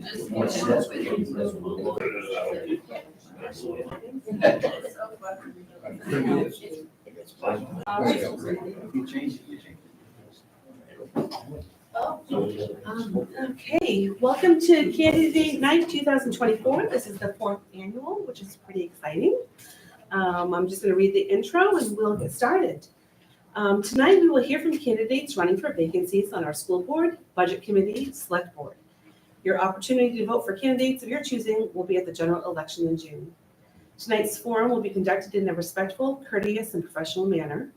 Okay, welcome to Candidate Night 2024. This is the 4th annual, which is pretty exciting. I'm just going to read the intro and we'll get started. Tonight we will hear from candidates running for vacancies on our school board, budget committee, select board. Your opportunity to vote for candidates of your choosing will be at the general election in June. Tonight's forum will be conducted in a respectful, courteous, and professional manner.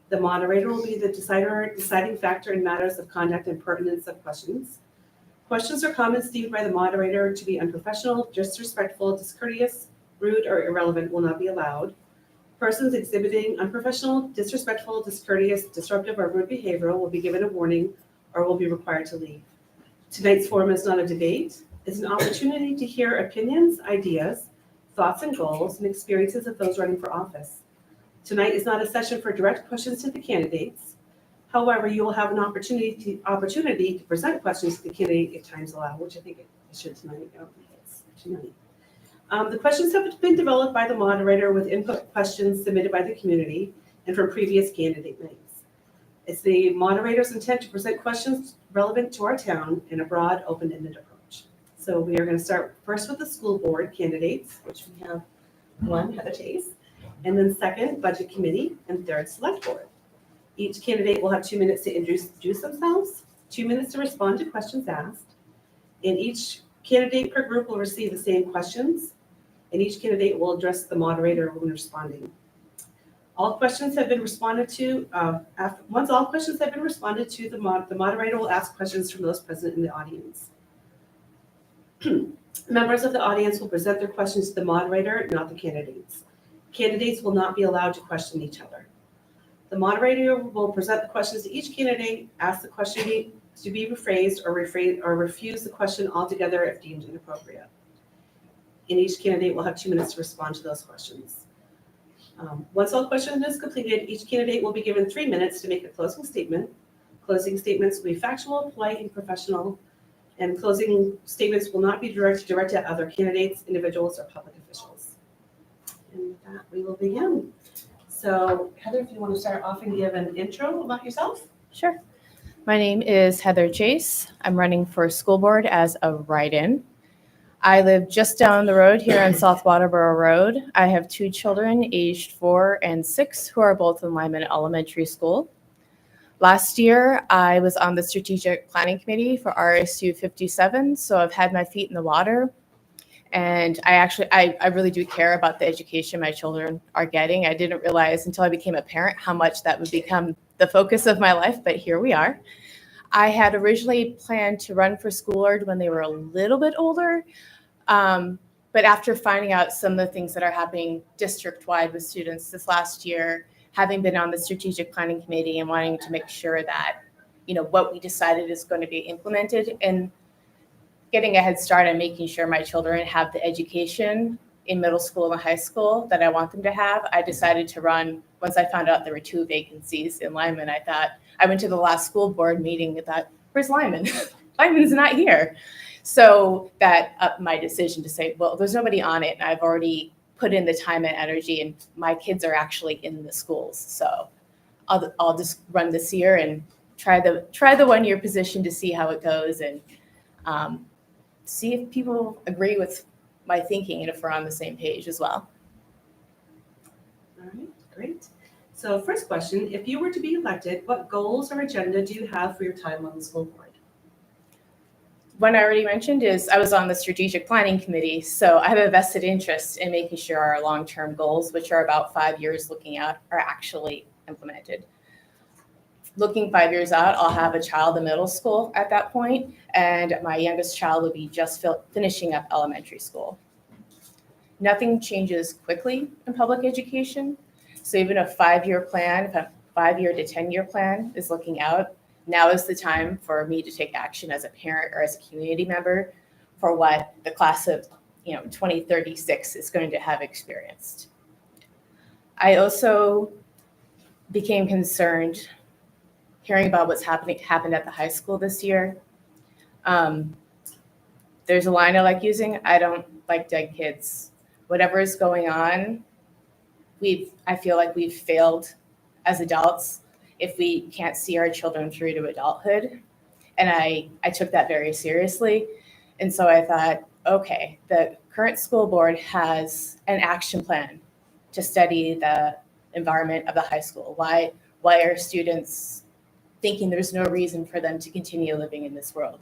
The moderator will be the deciding factor in matters of conduct and pertinence of questions. Questions or comments deemed by the moderator to be unprofessional, disrespectful, discourteous, rude, or irrelevant will not be allowed. Persons exhibiting unprofessional, disrespectful, discourteous, disruptive, or rude behavior will be given a warning or will be required to leave. Tonight's forum is not a debate. It's an opportunity to hear opinions, ideas, thoughts and goals, and experiences of those running for office. Tonight is not a session for direct questions to the candidates. However, you will have an opportunity to present questions to the candidate if time's allowed, which I think it should tonight. I don't think it's tonight. The questions have been developed by the moderator with input questions submitted by the community and from previous candidate nights. It's the moderator's intent to present questions relevant to our town in a broad, open-ended approach. So we are going to start first with the school board candidates, which we have one, Heather Chase, and then second, budget committee, and third, select board. Each candidate will have 2 minutes to introduce themselves, 2 minutes to respond to questions asked, and each candidate per group will receive the same questions, and each candidate will address the moderator when responding. All questions have been responded to. Once all questions have been responded to, the moderator will ask questions from those present in the audience. Members of the audience will present their questions to the moderator, not the candidates. Candidates will not be allowed to question each other. The moderator will present the questions to each candidate, ask the question to be rephrased or refuse the question altogether if deemed inappropriate. And each candidate will have 2 minutes to respond to those questions. Once all questions is completed, each candidate will be given 3 minutes to make a closing statement. Closing statements will be factual, polite, and professional, and closing statements will not be directed at other candidates, individuals, or public officials. And with that, we will begin. So, Heather, if you want to start off and give an intro about yourself. Sure. My name is Heather Chase. I'm running for school board as a write-in. I live just down the road here on South Waterboro Road. I have 2 children aged 4 and 6 who are both in Lyman Elementary School. Last year, I was on the strategic planning committee for RSU 57, so I've had my feet in the water. And I really do care about the education my children are getting. I didn't realize until I became a parent how much that would become the focus of my life, but here we are. I had originally planned to run for school board when they were a little bit older, but after finding out some of the things that are happening district-wide with students this last year, having been on the strategic planning committee and wanting to make sure that, what we decided is going to be implemented and getting a head start on making sure my children have the education in middle school and high school that I want them to have, I decided to run. Once I found out there were 2 vacancies in Lyman, I went to the last school board meeting and thought, where's Lyman? Lyman's not here. So that upped my decision to say, well, there's nobody on it, and I've already put in the time and energy, and my kids are actually in the schools. So I'll just run this year and try the 1-year position to see how it goes, and see if people agree with my thinking and if we're on the same page as well. All right, great. So first question, if you were to be elected, what goals or agenda do you have for your time on the school board? One I already mentioned is I was on the strategic planning committee, so I have a vested interest in making sure our long-term goals, which are about 5 years looking out, are actually implemented. Looking 5 years out, I'll have a child in middle school at that point, and my youngest child will be just finishing up elementary school. Nothing changes quickly in public education, so even a 5-year plan, if a 5-year to 10-year plan is looking out, now is the time for me to take action as a parent or as a community member for what the class of 2036 is going to have experienced. I also became concerned hearing about what's happened at the high school this year. The there's a line I like using. I don't like dead kids. Whatever is going on, I feel like we've failed as adults if we can't see our children through to adulthood. And I took that very seriously. And so I thought, okay, the current school board has an action plan to study the environment of the high school. Why are students thinking there's no reason for them to continue living in this world?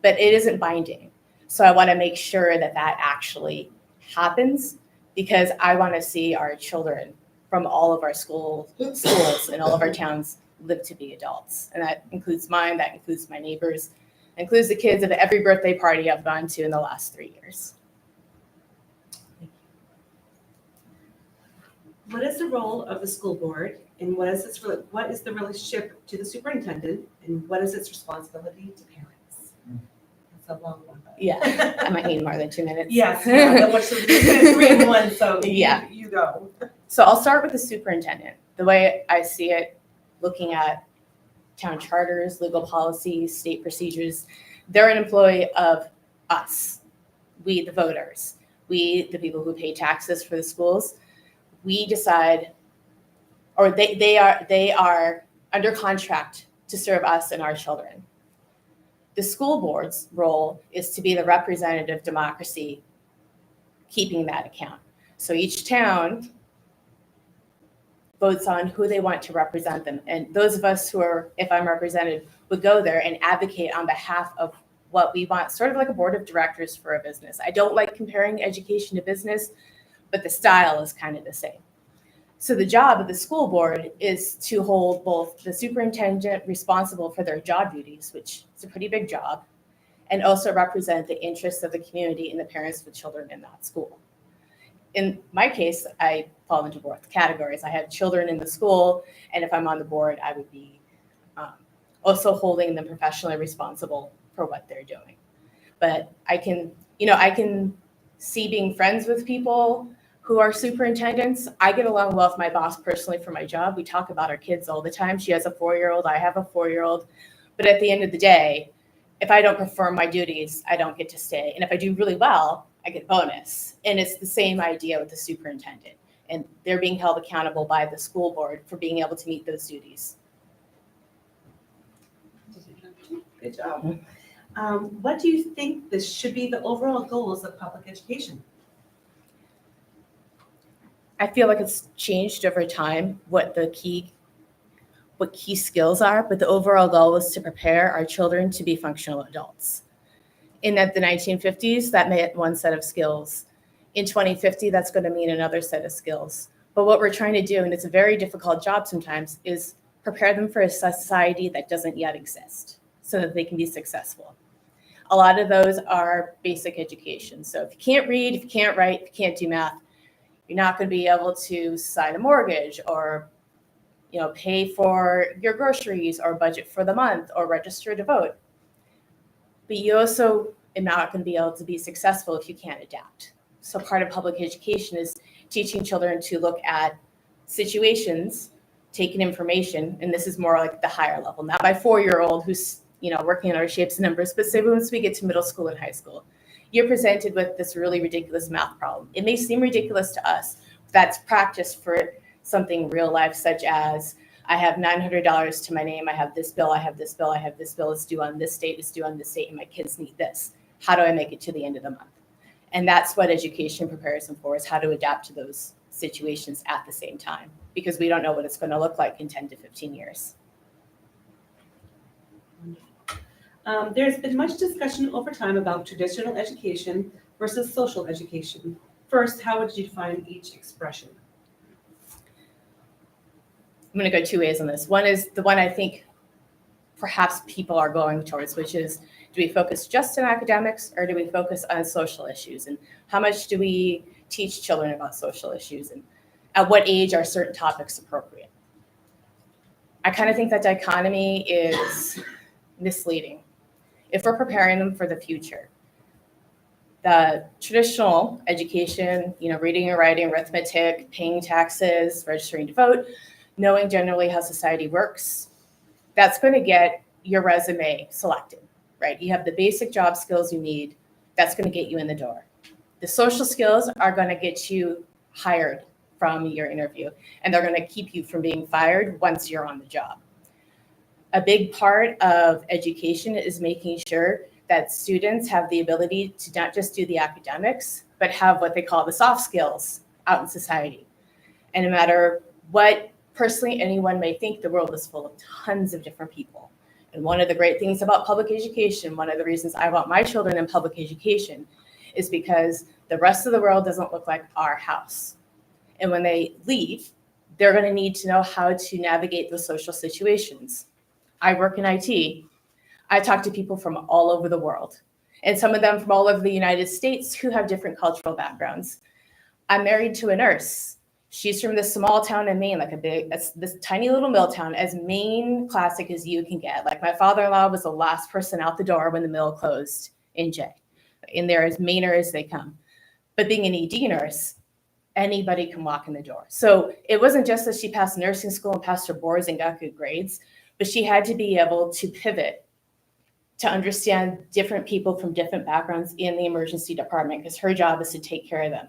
But it isn't binding. So I want to make sure that actually happens, because I want to see our children from all of our schools and all of our towns live to be adults. And that includes mine, that includes my neighbors, includes the kids of every birthday party I've gone to in the last 3 years. What is the role of the school board, and what is the relationship to the superintendent, and what is its responsibility to parents? That's a long one. Yeah, I might need more than 2 minutes. Yes, yeah, what's the 3 in 1, so Yeah. you go. So I'll start with the superintendent. The way I see it, looking at town charters, legal policies, state procedures, they're an employee of us, we the voters, we the people who pay taxes for the schools. We decide, or they are under contract to serve us and our children. The school board's role is to be the representative democracy, keeping that account. So each town votes on who they want to represent them. And those of us who are, if I'm represented, would go there and advocate on behalf of what we want, sort of like a board of directors for a business. I don't like comparing education to business, but the style is kind of the same. So the job of the school board is to hold both the superintendent responsible for their job duties, which is a pretty big job, and also represent the interests of the community and the parents with children in that school. In my case, I fall into both categories. I have children in the school, and if I'm on the board, I would be also holding them professionally responsible for what they're doing. But I can see being friends with people who are superintendents. I get along well with my boss personally for my job. We talk about our kids all the time. She has a 4-year-old, I have a 4-year-old. But at the end of the day, if I don't perform my duties, I don't get to stay. And if I do really well, I get a bonus. And it's the same idea with the superintendent. And they're being held accountable by the school board for being able to meet those duties. Good job. What do you think this should be the overall goals of public education? I feel like it's changed over time what key skills are, but the overall goal is to prepare our children to be functional adults. In the 1950s, that meant one set of skills. In 2050, that's going to mean another set of skills. But what we're trying to do, and it's a very difficult job sometimes, is prepare them for a society that doesn't yet exist so that they can be successful. A lot of those are basic education. So if you can't read, if you can't write, if you can't do math, you're not going to be able to sign a mortgage or pay for your groceries or budget for the month or register to vote. But you also are not going to be able to be successful if you can't adapt. So part of public education is teaching children to look at situations, take in information, and this is more like the higher level. Not my 4-year-old who's working on our shapes and numbers, but say once we get to middle school and high school, you're presented with this really ridiculous math problem. It may seem ridiculous to us. That's practice for something real life, such as I have $900 to my name. I have this bill. I have this bill. I have this bill. It's due on this date. It's due on this date, and my kids need this. How do I make it to the end of the month? And that's what education prepares them for, is how to adapt to those situations at the same time, because we don't know what it's going to look like in 10 to 15 years. There's been much discussion over time about traditional education versus social education. First, how would you define each expression? I'm going to go 2 ways on this. One is the one I think perhaps people are going towards, which is, do we focus just on academics or do we focus on social issues? And how much do we teach children about social issues? And at what age are certain topics appropriate? I kind of think that dichotomy is misleading. If we're preparing them for the future, the traditional education, reading and writing, arithmetic, paying taxes, registering to vote, knowing generally how society works, that's going to get your resume selected, right? You have the basic job skills you need That's going to get you in the door. The social skills are going to get you hired from your interview, and they're going to keep you from being fired once you're on the job. A big part of education is making sure that students have the ability to not just do the academics, but have what they call the soft skills out in society. And no matter what personally anyone may think, the world is full of tons of different people. And one of the great things about public education, one of the reasons I want my children in public education, is because the rest of the world doesn't look like our house. And when they leave, they're going to need to know how to navigate those social situations. I work in IT. I talk to people from all over the world, and some of them from all over the United States who have different cultural backgrounds. I'm married to a nurse. She's from this small town in Maine, this tiny little mill town, as Maine classic as you can get. Like, my father-in-law was the last person out the door when the mill closed in Jay. And they're as Mainer as they come. But being an ED nurse, anybody can walk in the door. So it wasn't just that she passed nursing school and passed her boards and got good grades, but she had to be able to pivot to understand different people from different backgrounds in the emergency department, because her job is to take care of them.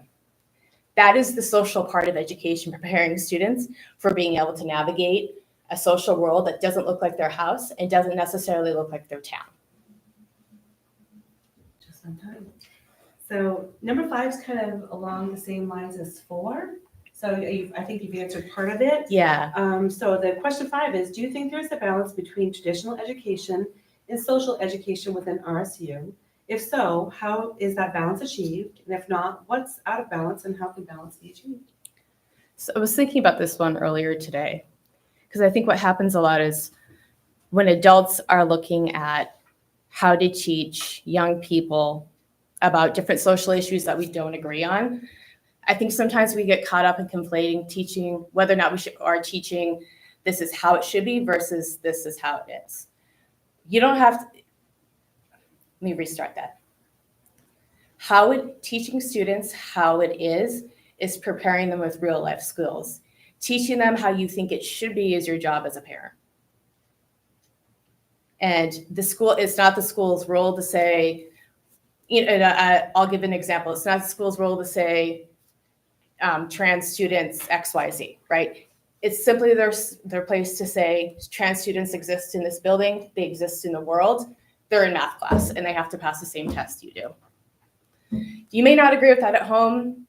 That is the social part of education, preparing students for being able to navigate a social world that doesn't look like their house and doesn't necessarily look like their town. Just on time. So number 5 is kind of along the same lines as 4. So I think you've answered part of it. Yeah. So the question 5 is, do you think there's a balance between traditional education and social education within RSU? If so, how is that balance achieved? And if not, what's out of balance and how can balance be achieved? So I was thinking about this one earlier today, because I think what happens a lot is when adults are looking at how to teach young people about different social issues that we don't agree on, I think sometimes we get caught up in conflating teaching, whether or not we are teaching this is how it should be versus this is how it is. You don't have to, let me restart that. Teaching students how it is preparing them with real life skills. Teaching them how you think it should be is your job as a parent. And it's not the school's role to say, I'll give an example. It's not the school's role to say trans students XYZ, right? It's simply their place to say trans students exist in this building, they exist in the world, they're in math class, and they have to pass the same test you do. You may not agree with that at home.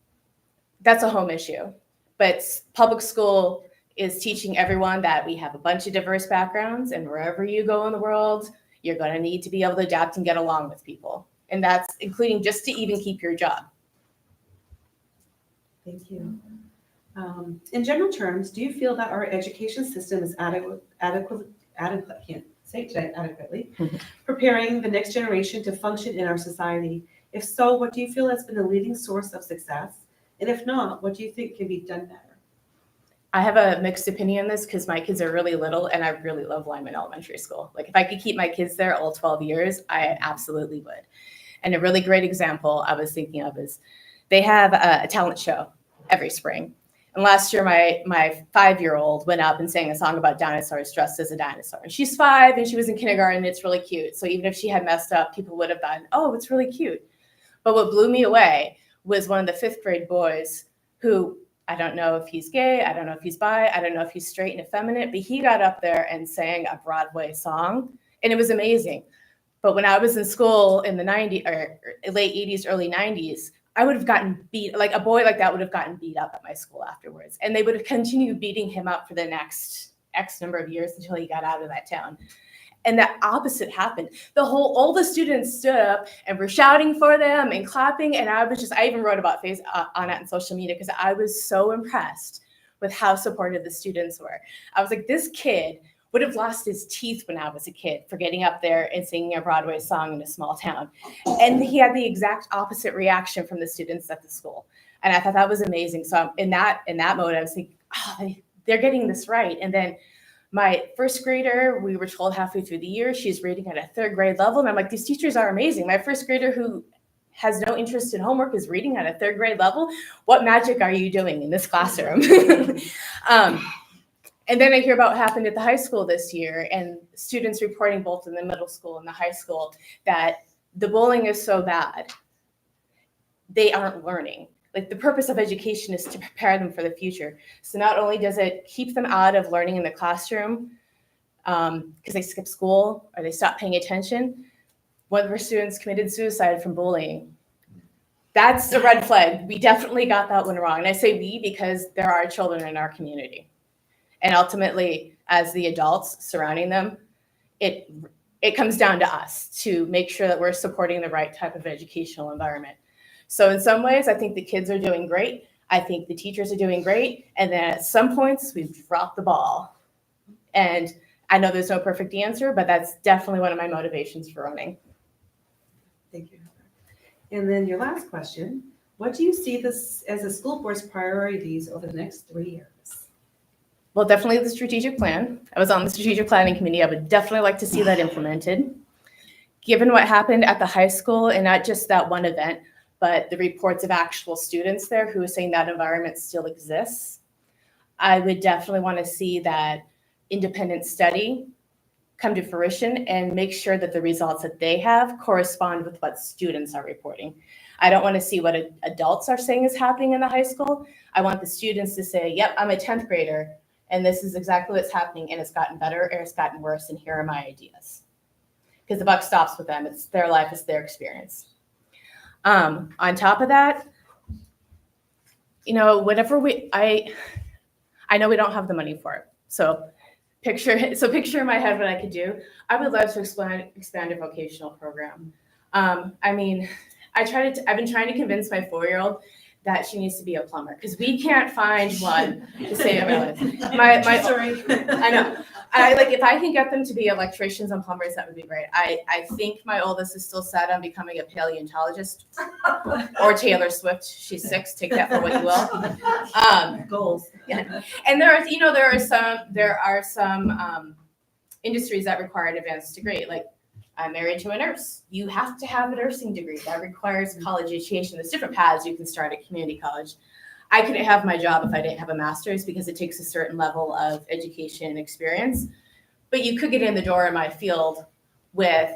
That's a home issue. But public school is teaching everyone that we have a bunch of diverse backgrounds, and wherever you go in the world, you're going to need to be able to adapt and get along with people. And that's including just to even keep your job. Thank you. In general terms, do you feel that our education system is adequately preparing the next generation to function in our society? If so, what do you feel has been the leading source of success? And if not, what do you think can be done better? I have a mixed opinion on this because my kids are really little and I really love Lyman Elementary School. Like, if I could keep my kids there all 12 years, I absolutely would. And a really great example I was thinking of is they have a talent show every spring. And last year, my 5-year-old went up and sang a song about dinosaurs dressed as a dinosaur. And she's 5 and she was in kindergarten. And it's really cute. So even if she had messed up, people would have thought, oh, it's really cute. But what blew me away was one of the 5th grade boys who, I don't know if he's gay, I don't know if he's bi, I don't know if he's straight and effeminate, but he got up there and sang a Broadway song. And it was amazing. But when I was in school in the 90s or late 80s, early 90s, I would have gotten beat, like a boy like that would have gotten beat up at my school afterwards. And they would have continued beating him up for the next X number of years until he got out of that town. And the opposite happened. All the students stood up and were shouting for them and clapping. And I even wrote about on it on social media because I was so impressed with how supportive the students were. I was like, this kid would have lost his teeth when I was a kid for getting up there and singing a Broadway song in a small town. And he had the exact opposite reaction from the students at the school. And I thought that was amazing. So in that mode, I was thinking, oh, they're getting this right. And then my 1st grader, we were told halfway through the year, she's reading at a 3rd grade level. And I'm like, these teachers are amazing. My 1st grader who has no interest in homework is reading at a 3rd grade level. What magic are you doing in this classroom? And then I hear about what happened at the high school this year and students reporting both in the middle school and the high school that the bullying is so bad they aren't learning. Like the purpose of education is to prepare them for the future. So not only does it keep them out of learning in the classroom because they skip school or they stop paying attention, one of our students committed suicide from bullying. That's a red flag. We definitely got that one wrong. And I say we because there are children in our community. And ultimately, as the adults surrounding them, it comes down to us to make sure that we're supporting the right type of educational environment. So in some ways, I think the kids are doing great. I think the teachers are doing great. And then at some points, we've dropped the ball. And I know there's no perfect answer, but that's definitely one of my motivations for running. Thank you. And then your last question, what do you see this as the school board's priorities over the next 3 years? Well, definitely the strategic plan. I was on the strategic planning committee. I would definitely like to see that implemented. Given what happened at the high school, and not just that one event, but the reports of actual students there who are saying that environment still exists, I would definitely want to see that independent study come to fruition and make sure that the results that they have correspond with what students are reporting. I don't want to see what adults are saying is happening in the high school. I want the students to say, yep, I'm a 10th grader, and this is exactly what's happening, and it's gotten better or it's gotten worse, and here are my ideas. Because the buck stops with them. It's their life, it's their experience. On top of that, whatever I know we don't have the money for it. So picture in my head what I could do. I would love to expand a vocational program. I've been trying to convince my 4-year-old that she needs to be a plumber because we can't find one to save our lives. Sorry. I know. If I can get them to be electricians and plumbers, that would be great. I think my oldest is still set on becoming a paleontologist or Taylor Swift. She's 6. Take that for what you will. Goals. Yeah. And there are some industries that require an advanced degree. Like I'm married to a nurse. You have to have a nursing degree. That requires college education. There's different paths you can start at community college. I couldn't have my job if I didn't have a master's because it takes a certain level of education and experience. But you could get in the door in my field with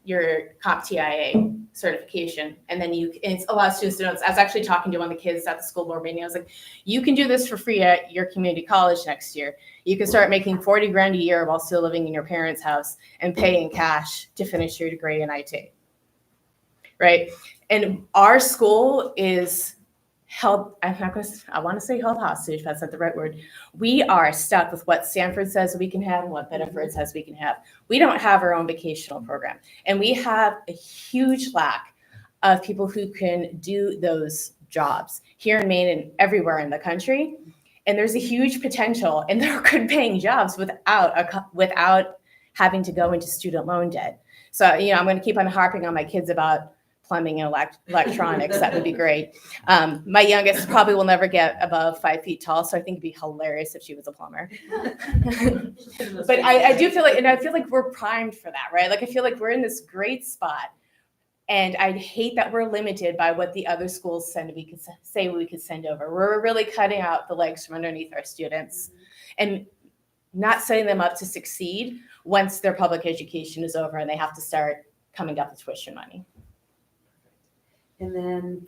your CompTIA certification. And then it allows students to know. I was actually talking to one of the kids at the school board meeting. I was like, you can do this for free at your community college next year. You can start making $40,000 a year while still living in your parents' house and pay in cash to finish your degree in IT. Right? And our school is held, I want to say held hostage, that's not the right word. We are stuck with what Stanford says we can have and what Bedford says we can have. We don't have our own vocational program. And we have a huge lack of people who can do those jobs here in Maine and everywhere in the country. And there's a huge potential, and they're good paying jobs without having to go into student loan debt. So, I'm going to keep on harping on my kids about plumbing and electronics. That would be great. My youngest probably will never get above 5 feet tall, so I think it'd be hilarious if she was a plumber. But I do feel like we're primed for that, right? Like I feel like we're in this great spot, and I hate that we're limited by what the other schools we could send over. We're really cutting out the legs from underneath our students and not setting them up to succeed once their public education is over and they have to start coming up with tuition money. And then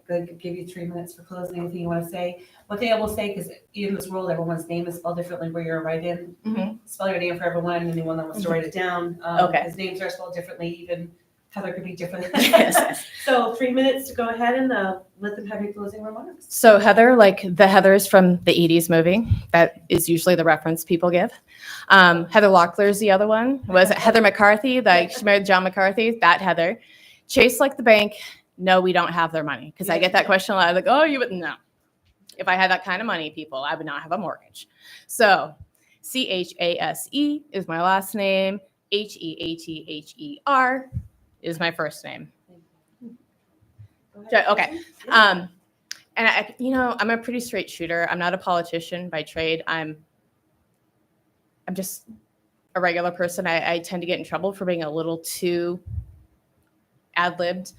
I'll give you 3 minutes for closing. Anything you want to say? One thing I will say, because in this world, everyone's name is spelled differently where you're write-in. Mm-hmm. Spell your name for everyone, anyone that wants to write it down. Okay. Because names are spelled differently, even Heather could be different. Yes. So 3 minutes to go ahead and let them have your closing remarks. So Heather, like the Heathers from the 80s movie, that is usually the reference people give. Heather Locklear is the other one. Was it Heather McCarthy? She married John McCarthy, that Heather. Chase like the bank. No, we don't have their money. Because I get that question a lot. I'm like, oh, you wouldn't know. If I had that kind of money, people, I would not have a mortgage. So Chase is my last name. Heather is my first name. Okay. And I'm a pretty straight shooter. I'm not a politician by trade. I'm just a regular person. I tend to get in trouble for being a little too ad-libbed.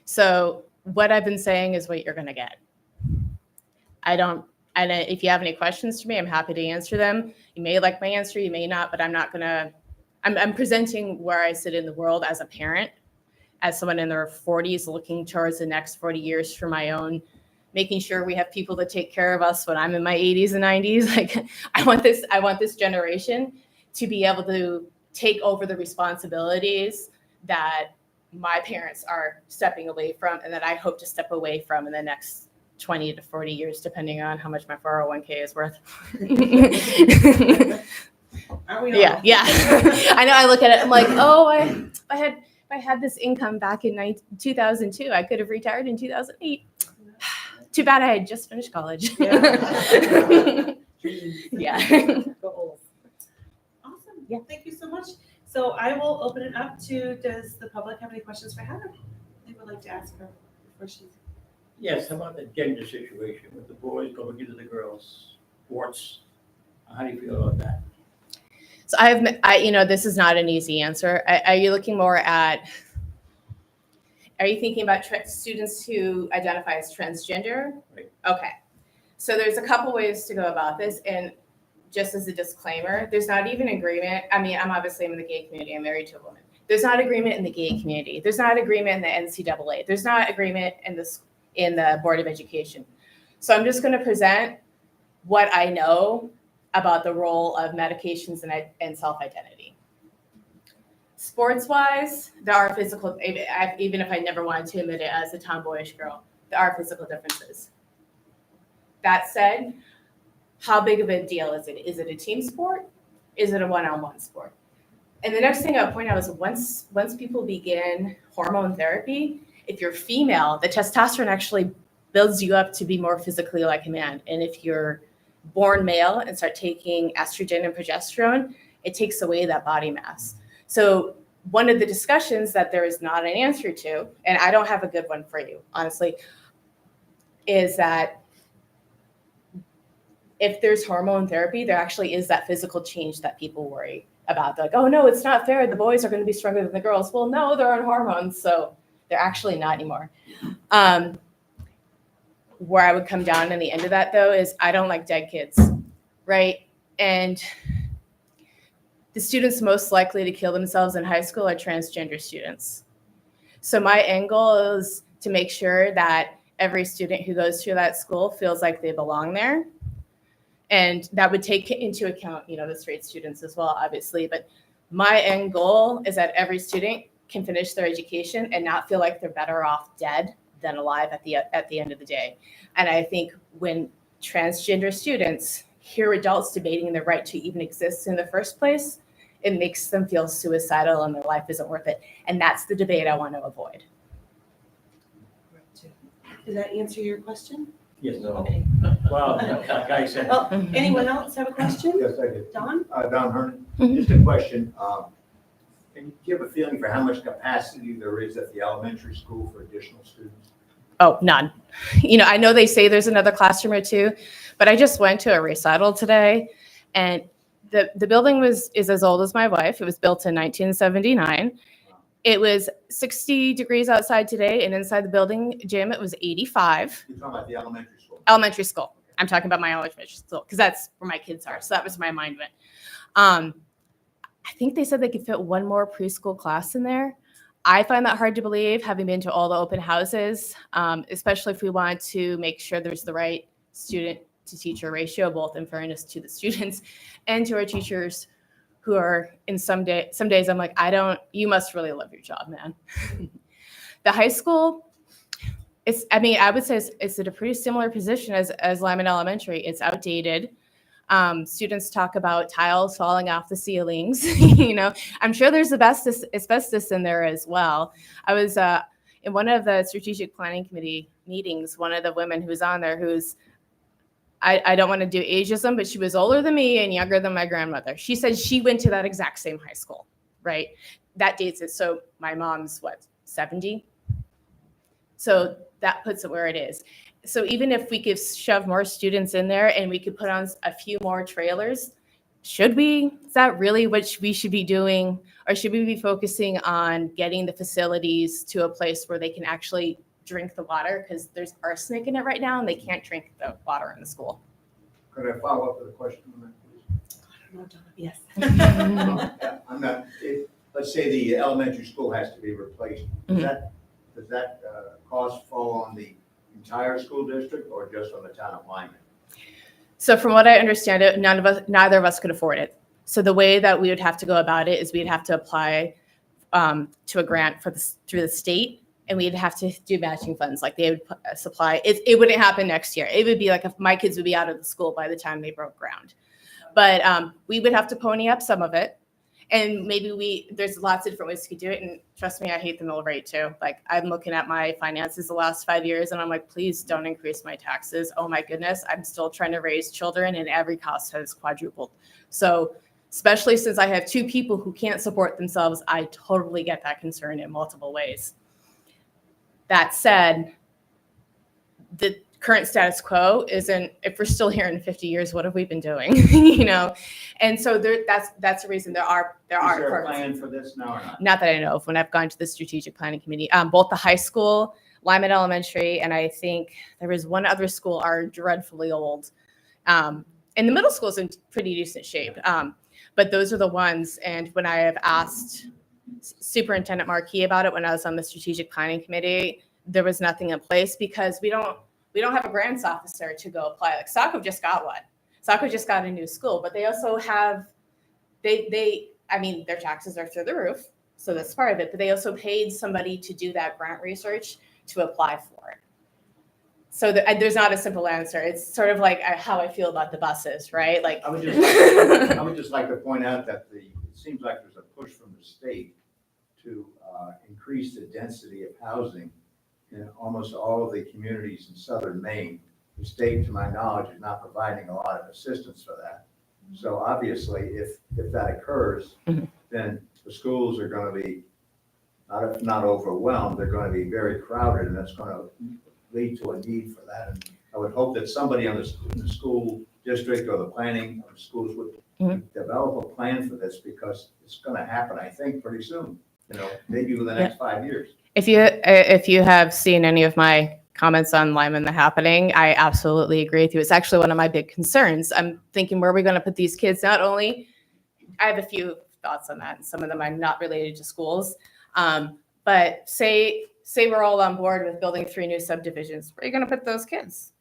So what I've been saying is what you're going to get. If you have any questions for me, I'm happy to answer them. You may like my answer, you may not, but I'm presenting where I sit in the world as a parent, as someone in their 40s looking towards the next 40 years for my own, making sure we have people to take care of us when I'm in my 80s and 90s. Like I want this generation to be able to take over the responsibilities that my parents are stepping away from and that I hope to step away from in the next 20 to 40 years, depending on how much my 401k is worth. Aren't we all? Yeah. I know. I look at it. I'm like, oh, if I had this income back in 2002, I could have retired in 2008. Too bad I had just finished college. Yeah. Yeah. Awesome. Yeah. Thank you so much. So I will open it up to, does the public have any questions for Heather? They would like to ask her before she's. Yes, how about the gender situation with the boys going into the girls' sports? How do you feel about that? So this is not an easy answer. Are you looking more at, are you thinking about students who identify as transgender? Right. Okay. So there's a couple ways to go about this. And just as a disclaimer, there's not even agreement. I mean, I'm in the gay community. I'm married to a woman. There's not agreement in the gay community. There's not agreement in the NCAA. There's not agreement in the Board of Education. So I'm just going to present what I know about the role of medications and self-identity. Sports-wise, there are physical, even if I never wanted to admit it as a tomboyish girl, there are physical differences. That said, how big of a deal is it? Is it a team sport? Is it a one-on-one sport? And the next thing I'll point out is once people begin hormone therapy, if you're female, the testosterone actually builds you up to be more physically like a man. And if you're born male and start taking estrogen and progesterone, it takes away that body mass. So one of the discussions that there is not an answer to, and I don't have a good one for you, honestly, is that if there's hormone therapy, there actually is that physical change that people worry about. They're like, oh no, it's not fair. The boys are going to be stronger than the girls. Well, no, they're on hormones, so they're actually not anymore. Where I would come down in the end of that, though, is I don't like dead kids, right? And the students most likely to kill themselves in high school are transgender students. So my end goal is to make sure that every student who goes through that school feels like they belong there. And that would take into account, the straight students as well, obviously. But my end goal is that every student can finish their education and not feel like they're better off dead than alive at the end of the day. And I think when transgender students hear adults debating their right to even exist in the first place, it makes them feel suicidal and their life isn't worth it. And that's the debate I want to avoid. Did that answer your question? Yes. No. Okay. Well, like I said, Well, anyone else have a question? Yes, I did. Don? Don Hernan, Mhm. just a question. Can you give a feeling for how much capacity there is at the elementary school for additional students? Oh, none. I know they say there's another classroom or two, but I just went to a recital today, and the building is as old as my wife. It was built in 1979. It was 60 degrees outside today, and inside the building gym, it was 85. You're talking about the elementary school? Elementary school. I'm talking about my elementary school because that's where my kids are. So that was my mind went. I think they said they could fit one more preschool class in there. I find that hard to believe, having been to all the open houses, especially if we want to make sure there's the right student to teacher ratio, both in fairness to the students and to our teachers who are in some days I'm like, you must really love your job, man. The high school, I would say it's at a pretty similar position as Lyman Elementary. It's outdated. Students talk about tiles falling off the ceilings. I'm sure there's asbestos in there as well. I was in one of the strategic planning committee meetings. One of the women who was on there, I don't want to do ageism, but she was older than me and younger than my grandmother. She said she went to that exact same high school, right? That dates it. So my mom's 70? So that puts it where it is. So even if we could shove more students in there and we could put on a few more trailers, is that really what we should be doing? Or should we be focusing on getting the facilities to a place where they can actually drink the water? Because there's arsenic in it right now and they can't drink the water in the school. Could I follow up with a question on that, please? I don't know, Don. Yes. I'm not, let's say the elementary school has to be replaced, Mhm. does that cost fall on the entire school district or just on the town of Lyman? So from what I understand it, neither of us could afford it. So the way that we would have to go about it is we'd have to apply to a grant through the state, and we'd have to do matching funds. Like they would supply. It wouldn't happen next year. It would be like if my kids would be out of the school by the time they broke ground. But we would have to pony up some of it. And maybe there's lots of different ways to do it. And trust me, I hate the mill rate too. Like I'm looking at my finances the last 5 years and I'm like, please don't increase my taxes. Oh my goodness. I'm still trying to raise children and every cost has quadrupled. So especially since I have 2 people who can't support themselves, I totally get that concern in multiple ways. That said, the current status quo isn't, if we're still here in 50 years, what have we been doing? And so that's the reason there are Is there a programs. plan for this now or not? Not that I know of. When I've gone to the strategic planning committee, both the high school, Lyman Elementary, and I think there was one other school are dreadfully old. And the middle school is in pretty decent shape. But those are the ones. And when I have asked Superintendent Markey about it, when I was on the strategic planning committee, there was nothing in place because we don't have a grants officer to go apply. Like Saco just got one. Saco just got a new school, but they also have, I mean, their taxes are through the roof. So that's part of it, but they also paid somebody to do that grant research to apply for it. So there's not a simple answer. It's sort of like how I feel about the buses, right? Like I would just like to point out that it seems like there's a push from the state to increase the density of housing in almost all of the communities in southern Maine. The state, to my knowledge, is not providing a lot of assistance for that. So obviously, if that occurs, then the schools are going to be not overwhelmed. They're going to be very crowded, and that's going to lead to a need for that. And I would hope that somebody in the school district or the planning of schools would develop a plan for this because it's going to happen, I think, pretty soon. Maybe within the next 5 years. if you have seen any of my comments on Lyman The Happening, I absolutely agree with you. It's actually one of my big concerns. I'm thinking, where are we going to put these kids? Not only, I have a few thoughts on that, and some of them are not related to schools. But say we're all on board with building 3 new subdivisions. Where are you going to put those kids?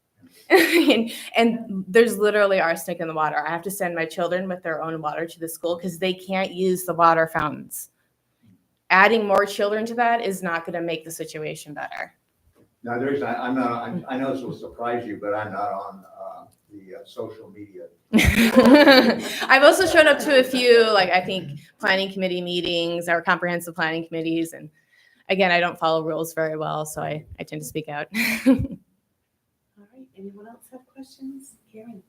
and there's literally arsenic in the water. I have to send my children with their own water to the school because they can't use the water fountains. Adding more children to that is not going to make the situation better. Now, I know this will surprise you, but I'm not on the social media. I've also showed up to a few, I think, planning committee meetings or comprehensive planning committees. And again, I don't follow rules very well, so I tend to speak out. All right, anyone else have questions? Karen?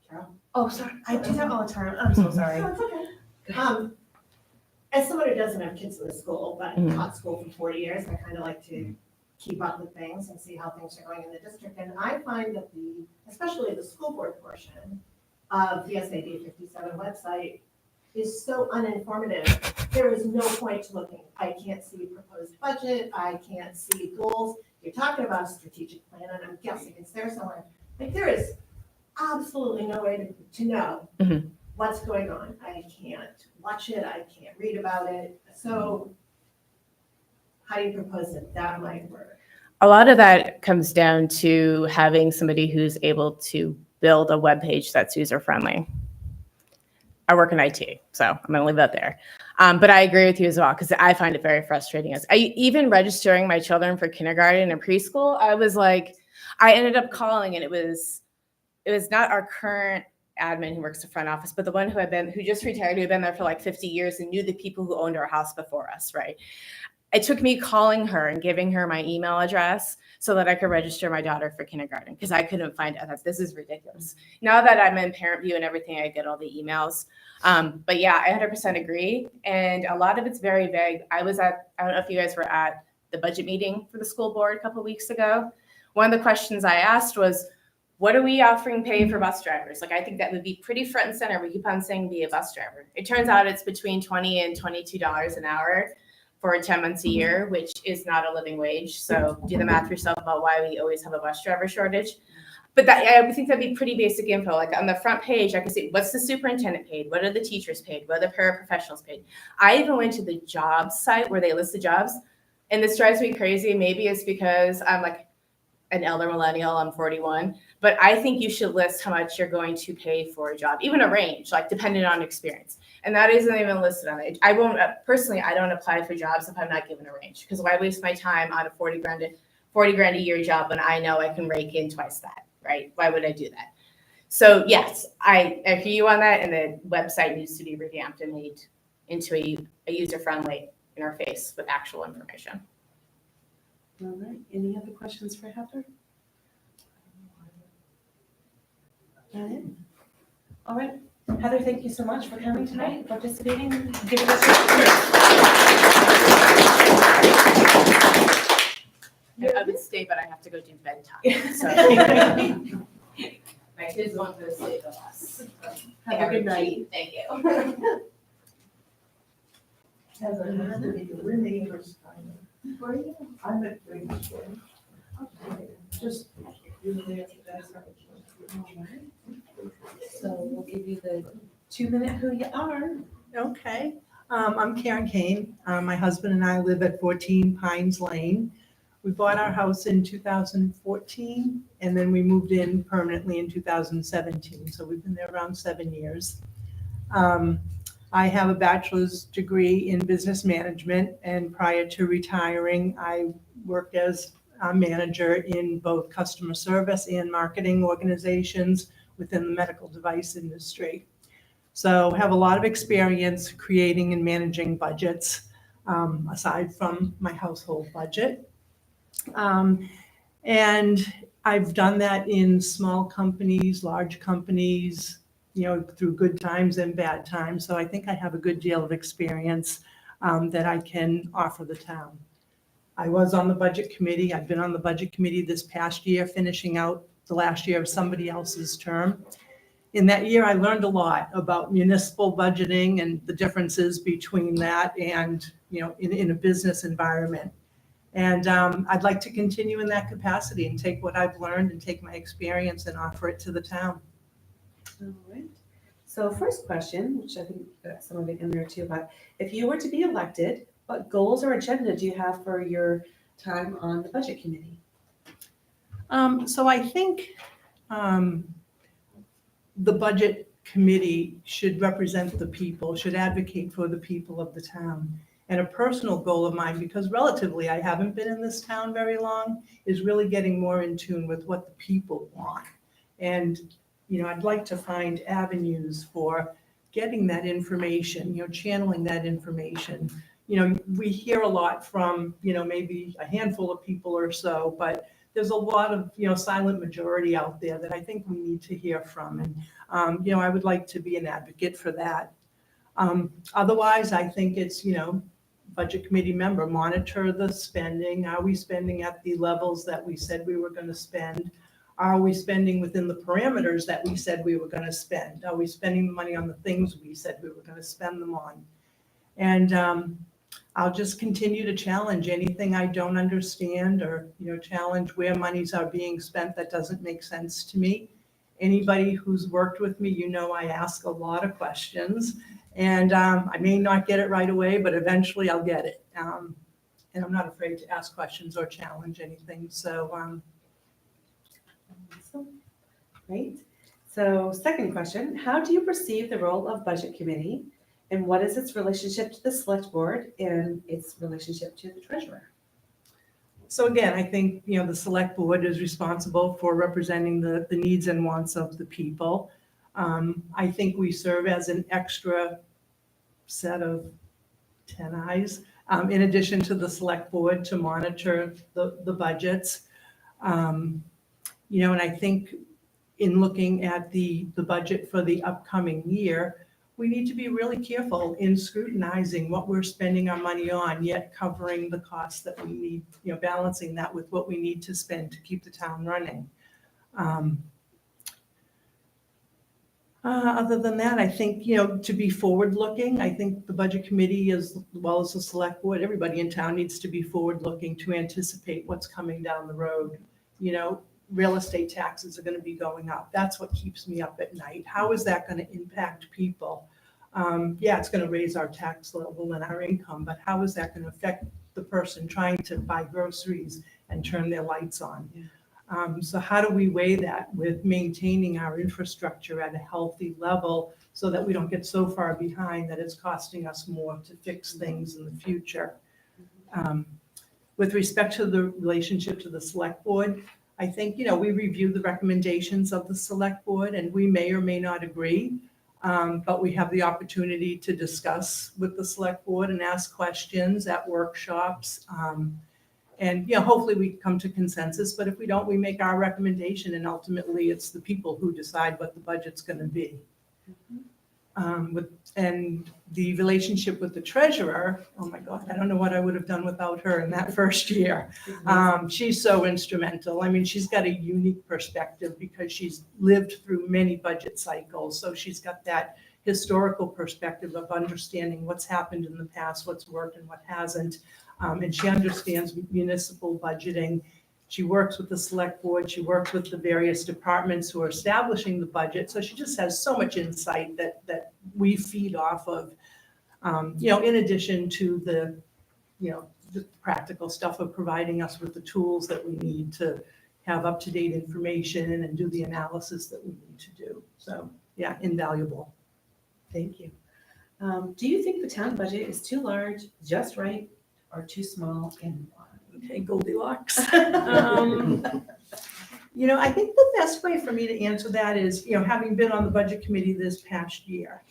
Carol? Oh, sorry, I do that all the time. I'm so sorry. No, it's okay. As someone who doesn't have kids in the school, but taught school for 40 years, I kind of like to keep up with things and see how things are going in the district. And I find that especially the school board portion of the SAD 57 website is so uninformative. There is no point to looking. I can't see proposed budget. I can't see goals. You're talking about a strategic plan, and I'm guessing it's there somewhere. There is absolutely no way to know what's going on. I can't watch it. I can't read about it. So how do you propose that might work? A lot of that comes down to having somebody who's able to build a web page that's user-friendly. I work in IT, so I'm going to leave that there. But I agree with you as well, because I find it very frustrating. Even registering my children for kindergarten and preschool, I was like, I ended up calling, and it was not our current admin who works the front office, but the one who just retired, who had been there for 50 years and knew the people who owned our house before us, right? It took me calling her and giving her my email address so that I could register my daughter for kindergarten, because I couldn't find it. This is ridiculous. Now that I'm in Parent View and everything, I get all the emails. But yeah, I 100% agree. And a lot of it's very vague. I don't know if you guys were at the budget meeting for the school board a couple of weeks ago. One of the questions I asked was, what are we offering pay for bus drivers? I think that would be pretty front and center. We keep on saying be a bus driver. It turns out it's between $20 and $22 an hour for 10 months a year, which is not a living wage. So do the math yourself about why we always have a bus driver shortage. But that, I would think that'd be pretty basic info. Like on the front page, I can see what's the superintendent paid, what are the teachers paid, what are the paraprofessionals paid. I even went to the jobs site where they list the jobs, and this drives me crazy. Maybe it's because I'm like an elder millennial, I'm 41, but I think you should list how much you're going to pay for a job, even a range, like depending on experience. And that isn't even listed on it. I won't, personally, I don't apply for jobs if I'm not given a range, because why waste my time on a 40 grand a year job when I know I can rake in twice that. Right? Why would I do that? So yes, I hear you on that, and the website needs to be revamped and made into a user-friendly interface with actual information. All right, any other questions for Heather? All right, Heather, thank you so much for coming tonight, participating, giving us your I would stay, but I have to go do bedtime. So my kids won't go to sleep unless. Have a good night. Thank you. We're neighbors, kind of. Where are you? I'm at Green Square. Just usually after that. So we'll give you the 2-minute who you are. Okay, I'm Karen Kane. My husband and I live at 14 Pines Lane. We bought our house in 2014, and then we moved in permanently in 2017. So we've been there around 7 years. I have a bachelor's degree in business management, and prior to retiring, I worked as a manager in both customer service and marketing organizations within the medical device industry. So have a lot of experience creating and managing budgets, aside from my household budget. And I've done that in small companies, large companies, through good times and bad times. So I think I have a good deal of experience that I can offer the town. I was on the budget committee. I've been on the budget committee this past year, finishing out the last year of somebody else's term. In that year, I learned a lot about municipal budgeting and the differences between that and, in a business environment. And I'd like to continue in that capacity and take what I've learned and take my experience and offer it to the town. All right. So first question, which I think got some of it in there too, but if you were to be elected, what goals or agenda do you have for your time on the budget committee? So I think the budget committee should represent the people, should advocate for the people of the town. And a personal goal of mine, because relatively I haven't been in this town very long, is really getting more in tune with what the people want. And, I'd like to find avenues for getting that information, channeling that information. We hear a lot from, maybe a handful of people or so, but there's a lot of, silent majority out there that I think we need to hear from. And, I would like to be an advocate for that. Otherwise, I think it's, budget committee member, monitor the spending. Are we spending at the levels that we said we were going to spend? Are we spending within the parameters that we said we were going to spend? Are we spending the money on the things we said we were going to spend them on? And I'll just continue to challenge anything I don't understand, or, challenge where monies are being spent that doesn't make sense to me. Anybody who's worked with me, I ask a lot of questions, and I may not get it right away, but eventually I'll get it. And I'm not afraid to ask questions or challenge anything. So, Great. So second question, how do you perceive the role of budget committee, and what is its relationship to the select board and its relationship to the treasurer? So again, I think, the select board is responsible for representing the needs and wants of the people. I think we serve as an extra set of 10 eyes, in addition to the select board, to monitor the budgets. And I think in looking at the budget for the upcoming year, we need to be really careful in scrutinizing what we're spending our money on, yet covering the costs that we need, balancing that with what we need to spend to keep the town running. Other than that, I think, to be forward-looking, I think the budget committee, as well as the select board, everybody in town needs to be forward-looking to anticipate what's coming down the road. real estate taxes are gonna be going up. That's what keeps me up at night. How is that gonna impact people? Yeah, it's gonna raise our tax level and our income, but how is that gonna affect the person trying to buy groceries and turn their lights on? So how do we weigh that with maintaining our infrastructure at a healthy level so that we don't get so far behind that it's costing us more to fix things in the future? With respect to the relationship to the select board, I think, we review the recommendations of the select board and we may or may not agree. But we have the opportunity to discuss with the select board and ask questions at workshops. And, hopefully we come to consensus, but if we don't, we make our recommendation and ultimately it's the people who decide what the budget's gonna be. And the relationship with the treasurer, oh my God, I don't know what I would have done without her in that first year. She's so instrumental. I mean, she's got a unique perspective because she's lived through many budget cycles. So she's got that historical perspective of understanding what's happened in the past, what's worked and what hasn't. And she understands municipal budgeting. She works with the select board. She works with the various departments who are establishing the budget. So she just has so much insight that we feed off of, in addition to the practical stuff of providing us with the tools that we need to have up-to-date information and do the analysis that we need to do. So, yeah, invaluable. Thank you. Do you think the town budget is too large, just right, or too small and why? Okay, Goldilocks. I think the best way for me to answer that is, having been on the budget committee this past year,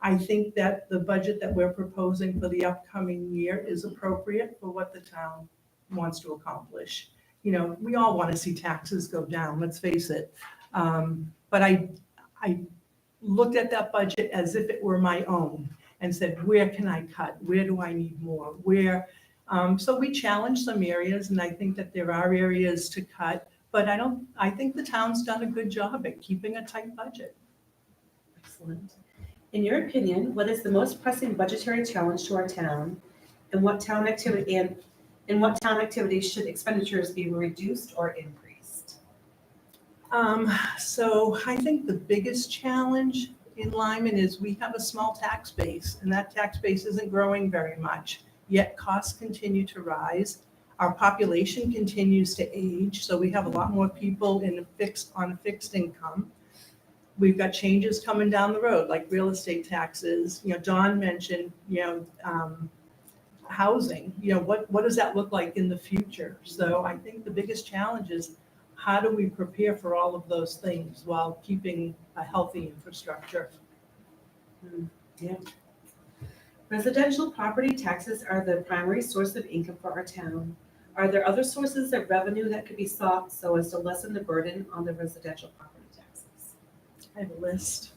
I think that the budget that we're proposing for the upcoming year is appropriate for what the town wants to accomplish. We all want to see taxes go down, let's face it. But I looked at that budget as if it were my own and said, where can I cut? Where do I need more? So we challenged some areas and I think that there are areas to cut, but I think the town's done a good job at keeping a tight budget. Excellent. In your opinion, what is the most pressing budgetary challenge to our town? And what town activities should expenditures be reduced or increased? So I think the biggest challenge in Lyman is we have a small tax base and that tax base isn't growing very much. Yet costs continue to rise. Our population continues to age, so we have a lot more people on a fixed income. We've got changes coming down the road, like real estate taxes. Dawn mentioned, housing. What does that look like in the future? So I think the biggest challenge is how do we prepare for all of those things while keeping a healthy infrastructure? Yeah. Residential property taxes are the primary source of income for our town. Are there other sources of revenue that could be sought so as to lessen the burden on the residential property taxes? I have a list.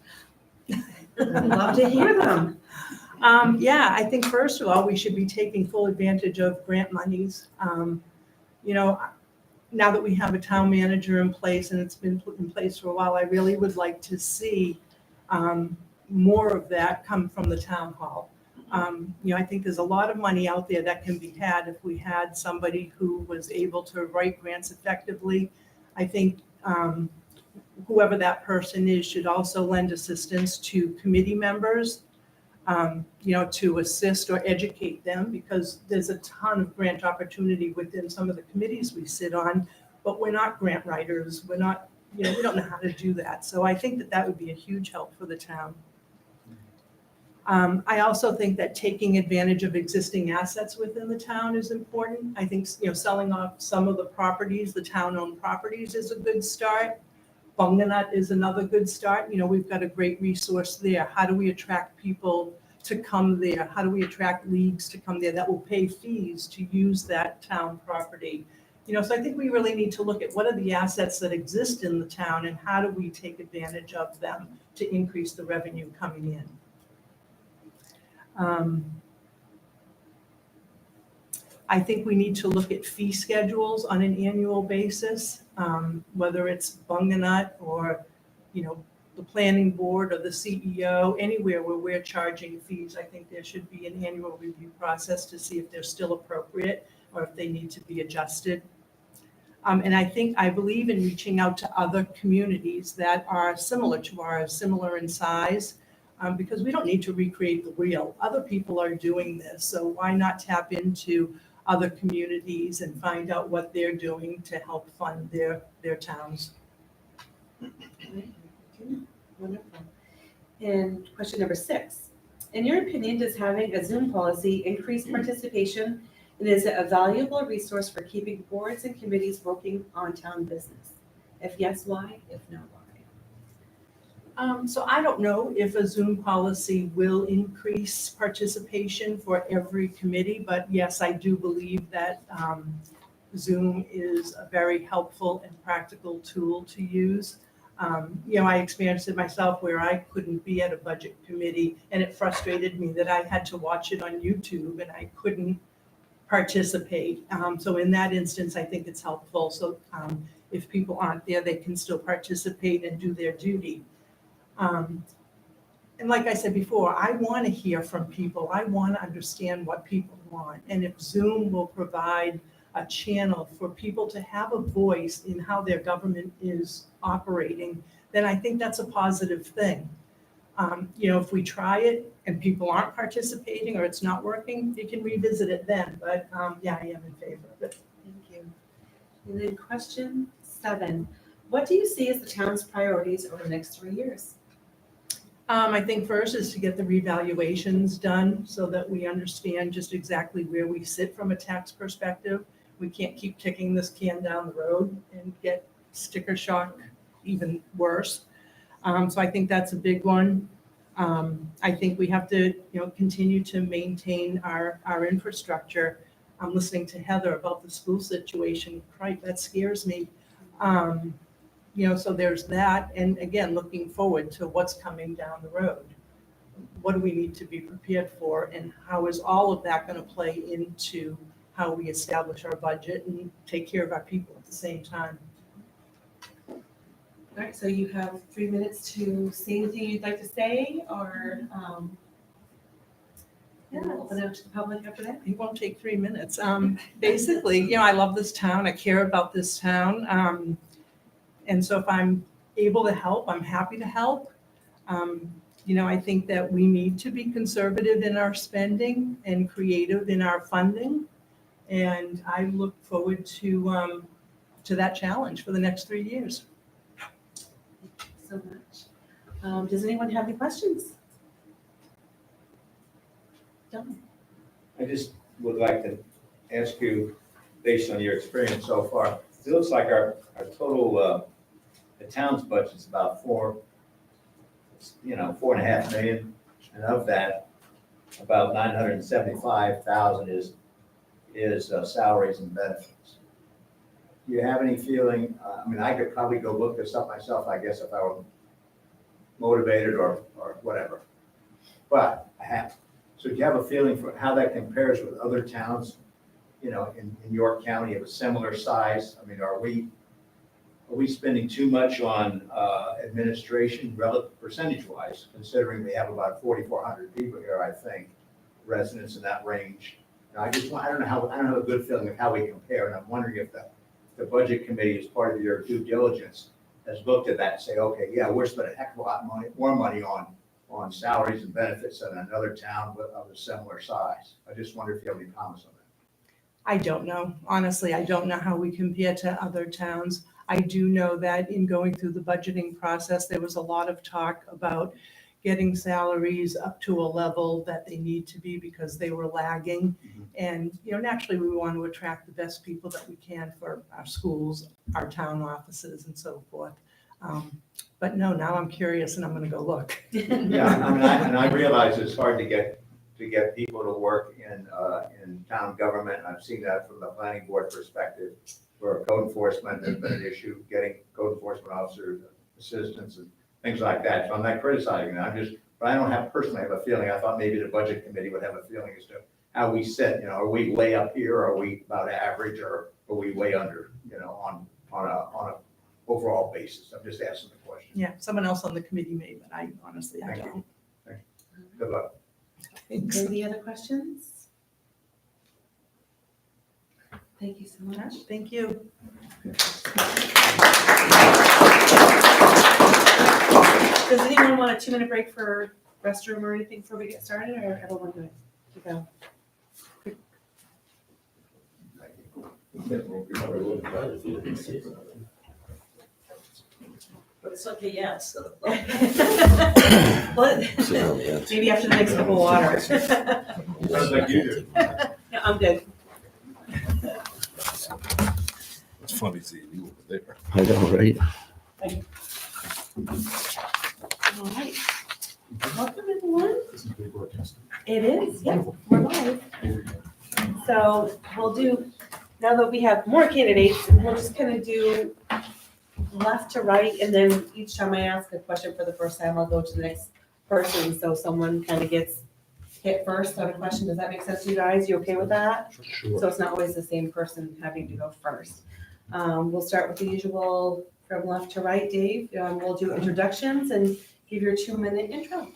I'd love to hear them. Yeah, I think first of all, we should be taking full advantage of grant monies. Now that we have a town manager in place and it's been put in place for a while, I really would like to see more of that come from the town hall. I think there's a lot of money out there that can be had if we had somebody who was able to write grants effectively. I think whoever that person is should also lend assistance to committee members, to assist or educate them because there's a ton of grant opportunity within some of the committees we sit on, but we're not grant writers. We're not, we don't know how to do that. So I think that would be a huge help for the town. I also think that taking advantage of existing assets within the town is important. I think, selling off some of the properties, the town-owned properties is a good start. Bunganut is another good start. We've got a great resource there. How do we attract people to come there? How do we attract leagues to come there that will pay fees to use that town property? So I think we really need to look at what are the assets that exist in the town and how do we take advantage of them to increase the revenue coming in. I think we need to look at fee schedules on an annual basis, whether it's Bunganut or, the planning board or the CEO, anywhere where we're charging fees. I think there should be an annual review process to see if they're still appropriate or if they need to be adjusted. And I believe in reaching out to other communities that are similar to ours, similar in size, because we don't need to recreate the wheel. Other people are doing this, so why not tap into other communities and find out what they're doing to help fund their towns? Wonderful. And question number 6. In your opinion, does having a Zoom policy increase participation, and is it a valuable resource for keeping boards and committees working on town business? If yes, why? If no, why? So I don't know if a Zoom policy will increase participation for every committee, but yes, I do believe that Zoom is a very helpful and practical tool to use. I experienced it myself where I couldn't be at a budget committee, and it frustrated me that I had to watch it on YouTube and I couldn't participate. So in that instance, I think it's helpful. So if people aren't there, they can still participate and do their duty. And like I said before, I want to hear from people. I want to understand what people want. And if Zoom will provide a channel for people to have a voice in how their government is operating, then I think that's a positive thing. If we try it and people aren't participating or it's not working, you can revisit it then. But yeah, I am in favor of it. Thank you. And then question 7. What do you see as the town's priorities over the next 3 years? I think first is to get the revaluations done so that we understand just exactly where we sit from a tax perspective. We can't keep kicking this can down the road and get sticker shock even worse. So I think that's a big one. I think we have to, continue to maintain our infrastructure. I'm listening to Heather about the school situation. Right, that scares me. So there's that. And again, looking forward to what's coming down the road. What do we need to be prepared for? And how is all of that going to play into how we establish our budget and take care of our people at the same time? All right, so you have 3 minutes to say anything you'd like to say, or we'll open it up to the public after that. It won't take 3 minutes. Basically, I love this town. I care about this town. And so if I'm able to help, I'm happy to help. I think that we need to be conservative in our spending and creative in our funding. And I look forward to that challenge for the next 3 years. Thank you so much. Does anyone have any questions? Don't. I just would like to ask you, based on your experience so far, it looks like our total, the town's budget's about $4.5 million, and of that, about $975,000 is salaries and benefits. Do you have any feeling? I could probably go look this up myself, I guess, if I were motivated or whatever. But I haven't. So do you have a feeling for how that compares with other towns, in York County of a similar size? Are we spending too much on administration relative percentage-wise, considering we have about 4,400 people here, I think, residents in that range? I don't have a good feeling of how we compare, and I'm wondering if the budget committee, as part of your due diligence, has looked at that and say, okay, yeah, we're spending a heck of a lot more money on salaries and benefits than another town of a similar size. I just wonder if you have any comments on that. I don't know. Honestly, I don't know how we compare to other towns. I do know that in going through the budgeting process, there was a lot of talk about getting salaries up to a level that they need to be because they were lagging. Mhm. And, naturally, we want to attract the best people that we can for our schools, our town offices, and so forth. But no, now I'm curious and I'm going to go look. Yeah, I realize it's hard to get people to work in town government. I've seen that from the planning board perspective, where code enforcement has been an issue, getting code enforcement officers, assistants, and things like that. So I'm not criticizing that. But I don't personally have a feeling. I thought maybe the budget committee would have a feeling as to how we sit. Are we way up here? Are we about average, or are we way under? On a overall basis. I'm just asking the question. Yeah, someone else on the committee may, but I honestly, I Thank you. don't. Good luck. Thanks. Any other questions? Thank you so much. Thank you. Does anyone want a 2-minute break for restroom or anything before we get started, or everyone good to go? It's okay, yes. Well, maybe after the next cup of water. Sounds like you do. No, I'm good. It's funny seeing you over there. I know, right? All right. Welcome, everyone. It is, yep, we're live. So we'll do, now that we have more candidates, we'll just kind of do left to right, and then each time I ask a question for the first time, I'll go to the next person, so someone kind of gets hit first on a question. Does that make sense to you guys? You okay with that? Sure. So it's not always the same person having to go first. We'll start with the usual from left to right, Dave. We'll do introductions and give your 2-minute intro.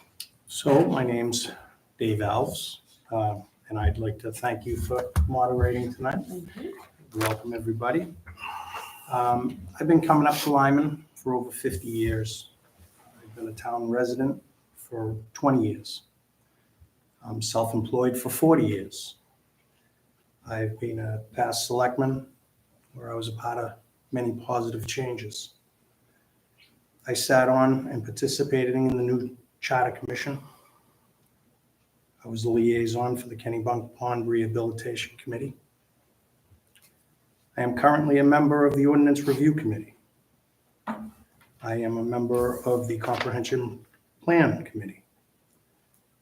So my name's Dave Alves, and I'd like to thank you for moderating tonight. Welcome, everybody. I've been coming up to Lyman for over 50 years. I've been a town resident for 20 years. I'm self-employed for 40 years. I've been a past selectman where I was a part of many positive changes. I sat on and participated in the new Charter Commission. I was the liaison for the Kennybunk Pond Rehabilitation Committee. I am currently a member of the Ordinance Review Committee. I am a member of the Comprehensive Plan Committee.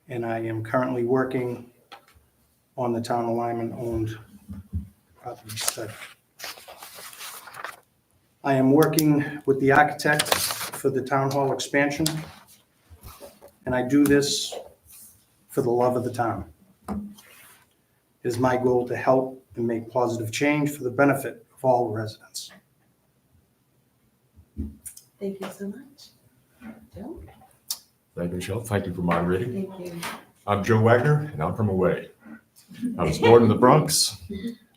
And I am currently working on the Town of Lyman-owned property study. I am working with the architect for the town hall expansion, and I do this for the love of the town. It is my goal to help and make positive change for the benefit of all residents. Thank you so much. Joe? Thank you, Michelle. Thank you for moderating. Thank you. I'm Joe Wagner, and I'm from away. I was born in the Bronx,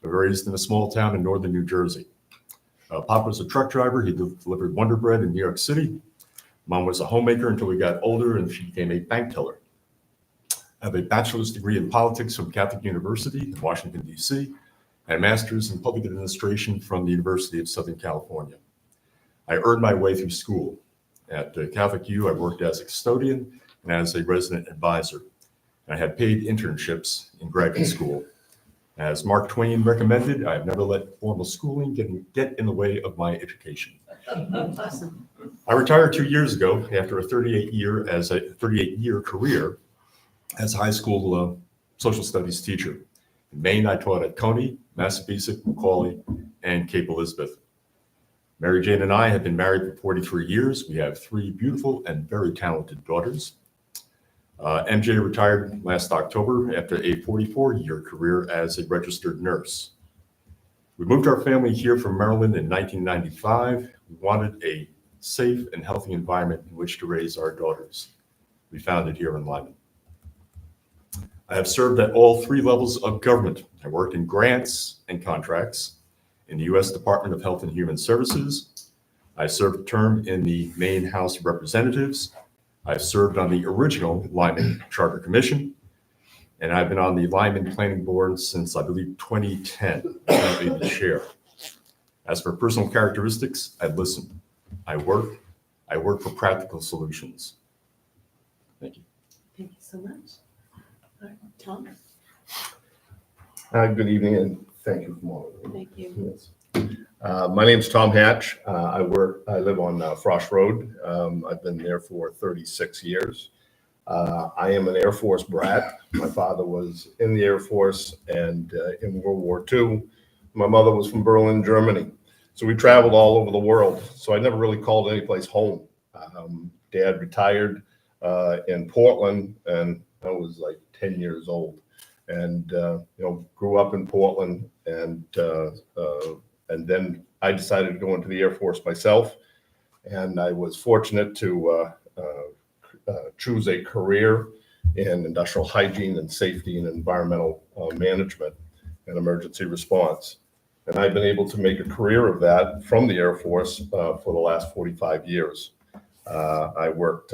raised in a small town in northern New Jersey. Papa was a truck driver. He delivered Wonder Bread in New York City. Mom was a homemaker until we got older, and she became a bank teller. I have a bachelor's degree in politics from Catholic University in Washington, D.C., and a master's in public administration from the University of Southern California. I earned my way through school. At Catholic U, I worked as a custodian and as a resident advisor. I had paid internships in graduate school. As Mark Twain recommended, I have never let formal schooling get in the way of my education. I retired 2 years ago after a 38-year career as a high school social studies teacher. In Maine, I taught at Coney, Massabesic, Macaulay, and Cape Elizabeth. Mary Jane and I have been married for 43 years. We have 3 beautiful and very talented daughters. MJ retired last October after a 44-year career as a registered nurse. We moved our family here from Maryland in 1995. We wanted a safe and healthy environment in which to raise our daughters. We found it here in Lyman. I have served at all 3 levels of government. I worked in grants and contracts in the U.S. Department of Health and Human Services. I served a term in the Maine House of Representatives. I've served on the original Lyman Charter Commission, and I've been on the Lyman Planning Board since, I believe, 2010, currently the chair. As for personal characteristics, I listen. I work for practical solutions. Thank you. Thank you so much. All right, Tom? Good evening, and thank you for moderating. Thank you. Yes. My name's Tom Hatch. I live on Frost Road. I've been there for 36 years. I am an Air Force brat. My father was in the Air Force and in World War II. My mother was from Berlin, Germany. So we traveled all over the world. So I never really called any place home. Dad retired in Portland, and I was like 10 years old. And grew up in Portland, and then I decided to go into the Air Force myself, and I was fortunate to choose a career in industrial hygiene and safety and environmental management and emergency response. And I've been able to make a career of that from the Air Force for the last 45 years. I worked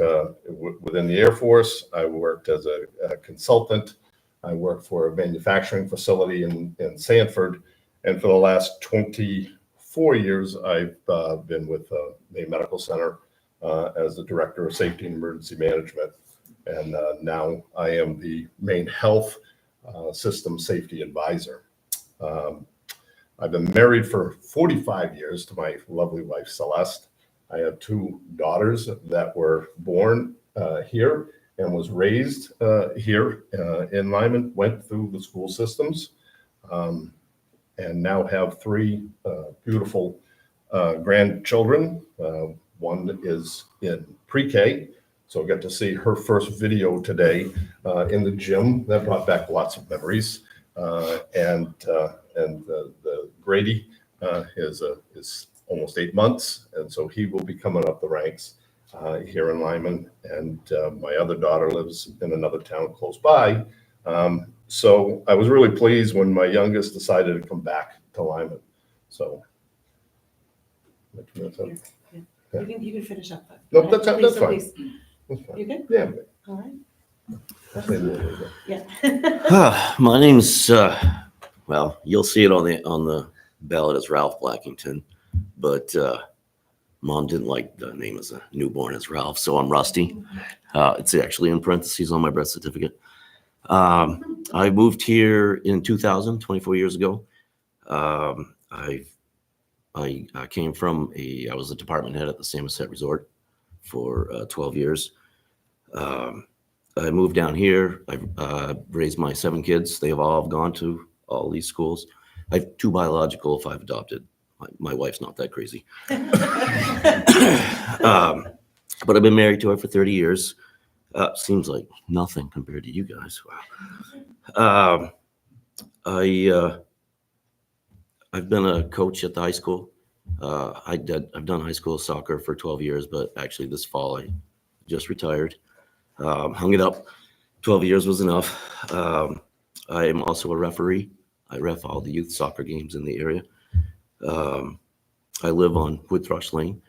within the Air Force. I worked as a consultant. I worked for a manufacturing facility in Sanford. And for the last 24 years, I've been with Maine Medical Center as the Director of Safety and Emergency Management. And now I am the Maine Health System Safety Advisor. I've been married for 45 years to my lovely wife, Celeste. I have 2 daughters that were born here and was raised here in Lyman, went through the school systems, and now have 3 beautiful grandchildren. One is in pre-K, so I got to see her first video today in the gym. That brought back lots of memories. And the Grady is almost 8 months, and so he will be coming up the ranks here in Lyman. And my other daughter lives in another town close by. So I was really pleased when my youngest decided to come back to Lyman. So. You can finish up. No, that's Please, fine. please. That's fine. You good? Yeah. All right. I'll say a little bit. Yeah. My name's well, you'll see it on the ballot as Ralph Blackington, but Mom didn't like the name as a newborn as Ralph, so I'm Rusty. It's actually in parentheses on my birth certificate. I moved here in 2000, 24 years ago. I came from I was a department head at the Samoset Resort for 12 years. I moved down here. I raised my 7 kids. They have all gone to all these schools. I have 2 biological, 5 adopted. My wife's not that crazy. But I've been married to her for 30 years. Seems like nothing compared to you guys. Wow. I've been a coach at the high school. I've done high school soccer for 12 years, but actually this fall I just retired. Hung it up. 12 years was enough. I am also a referee. I ref all the youth soccer games in the area. I live on Wood Thrush Lane.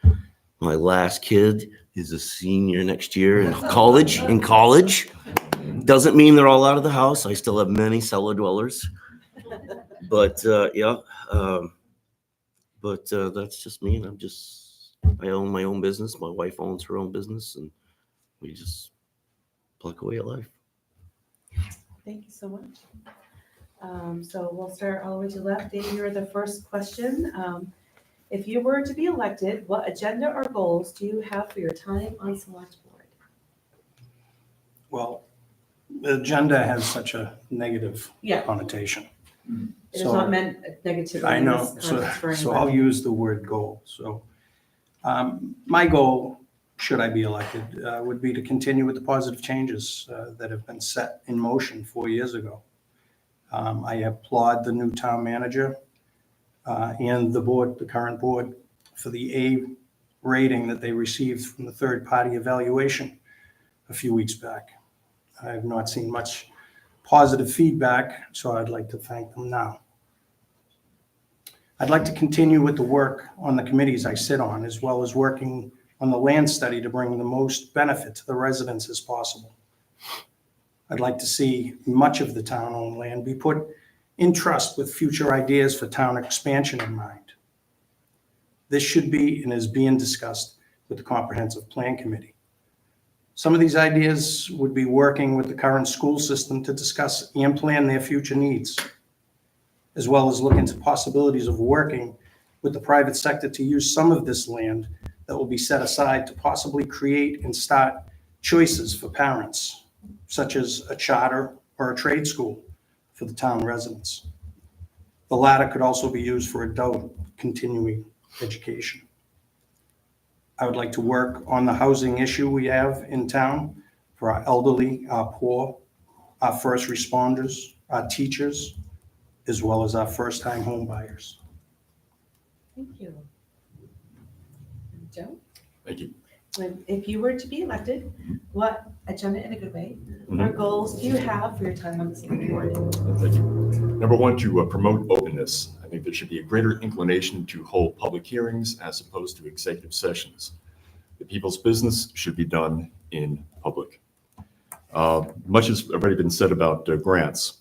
My last kid is a senior next year in college. Doesn't mean they're all out of the house. I still have many cellar dwellers. But yeah. But that's just me, and I own my own business. My wife owns her own business, and we just pluck away at life. Thank you so much. So we'll start all the way to the left. Dave, you're the first question. If you were to be elected, what agenda or goals do you have for your time on select board? Well, the agenda has such a negative Yeah. connotation. It is So- not meant negatively. I in know, this context for so anybody. I'll use the word goal. So my goal, should I be elected, would be to continue with the positive changes that have been set in motion 4 years ago. I applaud the new town manager and the board, the current board, for the A rating that they received from the third-party evaluation a few weeks back. I have not seen much positive feedback, so I'd like to thank them now. I'd like to continue with the work on the committees I sit on, as well as working on the land study to bring the most benefit to the residents as possible. I'd like to see much of the town-owned land be put in trust with future ideas for town expansion in mind. This should be and is being discussed with the Comprehensive Plan Committee. Some of these ideas would be working with the current school system to discuss and plan their future needs, as well as look into possibilities of working with the private sector to use some of this land that will be set aside to possibly create and start choices for parents, such as a charter or a trade school for the town residents. The latter could also be used for adult continuing education. I would like to work on the housing issue we have in town for our elderly, our poor, our first responders, our teachers, as well as our first-time home buyers. Thank you. Joe? Thank you. If you were to be elected, what agenda in a good way, or Mhm. goals do you have for your time on the select board? Thank you. Number one, to promote openness. think there should be a greater inclination to hold public hearings as opposed to executive sessions. The people's business should be done in public. Much has already been said about grants.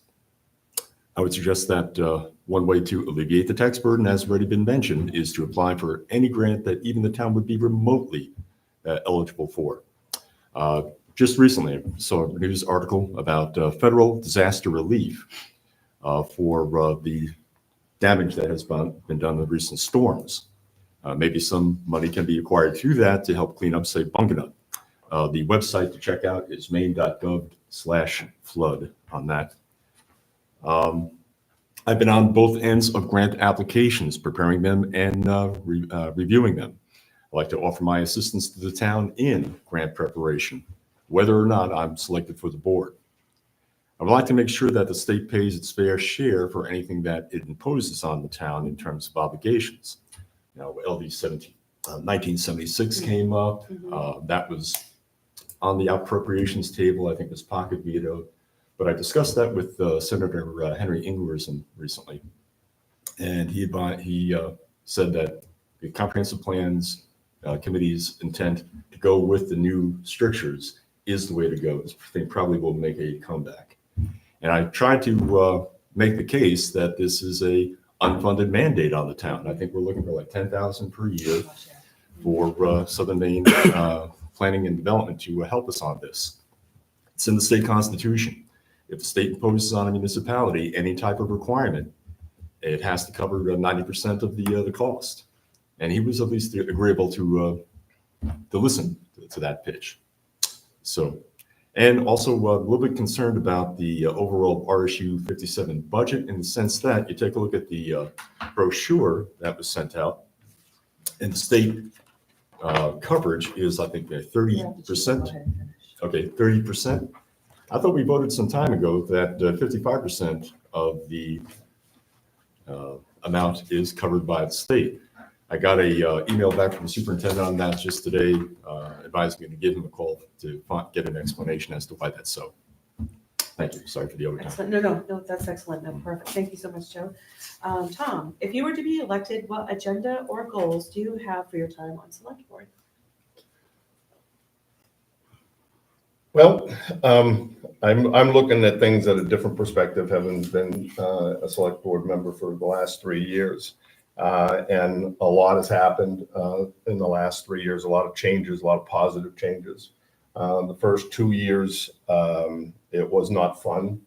I would suggest that one way to alleviate the tax burden, as already been mentioned, is to apply for any grant that even the town would be remotely eligible for. Just recently, I saw a news article about federal disaster relief for the damage that has been done in the recent storms. Maybe some money can be acquired through that to help clean up, say, Bunganut. The website to check out is maine.gov/flood on that. I've been on both ends of grant applications, preparing them and reviewing them. I'd like to offer my assistance to the town in grant preparation, whether or not I'm selected for the board. I would like to make sure that the state pays its fair share for anything that it imposes on the town in terms of obligations. Now, LD 1976 came up. That was on the appropriations table. I think it was pocket vetoed. But I discussed that with Senator Henry Ingwersen recently. And he said that the comprehensive plans committee's intent to go with the new strictures is the way to go. This thing probably will make a comeback. And I tried to make the case that this is a unfunded mandate on the town. I think we're looking for like $10,000 per year for Southern Maine Planning and Development to help us on this. It's in the state constitution. If the state imposes on a municipality any type of requirement, it has to cover 90% of the cost. And he was at least agreeable to listen to that pitch. So, and also a little bit concerned about the overall RSU 57 budget, in the sense that you take a look at the brochure that was sent out, and the state coverage is, I think, 30%. Okay, 30%. I thought we voted some time ago that 55% of the amount is covered by the state. I got a email back from the superintendent on that just today, advising me to give him a call to get an explanation as to why that's so. Thank you. Sorry for the overtime. Excellent. No, that's excellent. No, perfect. Thank you so much, Joe. Tom, if you were to be elected, what agenda or goals do you have for your time on select board? Well, I'm looking at things at a different perspective, having been a select board member for the last 3 years. And a lot has happened in the last 3 years, a lot of changes, a lot of positive changes. The first 2 years, it was not fun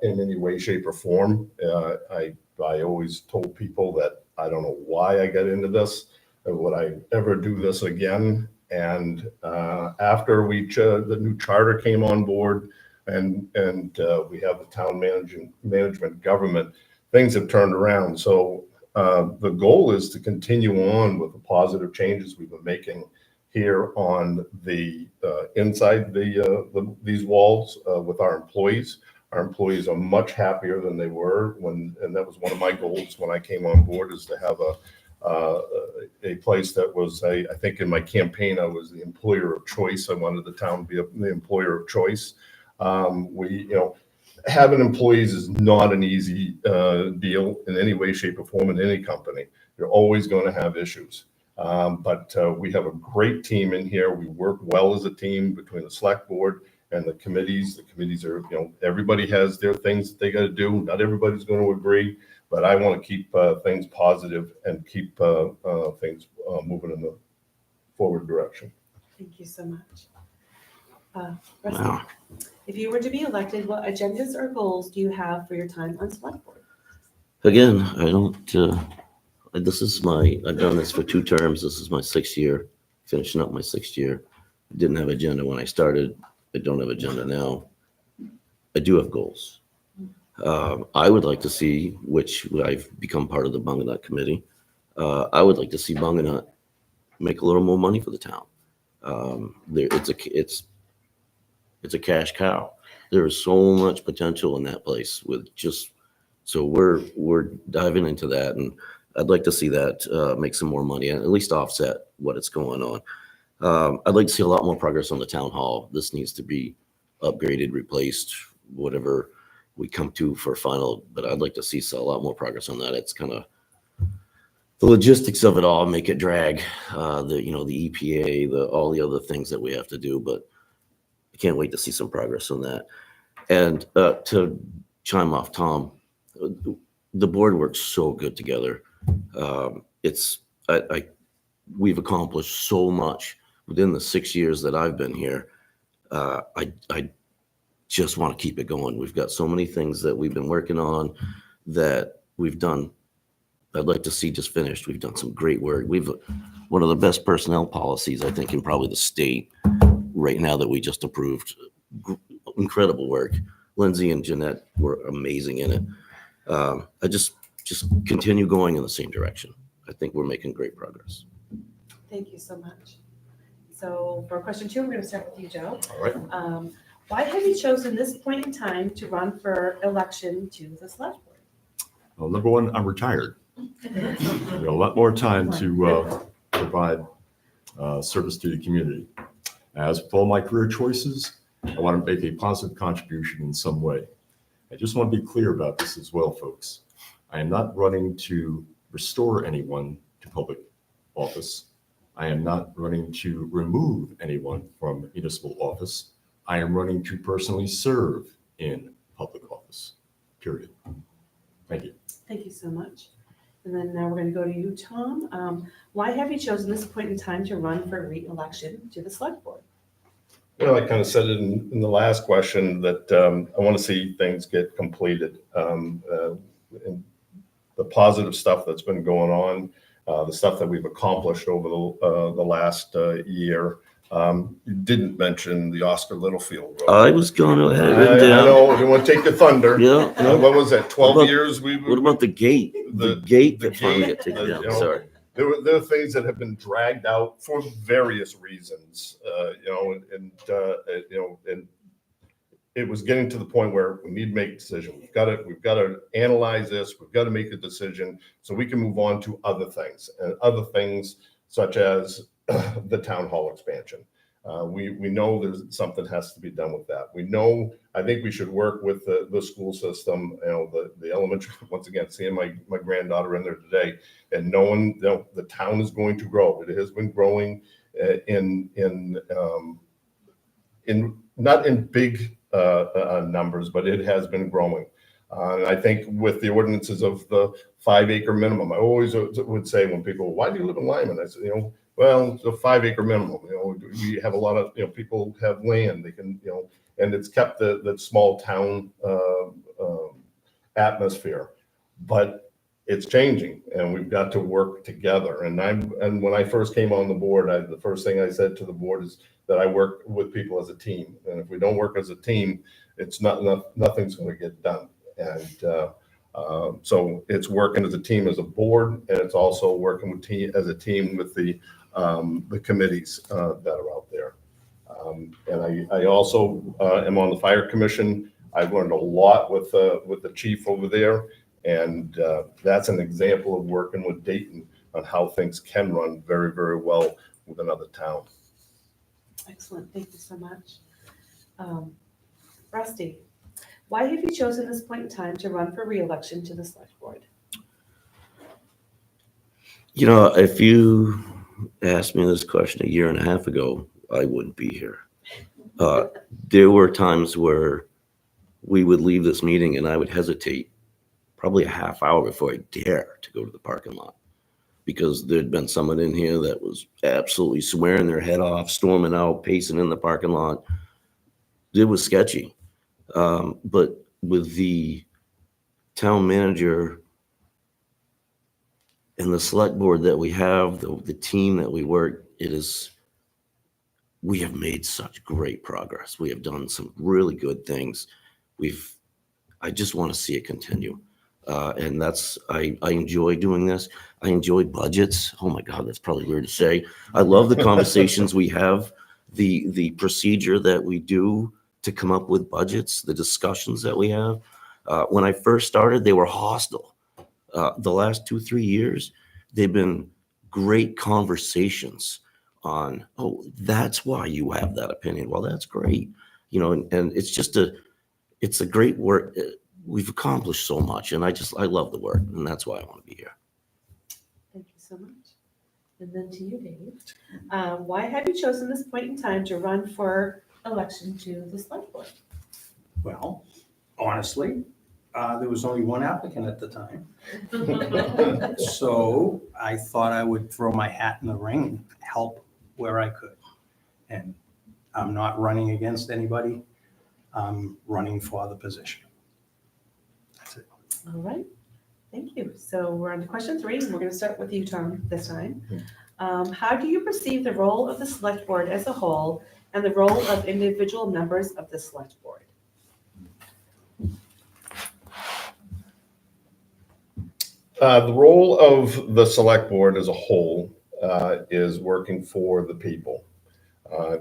in any way, shape, or form. I always told people that I don't know why I got into this, would I ever do this again? And after the new charter came on board, and we have the town management government, things have turned around. So the goal is to continue on with the positive changes we've been making here on the inside these walls with our employees. Our employees are much happier than they were and that was one of my goals when I came on board, is to have a place that was, I think in my campaign, I was the employer of choice. I wanted the town to be the employer of choice. Having employees is not an easy deal in any way, shape, or form in any company. You're always going to have issues. But we have a great team in here. We work well as a team between the select board and the committees. The committees are, everybody has their things that they got to do. Not everybody's going to agree, but I want to keep things positive and keep things moving in the forward direction. Thank you so much. Rusty, if you were to be elected, what agendas or goals do you have for your time on select board? Again, I don't, I've done this for 2 terms. This is my 6th year, finishing up my 6th year. Didn't have agenda when I started. I don't have agenda now. I do have goals. I would like to see, which I've become part of the Bunganut committee. I would like to see Bunganut make a little more money for the town. It's a cash cow. There is so much potential in that place so we're diving into that, and I'd like to see that make some more money and at least offset what it's going on. I'd like to see a lot more progress on the town hall. This needs to be upgraded, replaced, whatever. we come to for final, but I'd like to see a lot more progress on that. It's kind of the logistics of it all make it drag, the EPA, all the other things that we have to do, but I can't wait to see some progress on that. And to chime off Tom, the board works so good together. We've accomplished so much within the 6 years that I've been here. I just want to keep it going. We've got so many things that we've been working on that we've done. I'd like to see just finished. We've done some great work. We've one of the best personnel policies, I think, in probably the state right now that we just approved. Incredible work. Lindsay and Jeanette were amazing in it. I just continue going in the same direction. I think we're making great progress. Thank you so much. So for question 2, we're going to start with you, Joe. All right. Why have you chosen this point in time to run for election to the select board? Well, number one, I'm retired. I've got a lot more time to provide service to the community. As with all my career choices, I want to make a positive contribution in some way. I just want to be clear about this as well, folks. I am not running to restore anyone to public office. I am not running to remove anyone from municipal office. I am running to personally serve in public office, period. Thank you. Thank you so much. And then now we're going to go to you, Tom. Why have you chosen this point in time to run for re-election to the select board? Well, I kind of said it in the last question that I want to see things get completed. And the positive stuff that's been going on, the stuff that we've accomplished over the last year. You didn't mention the Oscar Littlefield Road. I was going to head I down. know, I didn't want to take the thunder. Yeah. No. What was that, 12 about- years? What about the gate? The gate that finally got taken you down. know, Sorry. There are things that have been dragged out for various reasons, and it was getting to the point where we need to make a decision. We've got to analyze this. We've got to make a decision so we can move on to other things, and other things such as the town hall expansion. We know there's something has to be done with that. I think we should work with the school system, the elementary, once again, seeing my granddaughter in there today and knowing, the town is going to grow. It has been growing in not in big numbers, but it has been growing. And I think with the ordinances of the 5-acre minimum, I always would say when people, why do you live in Lyman? I said, well, it's a 5-acre minimum. We have a lot of, people have land. They can, and it's kept the small town atmosphere. But it's changing, and we've got to work together. And when I first came on the board, the first thing I said to the board is that I work with people as a team. And if we don't work as a team, it's nothing's going to get done. And so it's working as a team, as a board, and it's also working as a team with the committees that are out there. And I also am on the fire commission. I've learned a lot with the chief over there, and that's an example of working with Dayton on how things can run very, very well with another town. Excellent. Thank you so much. Rusty, why have you chosen this point in time to run for re-election to the select board? If you asked me this question a year and a half ago, I wouldn't be here. There were times where we would leave this meeting and I would hesitate probably a half hour before I dare to go to the parking lot, because there'd been someone in here that was absolutely swearing their head off, storming out, pacing in the parking lot. It was sketchy. But with the town manager and the select board that we have, the team that we work, we have made such great progress. We have done some really good things. I just want to see it continue. And I enjoy doing this. I enjoy budgets. Oh my God, that's probably weird to say. I love the conversations we have, the procedure that we do to come up with budgets, the discussions that we have. When I first started, they were hostile. The last 2-3 years, they've been great conversations on, oh, that's why you have that opinion. Well, that's great. And it's just it's a great work. we've accomplished so much, and I love the work, and that's why I want to be here. Thank you so much. And then to you, Dave. Why have you chosen this point in time to run for election to the select board? Well, honestly, there was only one applicant at the time. So I thought I would throw my hat in the ring and help where I could. And I'm not running against anybody. I'm running for the position. That's it. All right, thank you. So we're on to question 3, and we're going to start with you, Tom, this time. How do you perceive the role of the select board as a whole and the role of individual members of the select board? The role of the select board as a whole is working for the people.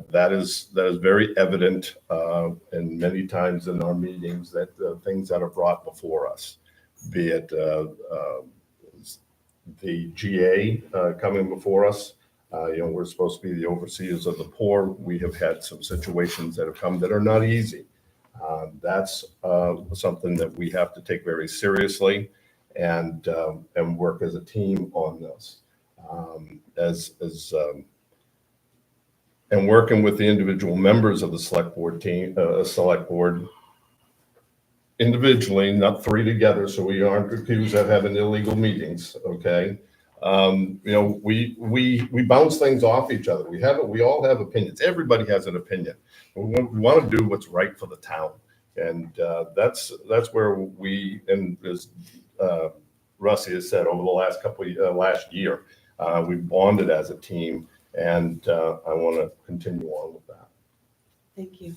That is very evident, and many times in our meetings that things that are brought before us, be it the GA coming before us. We're supposed to be the overseers of the poor. We have had some situations that have come that are not easy. That's something that we have to take very seriously and work as a team on this. And working with the individual members of the select board team, select board individually, not 3 together, so we aren't accused of having illegal meetings, okay? We bounce things off each other. We all have opinions. Everybody has an opinion. We want to do what's right for the town. And that's where we, and as Rusty has said, over the last year, we've bonded as a team, and I want to continue on with that. Thank you.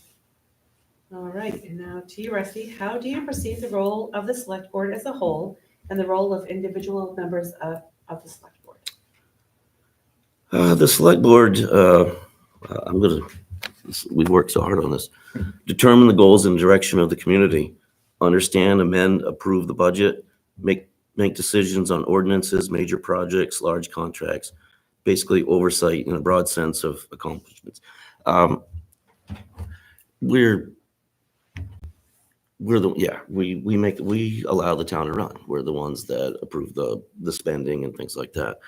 All right, and now to you, Rusty. How do you perceive the role of the select board as a whole and the role of individual members of the select board? The select board, we've worked so hard on this. Determine the goals and direction of the community. Understand, amend, approve the budget, make decisions on ordinances, major projects, large contracts, basically oversight in a broad sense of accomplishments. We allow the town to run. We're the ones that approve the spending and things like that.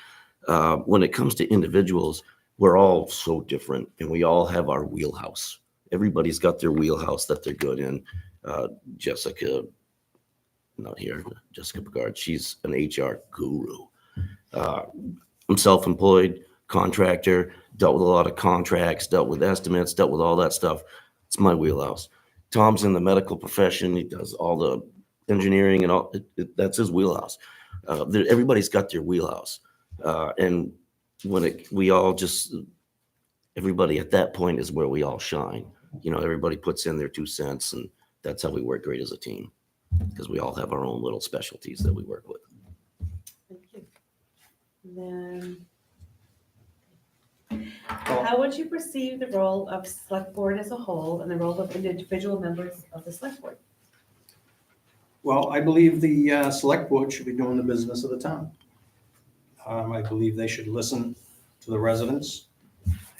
When it comes to individuals, we're all so different, and we all have our wheelhouse. Everybody's got their wheelhouse that they're good in. Jessica, not here, Jessica Picard, she's an HR guru. I'm self-employed, contractor, dealt with a lot of contracts, dealt with estimates, dealt with all that stuff. It's my wheelhouse. Tom's in the medical profession. He does all the engineering and all. That's his wheelhouse. Everybody's got their wheelhouse. And everybody at that point is where we all shine. Everybody puts in their 2 cents, and that's how we work great as a team, because we all have our own little specialties that we work with. Thank you. Then, how would you perceive the role of select board as a whole and the role of individual members of the select board? Well, I believe the select board should be doing the business of the town. I believe they should listen to the residents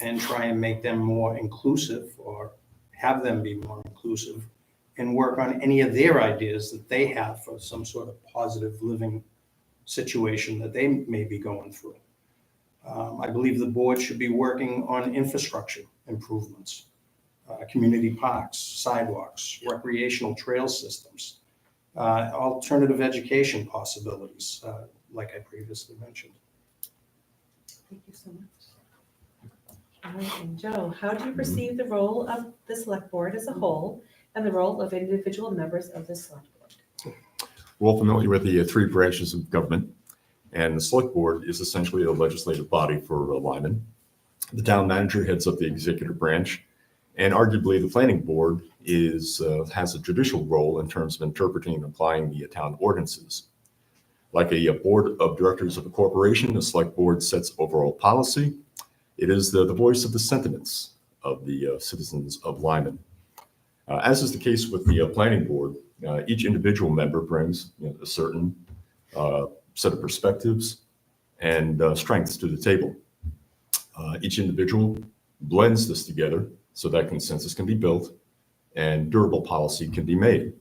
and try and make them more inclusive, or have them be more inclusive, and work on any of their ideas that they have for some sort of positive living situation that they may be going through. I believe the board should be working on infrastructure improvements, community parks, sidewalks, recreational trail systems, alternative education possibilities, like I previously mentioned. Thank you so much. All right, and Joe, how do you perceive the role of the select board as a whole and the role of individual members of the select board? We're all familiar with the 3 branches of government, and the select board is essentially a legislative body for Lyman. The town manager heads up the executive branch, and arguably the planning board has a judicial role in terms of interpreting and applying the town ordinances. Like a board of directors of a corporation, the select board sets overall policy. It is the voice of the sentiments of the citizens of Lyman. As is the case with the planning board, each individual member brings a certain set of perspectives and strengths to the table. Each individual blends this together so that consensus can be built and durable policy can be made.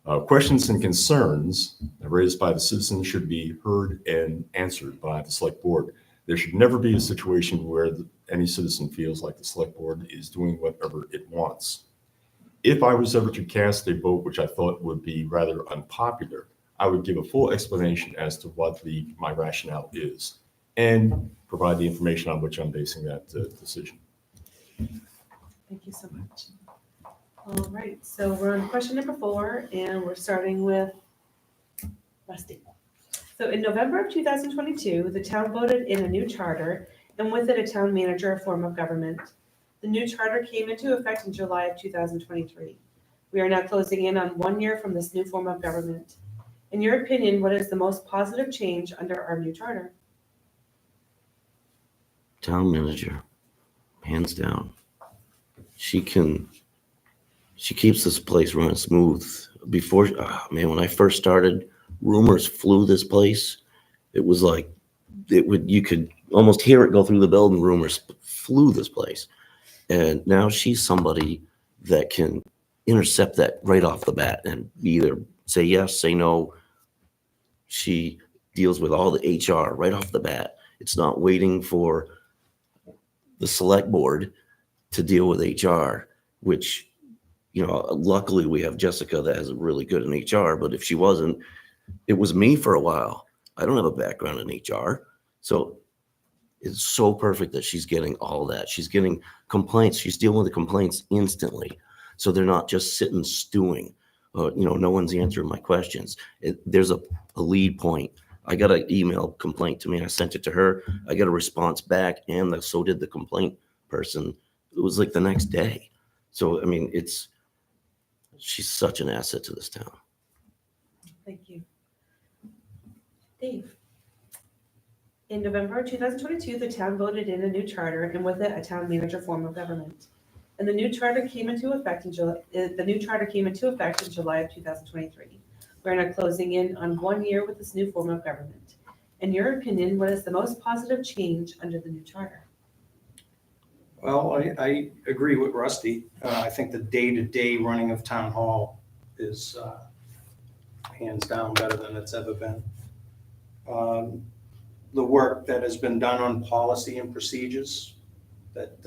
Questions and concerns raised by the citizens should be heard and answered by the select board. There should never be a situation where any citizen feels like the select board is doing whatever it wants. If I was ever to cast a vote, which I thought would be rather unpopular, I would give a full explanation as to what my rationale is and provide the information on which I'm basing that decision. Thank you so much. All right, so we're on question number 4, and we're starting with Rusty. So in November of 2022, the town voted in a new charter, and with it a town manager form of government. The new charter came into effect in July of 2023. We are now closing in on 1 year from this new form of government. In your opinion, what is the most positive change under our new charter? Town manager, hands down. She keeps this place running smooth. Before, when I first started, rumors flew this place. It was like, you could almost hear it go through the building. Rumors flew this place. And now she's somebody that can intercept that right off the bat and either say yes, say no. She deals with all the HR right off the bat. It's not waiting for the select board to deal with HR, which, luckily we have Jessica that is really good in HR, but if she wasn't, it was me for a while. I don't have a background in HR. So it's so perfect that she's getting all that. She's getting complaints. She's dealing with the complaints instantly. So they're not just sitting stewing. No one's answering my questions. There's a lead point. I got an email complaint to me. I sent it to her. I got a response back, and so did the complaint person. It was like the next day. So, she's such an asset to this town. Thank you. Dave. In November 2022, the town voted in a new charter, and with it, a town manager form of government. And the new charter came into effect in July. The new charter came into effect in July of 2023. We're now closing in on 1 year with this new form of government. In your opinion, what is the most positive change under the new charter? Well, I agree with Rusty. I think the day-to-day running of town hall is hands down better than it's ever been. The work that has been done on policy and procedures that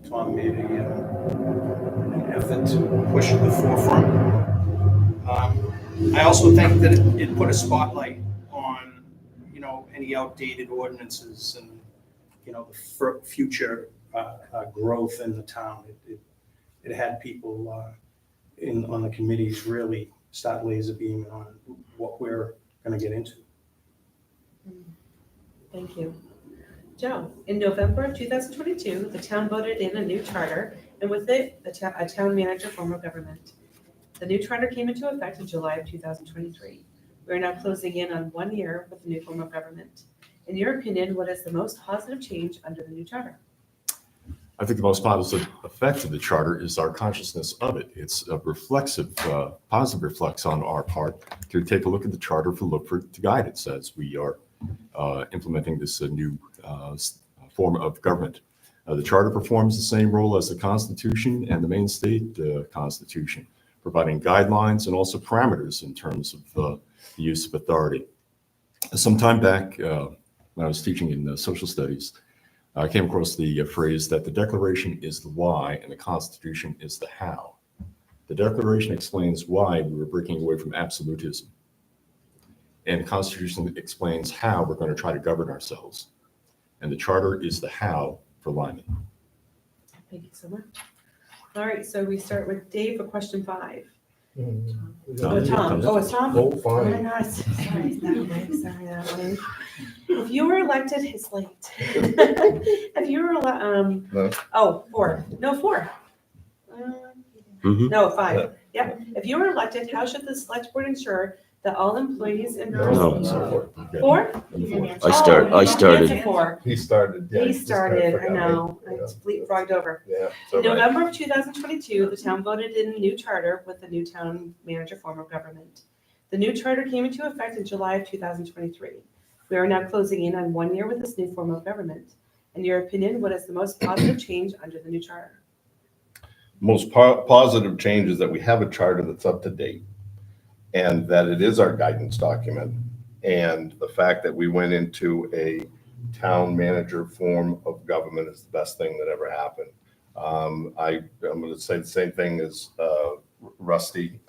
Tom made an effort to push to the forefront. I also think that it put a spotlight on, any outdated ordinances and, the future growth in the town. It had people on the committees really start laser beaming on what we're going to get into. Thank you. Joe, in November of 2022, the town voted in a new charter, and with it, a town manager form of government. The new charter came into effect in July of 2023. We are now closing in on 1 year with the new form of government. In your opinion, what is the most positive change under the new charter? I think the most positive effect of the charter is our consciousness of it. It's a reflexive, positive reflex on our part to take a look at the charter to guide it as we are implementing this new form of government. The charter performs the same role as the Constitution and the Maine State Constitution, providing guidelines and also parameters in terms of the use of authority. Some time back, when I was teaching in social studies, I came across the phrase that the Declaration is the why and the Constitution is the how. The Declaration explains why we were breaking away from absolutism, and the Constitution explains how we're going to try to govern ourselves. And the Charter is the how for Lyman. Thank you so much. All right, so we start with Dave for question 5. Oh, Tom. Oh, it's Tom? Oh, Oh my fine. gosh, sorry, that way. If you were elected, it's late. If you were, No. oh, 4, no, 4. Mhm. No, 5, yep. If you were elected, how should the select board ensure that all employees and. No. 4? I started. 4. He started. yeah, He just kinda started, I forgot me. know, I Yeah. leapfrogged over. Yeah, it's In all right. November of 2022, the town voted in a new charter with the new town manager form of government. The new charter came into effect in July of 2023. We are now closing in on 1 year with this new form of government. In your opinion, what is the most positive change under the new charter? Most positive change is that we have a charter that's up to date. and that it is our guidance document. And the fact that we went into a town manager form of government is the best thing that ever happened. I'm going to say the same thing as Rusty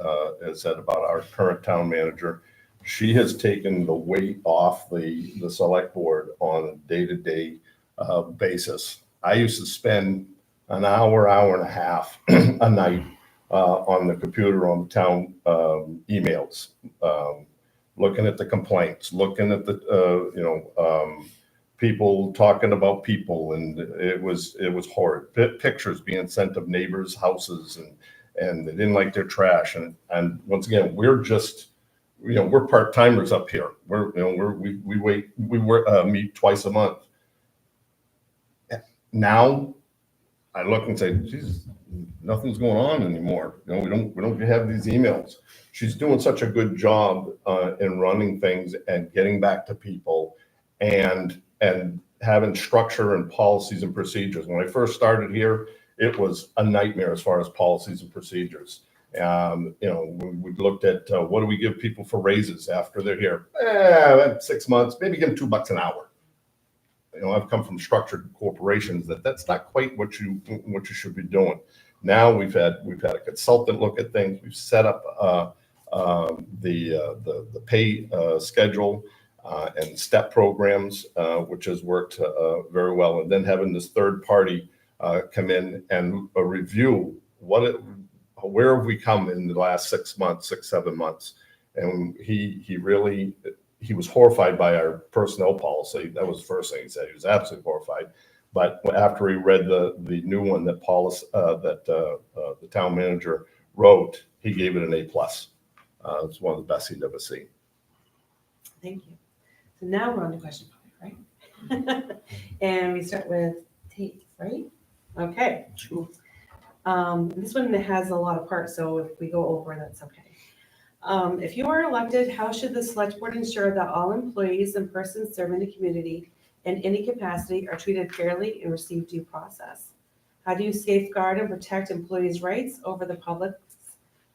has said about our current town manager. She has taken the weight off the select board on a day-to-day basis. I used to spend an hour and a half a night on the computer on the town emails, looking at the complaints, looking at the people talking about people, and it was horrid. Pictures being sent of neighbors' houses, and they didn't like their trash. And once again, we're just, we're part timers up here. We meet twice a month. Now, I look and say, Jesus, nothing's going on anymore. We don't have these emails. She's doing such a good job in running things and getting back to people, and having structure and policies and procedures. When I first started here, it was a nightmare as far as policies and procedures. We looked at what do we give people for raises after they're here? 6 months, maybe give them $2 an hour. I've come from structured corporations that's not quite what you should be doing. Now we've had a consultant look at things. We've set up the pay schedule and step programs, which has worked very well. And then having this third party come in and review where have we come in the last 6 months, 7 months. And he was horrified by our personnel policy. That was the first thing he said. He was absolutely horrified. But after he read the new one that the town manager wrote, he gave it an A+. It's one of the best he'd ever seen. Thank you. So now we're on to question 5, right? And we start with Tate, right? Okay. This one has a lot of parts, so if we go over, that's okay. If you are elected, how should the select board ensure that all employees and persons serving the community in any capacity are treated fairly and receive due process? How do you safeguard and protect employees' rights over the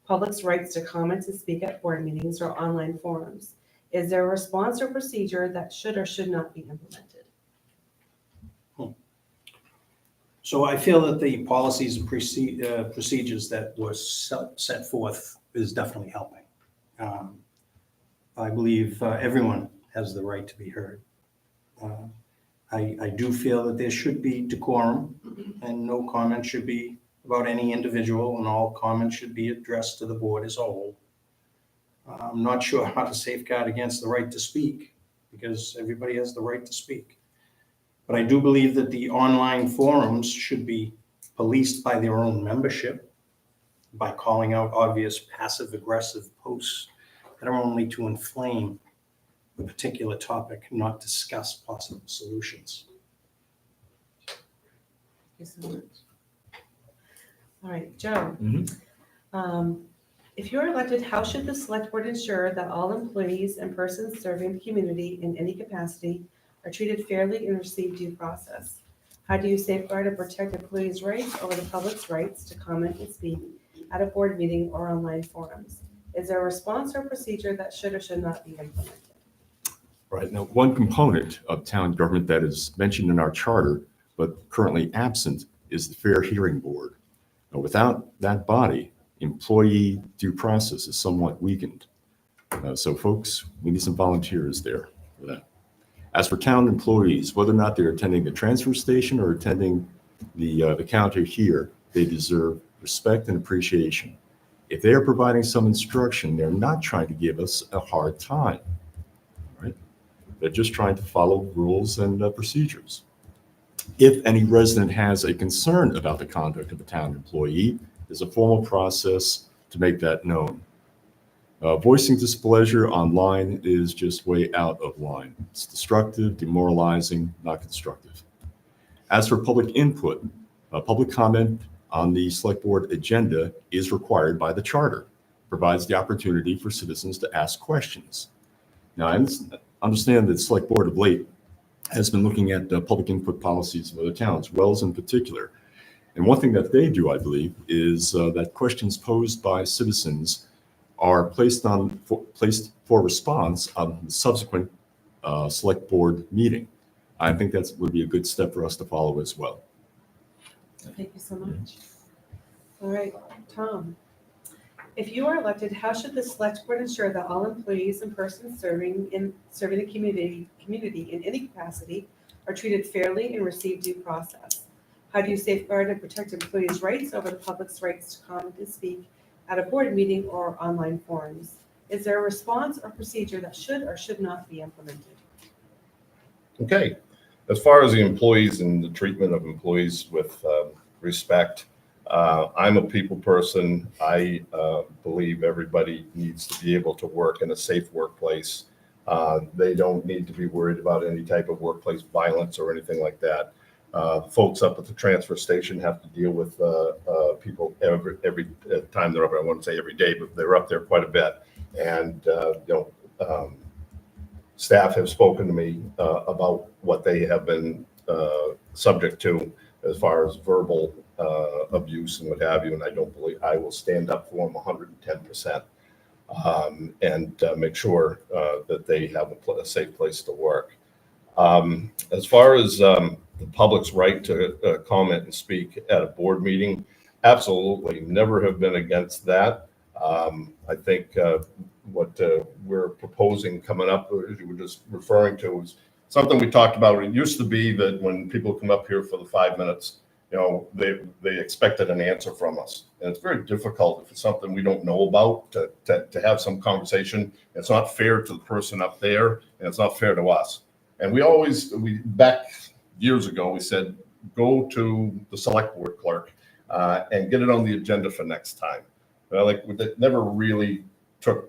public's rights to comment and speak at board meetings or online forums? Is there a response or procedure that should or should not be implemented? So I feel that the policies and procedures that were set forth is definitely helping. I believe everyone has the right to be heard. I do feel that there should be decorum, and no comment should be about any individual, and all comments should be addressed to the board as a whole. I'm not sure how to safeguard against the right to speak, because everybody has the right to speak. But I do believe that the online forums should be policed by their own membership by calling out obvious passive-aggressive posts that are only to inflame a particular topic, not discuss possible solutions. Thank you so much. All right, Joe. If you're elected, how should the select board ensure that all employees and persons serving the community in any capacity are treated fairly and receive due process? How do you safeguard and protect employees' rights over the public's rights to comment and speak at a board meeting or online forums? Is there a response or procedure that should or should not be implemented? Right. Now, one component of town government that is mentioned in our charter, but currently absent, is the Fair Hearing Board. Now, without that body, employee due process is somewhat weakened. So folks, we need some volunteers there for that. As for town employees, whether or not they're attending the transfer station or attending the counter here, they deserve respect and appreciation. If they are providing some instruction, they're not trying to give us a hard time, right? They're just trying to follow rules and procedures. If any resident has a concern about the conduct of a town employee, there's a formal process to make that known. Voicing displeasure online is just way out of line. It's destructive, demoralizing, not constructive. As for public input, public comment on the select board agenda is required by the charter, provides the opportunity for citizens to ask questions. Now, I understand that the select board of late has been looking at public input policies of other towns, Wells in particular. And one thing that they do, I believe, is that questions posed by citizens are placed for response on the subsequent select board meeting. I think that would be a good step for us to follow as well. Thank you so much. All right, Tom. If you are elected, how should the select board ensure that all employees and persons serving the community in any capacity are treated fairly and receive due process? How do you safeguard and protect employees' rights over the public's rights to comment and speak at a board meeting or online forums? Is there a response or procedure that should or should not be implemented? Okay. As far as the employees and the treatment of employees with respect, I'm a people person. I believe everybody needs to be able to work in a safe workplace. They don't need to be worried about any type of workplace violence or anything like that. Folks up at the transfer station have to deal with people every time they're up. I wouldn't say every day, but they're up there quite a bit. And staff have spoken to me about what they have been subject to as far as verbal abuse and what have you. And I don't believe I will stand up for them 110%, and make sure that they have a safe place to work. As far as the public's right to comment and speak at a board meeting, absolutely never have been against that. I think what we're proposing coming up, as you were just referring to, is something we talked about. It used to be that when people come up here for the 5 minutes, they expected an answer from us. And it's very difficult if it's something we don't know about to have some conversation. It's not fair to the person up there, and it's not fair to us. And we back years ago, we said, go to the select board clerk and get it on the agenda for next time. That never really took,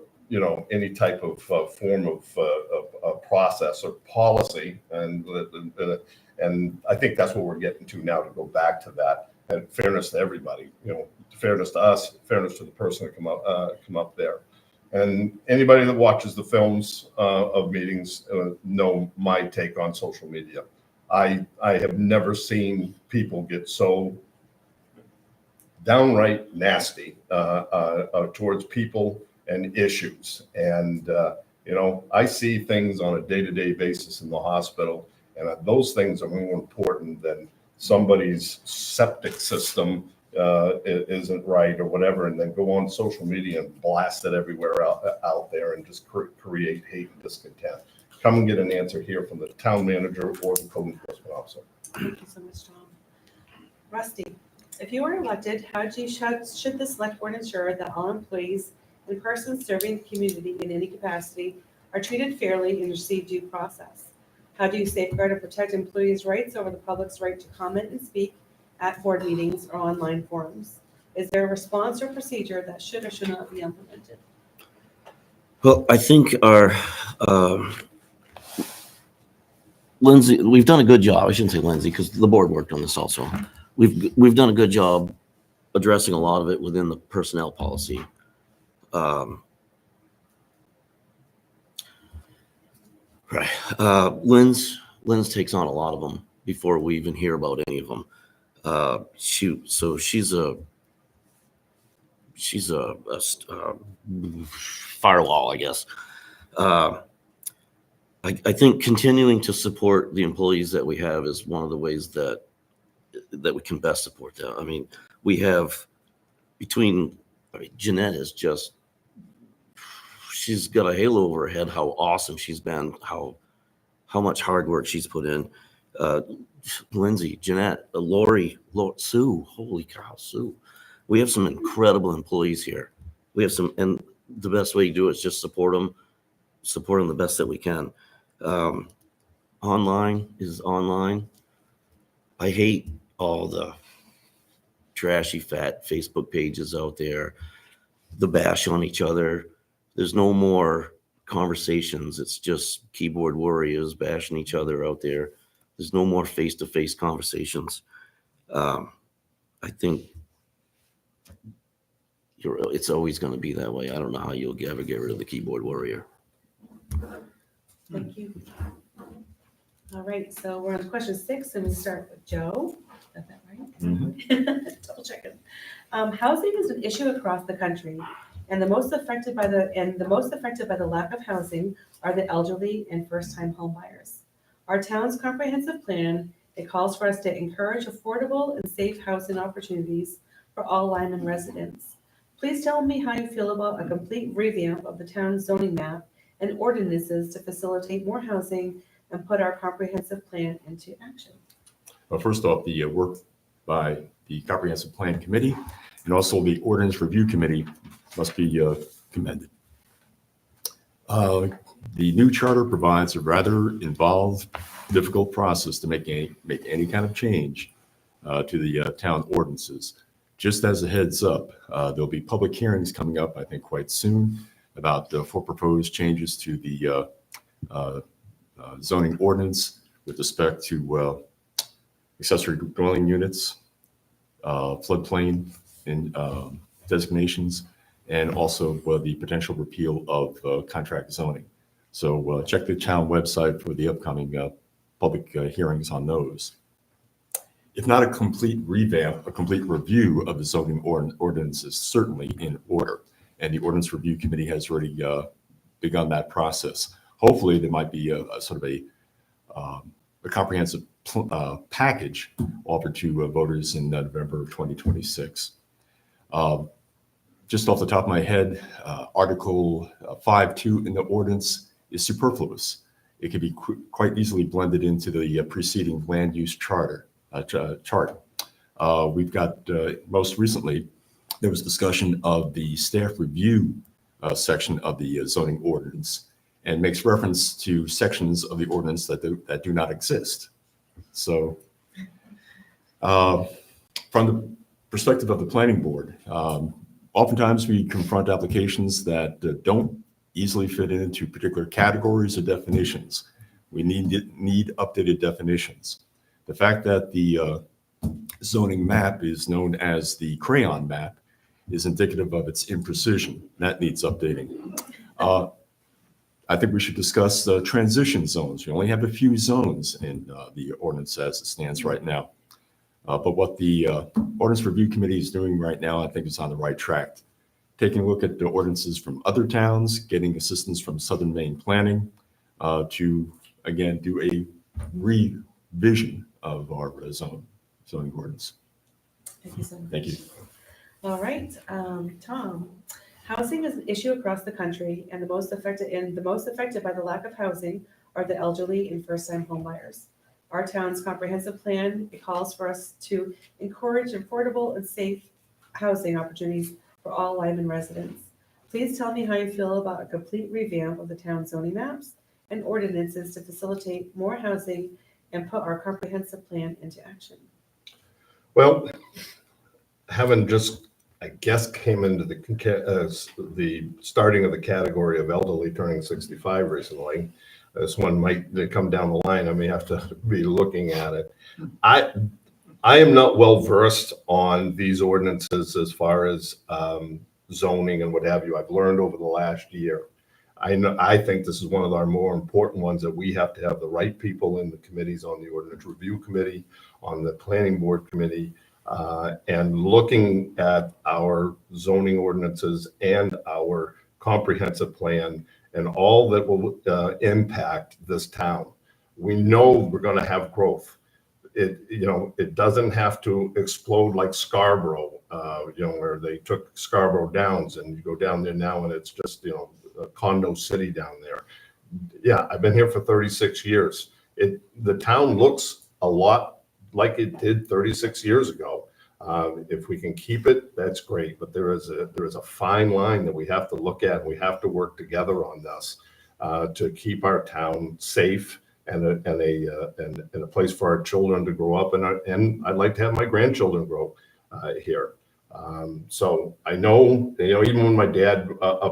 any type of form of process or policy. And I think that's what we're getting to now, to go back to that, and fairness to everybody, fairness to us, fairness to the person that come up there. And anybody that watches the films of meetings know my take on social media. I have never seen people get so downright nasty towards people and issues. And, I see things on a day-to-day basis in the hospital, and those things are more important than somebody's septic system isn't right or whatever, and then go on social media and blast it everywhere out there and just create hate and discontent. Come and get an answer here from the town manager or the code enforcement officer. Thank you so much, Tom. Rusty, if you are elected, how should the select board ensure that all employees and persons serving the community in any capacity are treated fairly and receive due process? How do you safeguard and protect employees' rights over the public's right to comment and speak at board meetings or online forums? Is there a response or procedure that should or should not be implemented? Well, I think our Lindsay, we've done a good job. I shouldn't say Lindsay, because the board worked on this also. We've done a good job addressing a lot of it within the personnel policy. Right. Lynn's takes on a lot of them before we even hear about any of them. So she's a firewall, I guess. I think continuing to support the employees that we have is one of the ways that we can best support them. I mean, we have Jeanette is just, she's got a halo over her head, how awesome she's been, how much hard work she's put in. Lindsay, Jeanette, Lori, Sue, holy cow, Sue. We have some incredible employees here. We have some, and the best way to do it is just support them the best that we can. Online is online. I hate all the trashy, fat Facebook pages out there, the bash on each other. There's no more conversations. It's just keyboard warriors bashing each other out there. There's no more face-to-face conversations. I think it's always going to be that way. I don't know how you'll ever get rid of the keyboard warrior. Thank you. All right, so we're on question 6, and we start with Joe. Got that right? Mhm. Double checking. Housing is an issue across the country. And the most affected by the lack of housing are the elderly and first-time homebuyers. Our town's comprehensive plan, it calls for us to encourage affordable and safe housing opportunities for all Lyman residents. Please tell me how you feel about a complete revamp of the town's zoning map and ordinances to facilitate more housing and put our comprehensive plan into action. Well, first off, the work by the Comprehensive Plan Committee and also the Ordinance Review Committee must be commended. The new charter provides a rather involved, difficult process to make any kind of change to the town ordinances. Just as a heads up, there'll be public hearings coming up, I think, quite soon about 4 proposed changes to the zoning ordinance with respect to accessory dwelling units, floodplain and designations, and also the potential repeal of contract zoning. So check the town website for the upcoming public hearings on those. If not a complete revamp, a complete review of the zoning ordinance is certainly in order. And the Ordinance Review Committee has already begun that process. Hopefully there might be a sort of a comprehensive package offered to voters in November of 2026. Just off the top of my head, Article 5.2 in the ordinance is superfluous. It can be quite easily blended into the preceding land use chart. We've got, most recently, there was discussion of the staff review section of the zoning ordinance and makes reference to sections of the ordinance that do not exist. So from the perspective of the planning board, oftentimes we confront applications that don't easily fit into particular categories or definitions. We need updated definitions. The fact that the zoning map is known as the crayon map is indicative of its imprecision. That needs updating. I think we should discuss transition zones. We only have a few zones in the ordinance as it stands right now. But what the Ordinance Review Committee is doing right now, I think is on the right track. Taking a look at the ordinances from other towns, getting assistance from Southern Maine Planning to, again, do a revision of our zoning ordinance. Thank you so much. Thank you. All right, Tom. Housing is an issue across the country, and the most affected by the lack of housing are the elderly and first-time homebuyers. Our town's comprehensive plan, it calls for us to encourage affordable and safe housing opportunities for all Lyman residents. Please tell me how you feel about a complete revamp of the town's zoning maps and ordinances to facilitate more housing and put our comprehensive plan into action. Well, having just, I guess, came into the starting of the category of elderly turning 65 recently, this one might come down the line. I may have to be looking at it. I am not well versed on these ordinances as far as zoning and what have you. I've learned over the last year. I think this is one of our more important ones, that we have to have the right people in the committees, on the Ordinance Review Committee, on the Planning Board Committee, and looking at our zoning ordinances and our comprehensive plan and all that will impact this town. We know we're going to have growth. It doesn't have to explode like Scarborough, where they took Scarborough Downs, and you go down there now and it's just, a condo city down there. Yeah, I've been here for 36 years. The town looks a lot like it did 36 years ago. If we can keep it, that's great. But there is a fine line that we have to look at. And we have to work together on this to keep our town safe and a place for our children to grow up. And I'd like to have my grandchildren grow here. So I know, even when my dad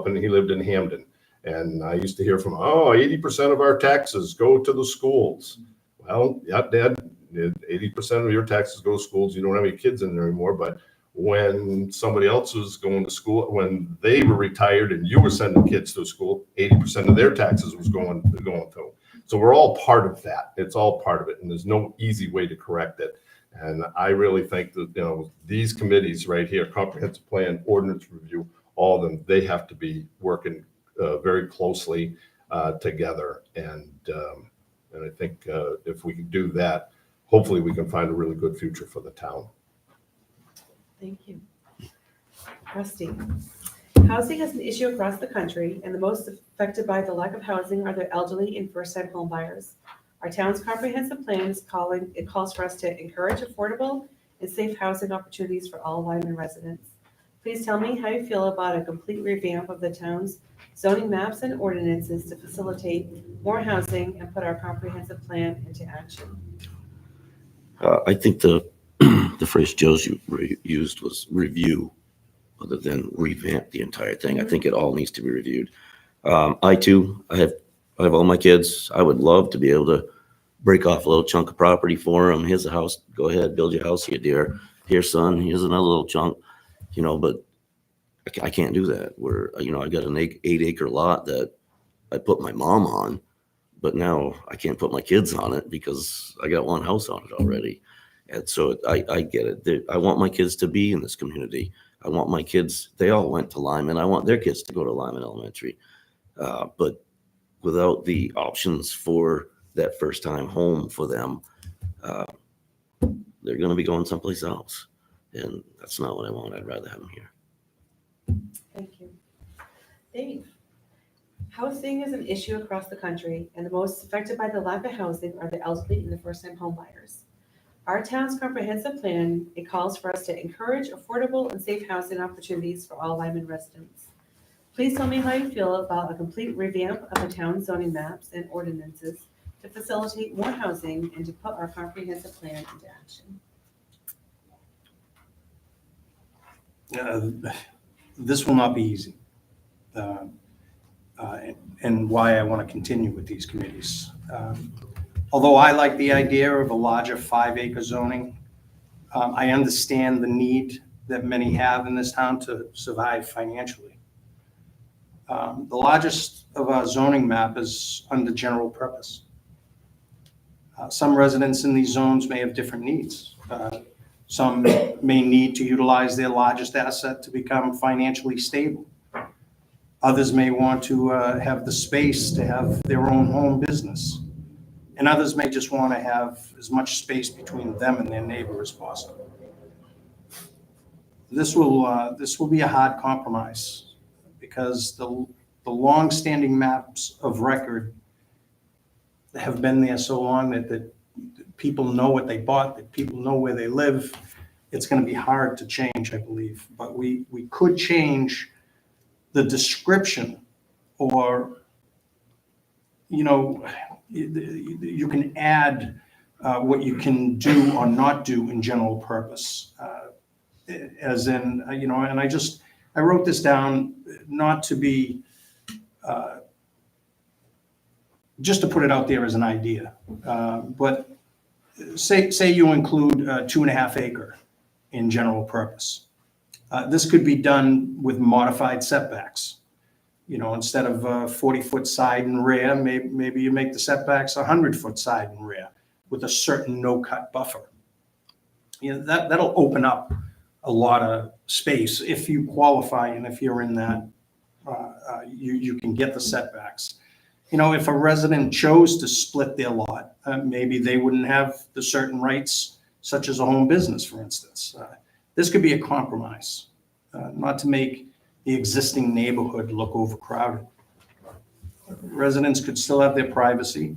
he lived in Hamden, and I used to hear from, 80% of our taxes go to the schools. Well, yeah, Dad, 80% of your taxes go to schools. You don't have any kids in there anymore. But when somebody else was going to school, when they were retired and you were sending kids to school, 80% of their taxes was going to. So we're all part of that. It's all part of it. And there's no easy way to correct it. And I really think that, these committees right here, comprehensive plan, ordinance review, all of them, they have to be working very closely together. And I think if we can do that, hopefully we can find a really good future for the town. Thank you. Rusty, housing is an issue across the country, and the most affected by the lack of housing are the elderly and first-time home buyers. Our town's comprehensive plan calls for us to encourage affordable and safe housing opportunities for all Lyman residents. Please tell me how you feel about a complete revamp of the town's zoning maps and ordinances to facilitate more housing and put our comprehensive plan into action. I think the phrase Joe's used was review, other than revamp the entire thing. I think it all needs to be reviewed. I have all my kids. I would love to be able to break off a little chunk of property for them. Here's a house. Go ahead, build your house here, dear. Here, son. Here's another little chunk. But I can't do that. I got an 8-acre lot that I put my mom on, but now I can't put my kids on it because I got one house on it already. And so I get it. I want my kids to be in this community. I want my kids, they all went to Lyman. I want their kids to go to Lyman Elementary. But without the options for that first time home for them, they're going to be going someplace else. And that's not what I want. I'd rather have them here. Thank you. Dave, housing is an issue across the country, and the most affected by the lack of housing are the elderly and the first-time home buyers. Our town's comprehensive plan, it calls for us to encourage affordable and safe housing opportunities for all Lyman residents. Please tell me how you feel about a complete revamp of the town's zoning maps and ordinances to facilitate more housing and to put our comprehensive plan into action. This will not be easy. And why I want to continue with these committees. Although I like the idea of a larger 5-acre zoning, I understand the need that many have in this town to survive financially. The largest of our zoning map is under general purpose. Some residents in these zones may have different needs. Some may need to utilize their largest asset to become financially stable. Others may want to have the space to have their own home business. And others may just want to have as much space between them and their neighbor as possible. This will be a hard compromise because the long-standing maps of record have been there so long that people know what they bought, that people know where they live. It's going to be hard to change, I believe. But we could change the description, or, you can add what you can do or not do in general purpose. As in, and I wrote this down not to be, just to put it out there as an idea. But say you include 2.5 acre in general purpose. This could be done with modified setbacks. Instead of 40-foot side and rear, maybe you make the setbacks 100-foot side and rear with a certain no-cut buffer. That'll open up a lot of space if you qualify, and if you're in that, you can get the setbacks. If a resident chose to split their lot, maybe they wouldn't have the certain rights, such as a home business, for instance. This could be a compromise, not to make the existing neighborhood look overcrowded. Residents could still have their privacy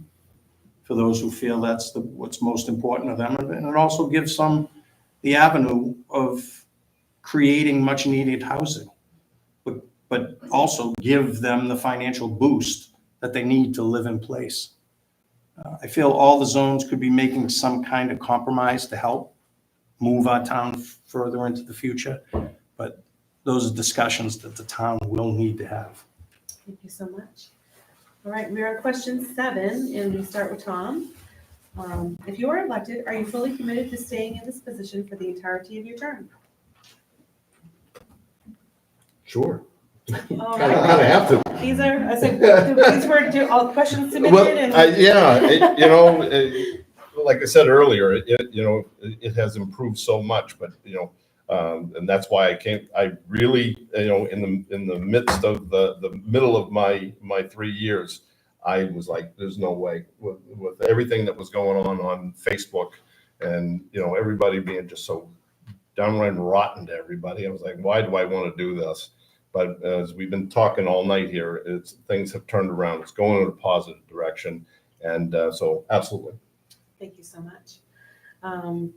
for those who feel that's what's most important to them. And it also gives some the avenue of creating much needed housing, but also give them the financial boost that they need to live in place. I feel all the zones could be making some kind of compromise to help move our town further into the future, but those are discussions that the town will need to have. Thank you so much. All right, we are at question 7, and we start with Tom. If you are elected, are you fully committed to staying in this position for the entirety of your term? Sure. All Kind right. of have to. These were all questions submitted. Like I said earlier, it has improved so much, but And that's why I really, in the midst of the middle of my 3 years, I was like, there's no way with everything that was going on Facebook and, everybody being just so downright rotten to everybody. I was like, why do I want to do this? But as we've been talking all night here, things have turned around. It's going in a positive direction. And so absolutely. Thank you so much.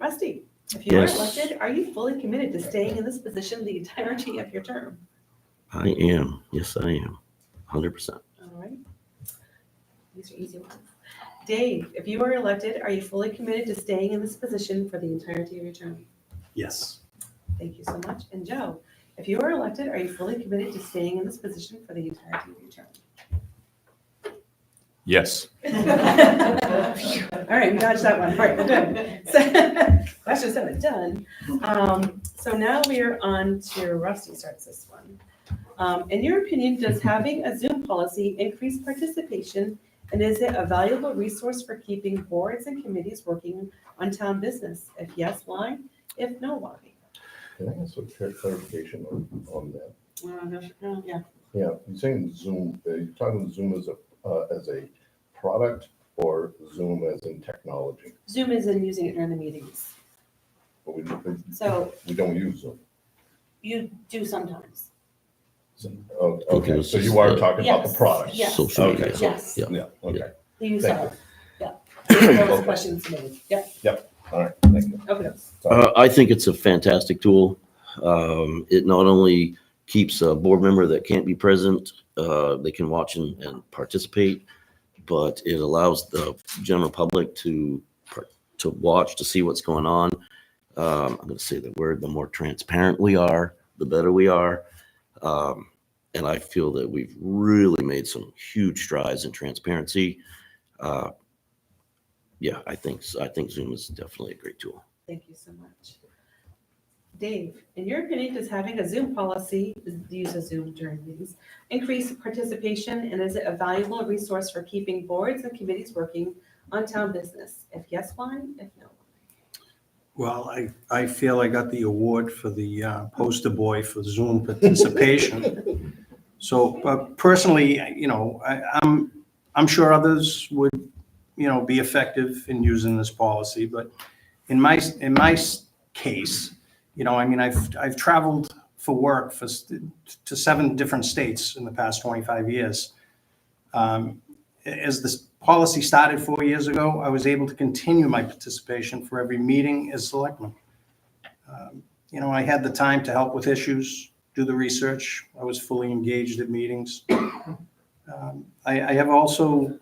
Rusty, if you are Yes. elected, are you fully committed to staying in this position the entirety of your term? I am. Yes, I am. 100%. All right. These are easy ones. Dave, if you are elected, are you fully committed to staying in this position for the entirety of your term? Yes. Thank you so much. And Joe, if you are elected, are you fully committed to staying in this position for the entirety of your term? Yes. All right, we dodged that one. All right, we're good. So, question 7 done. So now we are on to Rusty starts this one. In your opinion, does having a Zoom policy increase participation, and is it a valuable resource for keeping boards and committees working on town business? If yes, why? If no, why? Can I ask a clarification on that? Yeah. Yeah, you're saying Zoom, you're talking Zoom as a product or Zoom as in technology? Zoom is in using it during the meetings. But So we don't use Zoom. you do sometimes. Oh, think it okay, was so just you are the- talking about the Yes, product? yes. Social Okay. media. Yes. Yeah. Yeah, okay, You use Thank that. Yeah. Those Okay. questions made. Yep. all right, thank you. Okay. Sorry. I think it's a fantastic tool. It not only keeps a board member that can't be present, they can watch and participate, but it allows the general public to watch, to see what's going on. I'm going to say the word, the more transparent we are, the better we are. And I feel that we've really made some huge strides in transparency. Yeah, I think Zoom is definitely a great tool. Thank you so much. Dave, in your opinion, does having a Zoom policy, the use of Zoom during meetings, increase participation, and is it a valuable resource for keeping boards and committees working on town business? If yes, why? If no, Well, I feel I got the award for the poster boy for Zoom participation. So personally, I'm sure others would, be effective in using this policy, but in my case, I've traveled for work to 7 different states in the past 25 years. As this policy started 4 years ago, I was able to continue my participation for every meeting as selectman. I had the time to help with issues, do the research. I was fully engaged at meetings. I have also,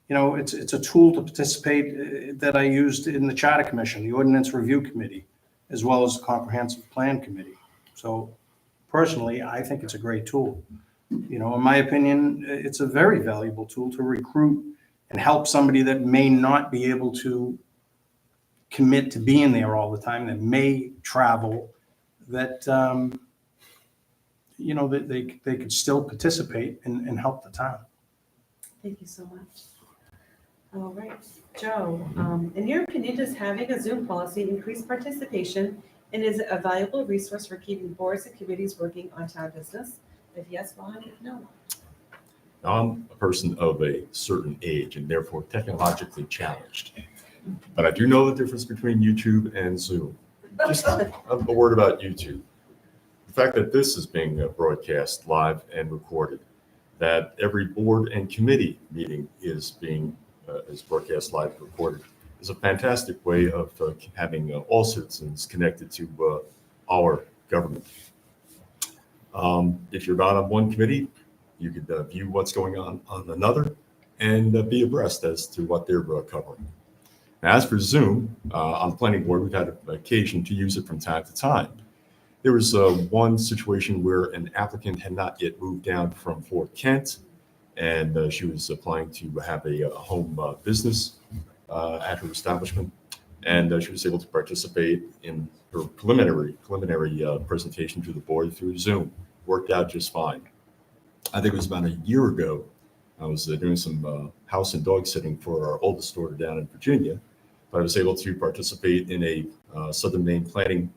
it's a tool to participate that I used in the Charter Commission, the Ordinance Review Committee, as well as the Comprehensive Plan Committee. So personally, I think it's a great tool. In my opinion, it's a very valuable tool to recruit and help somebody that may not be able to commit to being there all the time, that may travel, that, that they could still participate and help the town. thank you so much. All right, Joe, in your opinion, does having a Zoom policy increase participation, and is it a valuable resource for keeping boards and committees working on town business? If yes, why? If no. I'm a person of a certain age and therefore technologically challenged. But I do know the difference between YouTube and Zoom. Just a word about YouTube. The fact that this is being broadcast live and recorded, that every board and committee meeting is broadcast live and recorded, is a fantastic way of having all citizens connected to our government. If you're not on one committee, you could view what's going on another and be abreast as to what they're covering. Now, as for Zoom, on the planning board, we've had occasion to use it from time to time. There was one situation where an applicant had not yet moved down from Fort Kent, and she was applying to have a home business at her establishment, and she was able to participate in her preliminary presentation to the board through Zoom. Worked out just fine. I think it was about a year ago. I was doing some house and dog sitting for our oldest daughter down in Virginia. but I was able to participate in a Southern Maine Planning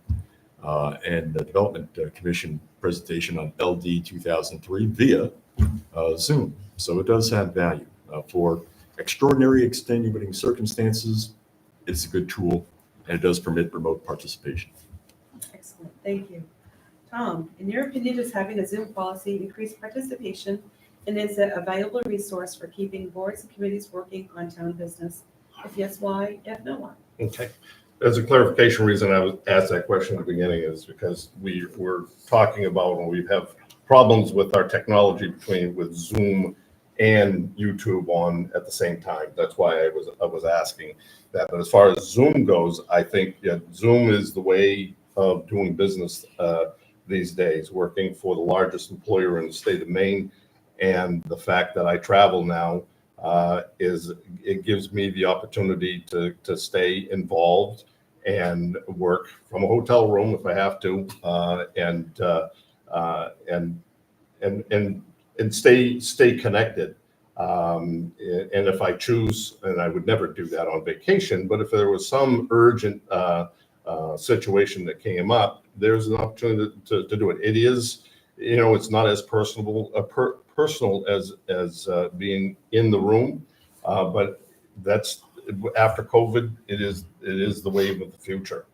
and Development Commission presentation on LD 2003 via Zoom. So it does have value. For extraordinary extenuating circumstances, it's a good tool, and it does permit remote participation. Excellent, thank you. Tom, in your opinion, does having a Zoom policy increase participation, and is it a valuable resource for keeping boards and committees working on town business? If yes, why? If no, why? Okay. As a clarification reason I was asked that question at the beginning is because we were talking about when we have problems with our technology with Zoom and YouTube on at the same time. That's why I was asking that. But as far as Zoom goes, I think Zoom is the way of doing business these days, working for the largest employer in the state of Maine. And the fact that I travel now it gives me the opportunity to stay involved and work from a hotel room if I have to, and stay connected. And if I choose, and I would never do that on vacation, but if there was some urgent situation that came up, there's an opportunity to do it. It is, it's not as personal as being in the room, but that's after COVID. It is the wave of the future.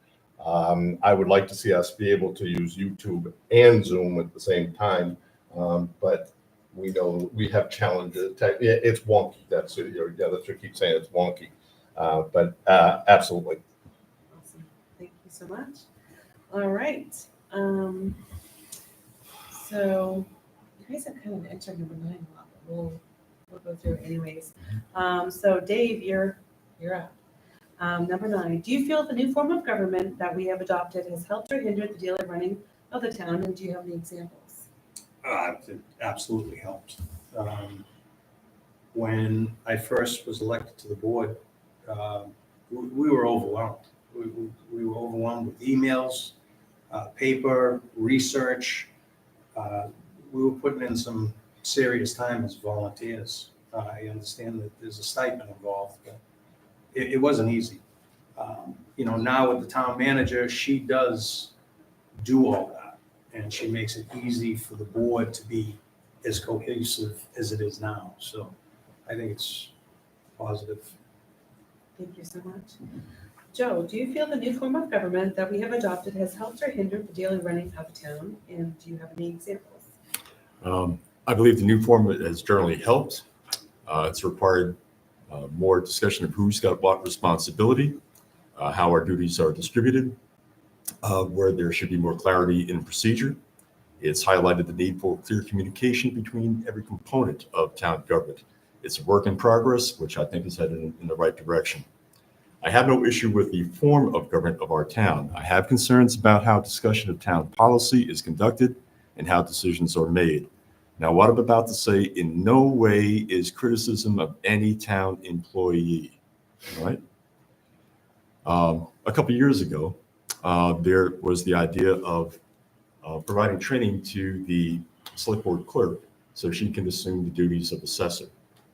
I would like to see us be able to use YouTube and Zoom at the same time, but we know we have challenges. It's wonky. That's what you keep saying. It's wonky, but absolutely. Awesome, thank you so much. All right. So you guys have kind of entered number 9 a lot, but we'll go through it anyways. So Dave, you're up. Number 9, do you feel the new form of government that we have adopted has helped or hindered the daily running of the town, and do you have any examples? It absolutely helped. When I first was elected to the board, we were overwhelmed. We were overwhelmed with emails, paper, research. We were putting in some serious time as volunteers. I understand that there's a stipend involved, but it wasn't easy. Now with the town manager, she does do all that, and she makes it easy for the board to be as cohesive as it is now. So I think it's positive. Thank you so much. Joe, do you feel the new form of government that we have adopted has helped or hindered the daily running of the town, and do you have any examples? I believe the new form has generally helped. It's required more discussion of who's got what responsibility, how our duties are distributed, where there should be more clarity in procedure. It's highlighted the need for clear communication between every component of town government. It's a work in progress, which I think is headed in the right direction. I have no issue with the form of government of our town. I have concerns about how discussion of town policy is conducted and how decisions are made. Now, what I'm about to say in no way is criticism of any town employee, right? A couple years ago, there was the idea of providing training to the select board clerk so she can assume the duties of assessor.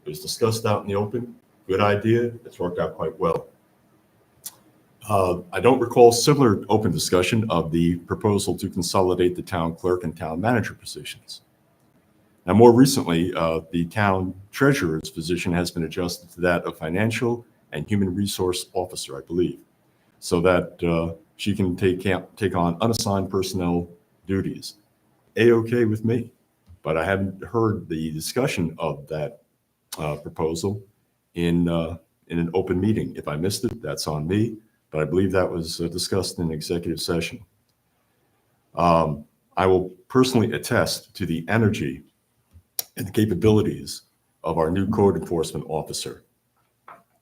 It was discussed out in the open. Good idea. It's worked out quite well. I don't recall similar open discussion of the proposal to consolidate the town clerk and town manager positions. Now, more recently, the town treasurer's position has been adjusted to that of financial and human resource officer, I believe, so that she can take on unassigned personnel duties. A-okay with me, but I haven't heard the discussion of that proposal in an open meeting. If I missed it, that's on me, but I believe that was discussed in executive session. I will personally attest to the energy and the capabilities of our new code enforcement officer.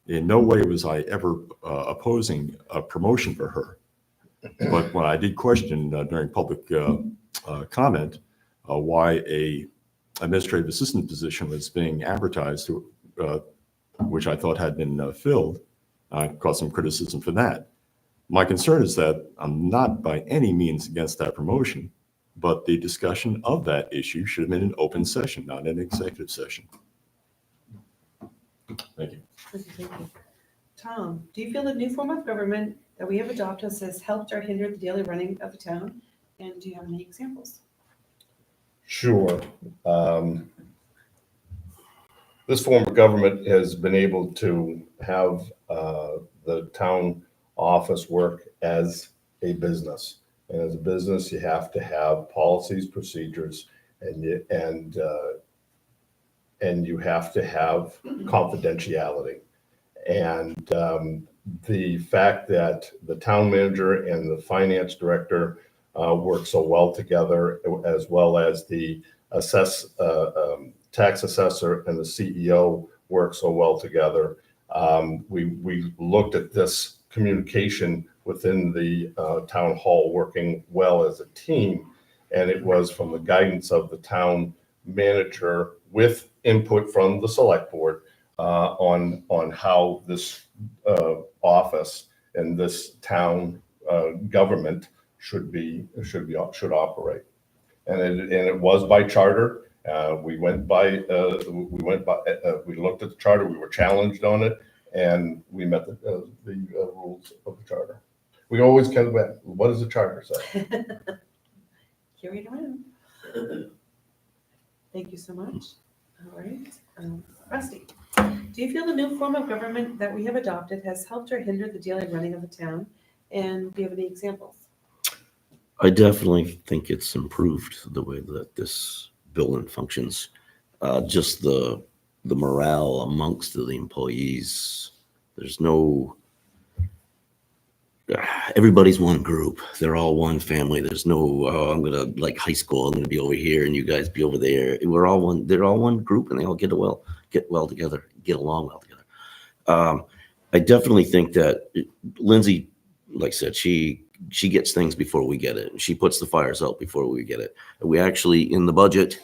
In no way was I ever opposing a promotion for her. But when I did question during public comment why a administrative assistant position was being advertised, which I thought had been filled, I caused some criticism for that. My concern is that I'm not by any means against that promotion, but the discussion of that issue should have been an open session, not an executive session. Thank you. Thank you. Tom, do you feel the new form of government that we have adopted has helped or hindered the daily running of the town? And do you have any examples? Sure. This form of government has been able to have the town office work as a business. And as a business, you have to have policies, procedures, and you have to have confidentiality. And the fact that the town manager and the finance director work so well together, as well as the tax assessor and the CEO work so well together. We looked at this communication within the town hall working well as a team, and it was from the guidance of the town manager with input from the select board on how this office and this town government should operate. And it was by charter. We looked at the charter, we were challenged on it, and we met the rules of the charter. We always kind of went, what does the charter say? Carry it around. Thank you so much. All right. Rusty, do you feel the new form of government that we have adopted has helped or hindered the daily running of the town? And do you have any examples? I definitely think it's improved the way that this building functions. Just the morale amongst the employees. There's no, everybody's one group. They're all one family. There's no, oh, I'm gonna, like high school, I'm gonna be over here and you guys be over there. They're all one group, and they all get along well together. I definitely think that Lindsay, like I said, she gets things before we get it. She puts the fires out before we get it. We actually, in the budget,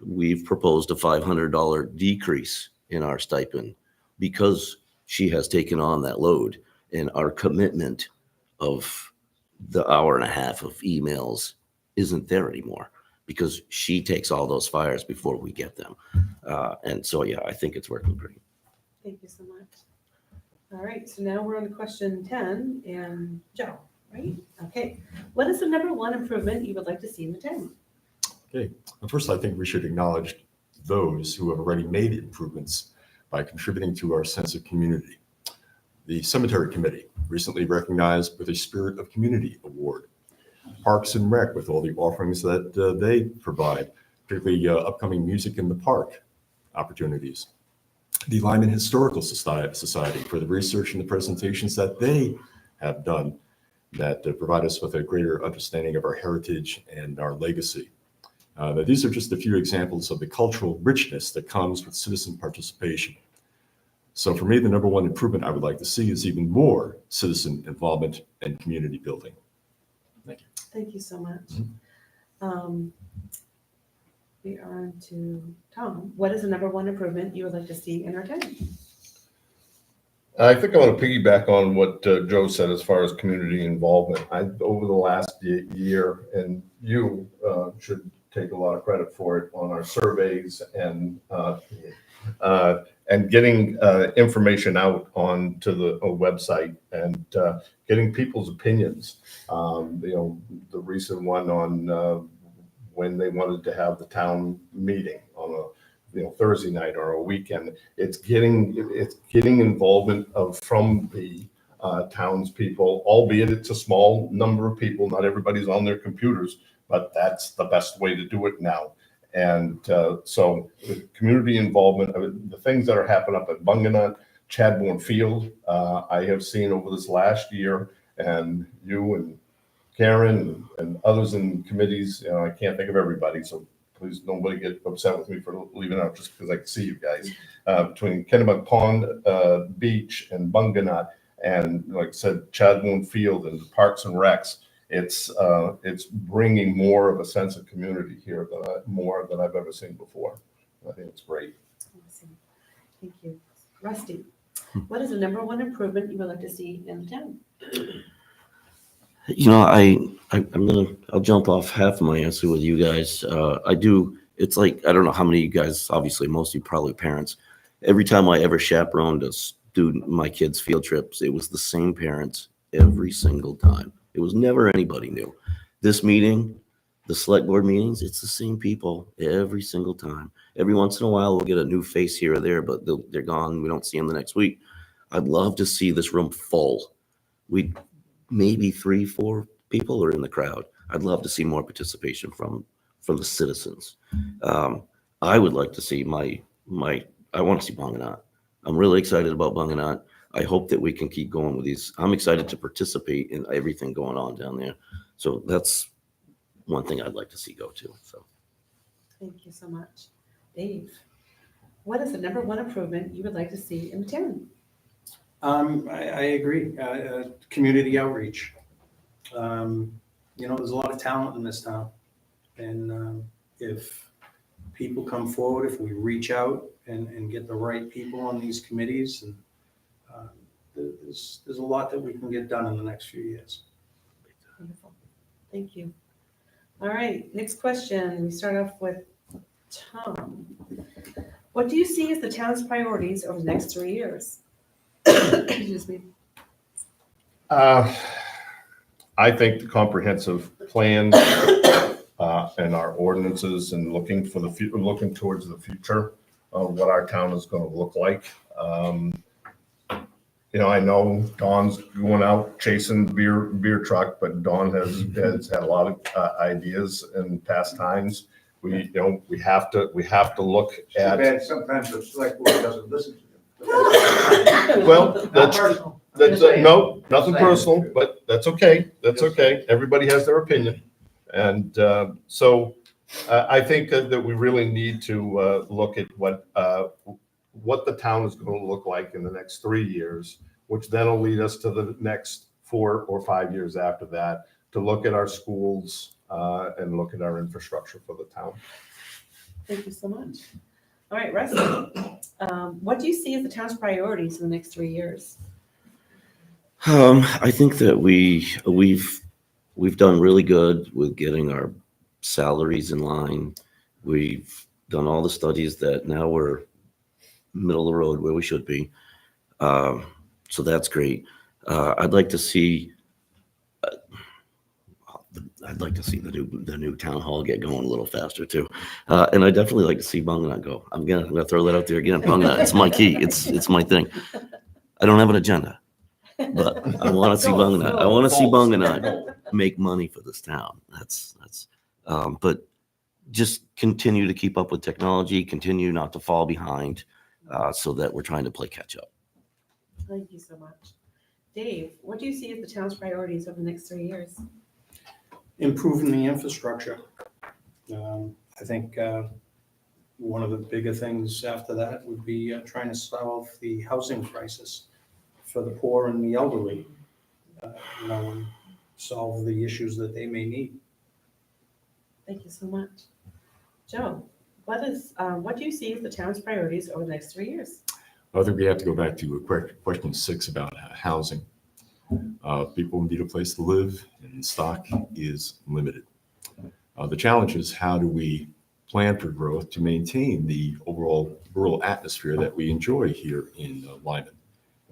we've proposed a $500 decrease in our stipend because she has taken on that load, and our commitment of the hour and a half of emails isn't there anymore because she takes all those fires before we get them. And so, yeah, I think it's working great. Thank you so much. All right, so now we're on to question 10, and Joe, right? Okay. What is the number one improvement you would like to see in the town? Okay, first, I think we should acknowledge those who have already made improvements by contributing to our sense of community. The Cemetery Committee recently recognized with a Spirit of Community Award. Parks and Rec with all the offerings that they provide, particularly upcoming music in the park opportunities. The Lyman Historical Society for the research and the presentations that they have done that provide us with a greater understanding of our heritage and our legacy. These are just a few examples of the cultural richness that comes with citizen participation. So for me, the number one improvement I would like to see is even more citizen involvement and community building. Thank you. Thank you so much. We are on to Tom. What is the number one improvement you would like to see in our town? I think I want to piggyback on what Joe said as far as community involvement. Over the last year, and you should take a lot of credit for it on our surveys and getting information out onto the website and getting people's opinions. The recent one on when they wanted to have the town meeting on a Thursday night or a weekend. It's getting involvement from the townspeople, albeit it's a small number of people. Not everybody's on their computers, but that's the best way to do it now. And so community involvement, the things that are happening up at Bunganut, Chadbourne Field, I have seen over this last year, and you and Karen and others in committees, I can't think of everybody, so please nobody get upset with me for leaving out just because I can see you guys. Between Kennebunk Pond Beach and Bunganut, and like I said, Chadbourne Field and Parks and Recs, it's bringing more of a sense of community here more than I've ever seen before. I think it's great. Awesome. Thank you. Rusty, what is the number one improvement you would like to see in the town? I'll jump off half of my answer with you guys. It's like, I don't know how many of you guys, obviously most of you probably parents, every time I ever chaperoned a my kids' field trips, it was the same parents every single time. It was never anybody new. This meeting, the select board meetings, it's the same people every single time. Every once in a while, we'll get a new face here or there, but they're gone. We don't see them the next week. I'd love to see this room full. Maybe 3, 4 people are in the crowd. I'd love to see more participation from the citizens. I would like to see I want to see Bunganut. I'm really excited about Bunganut. I hope that we can keep going with these. I'm excited to participate in everything going on down there. So that's one thing I'd like to see go to. So Thank you so much. Dave, what is the number one improvement you would like to see in the town? I agree. Community outreach. There's a lot of talent in this town. And if people come forward, if we reach out and get the right people on these committees, and there's a lot that we can get done in the next few years. Wonderful. Thank you. All right, next question. We start off with Tom. What do you see as the town's priorities over the next 3 years? Excuse me. I think the comprehensive plan and our ordinances and looking towards the future of what our town is going to look like. I know Dawn's going out chasing the beer truck, but Dawn has had a lot of ideas in past times. We have to look Too at. bad sometimes the select board doesn't listen to them. Well, Not that's personal. no, nothing Saying. personal, but that's okay. That's okay. Everybody has their opinion. And so I think that we really need to look at what the town is going to look like in the next 3 years, which then will lead us to the next 4 or 5 years after that, to look at our schools and look at our infrastructure for the town. Thank you so much. All right, Russ. What do you see as the town's priorities in the next 3 years? I think that we've done really good with getting our salaries in line. We've done all the studies that now we're middle of the road where we should be. So that's great. I'd like to see the new town hall get going a little faster too. And I definitely like to see Bunganut go. I'm gonna throw that out there again. Bunganut, it's my key. It's my thing. I don't have an agenda, but I want to see Bunganut. I want to see Bunganut make money for this town. But just continue to keep up with technology, continue not to fall behind, so that we're trying to play catch up. Thank you so much. Dave, what do you see as the town's priorities over the next 3 years? Improving the infrastructure. I think one of the bigger things after that would be trying to solve the housing crisis for the poor and the elderly, and solve the issues that they may need. Thank you so much. Joe, what do you see as the town's priorities over the next 3 years? I think we have to go back to question 6 about housing. People need a place to live, and stock is limited. The challenge is, how do we plan for growth to maintain the overall rural atmosphere that we enjoy here in Lyman?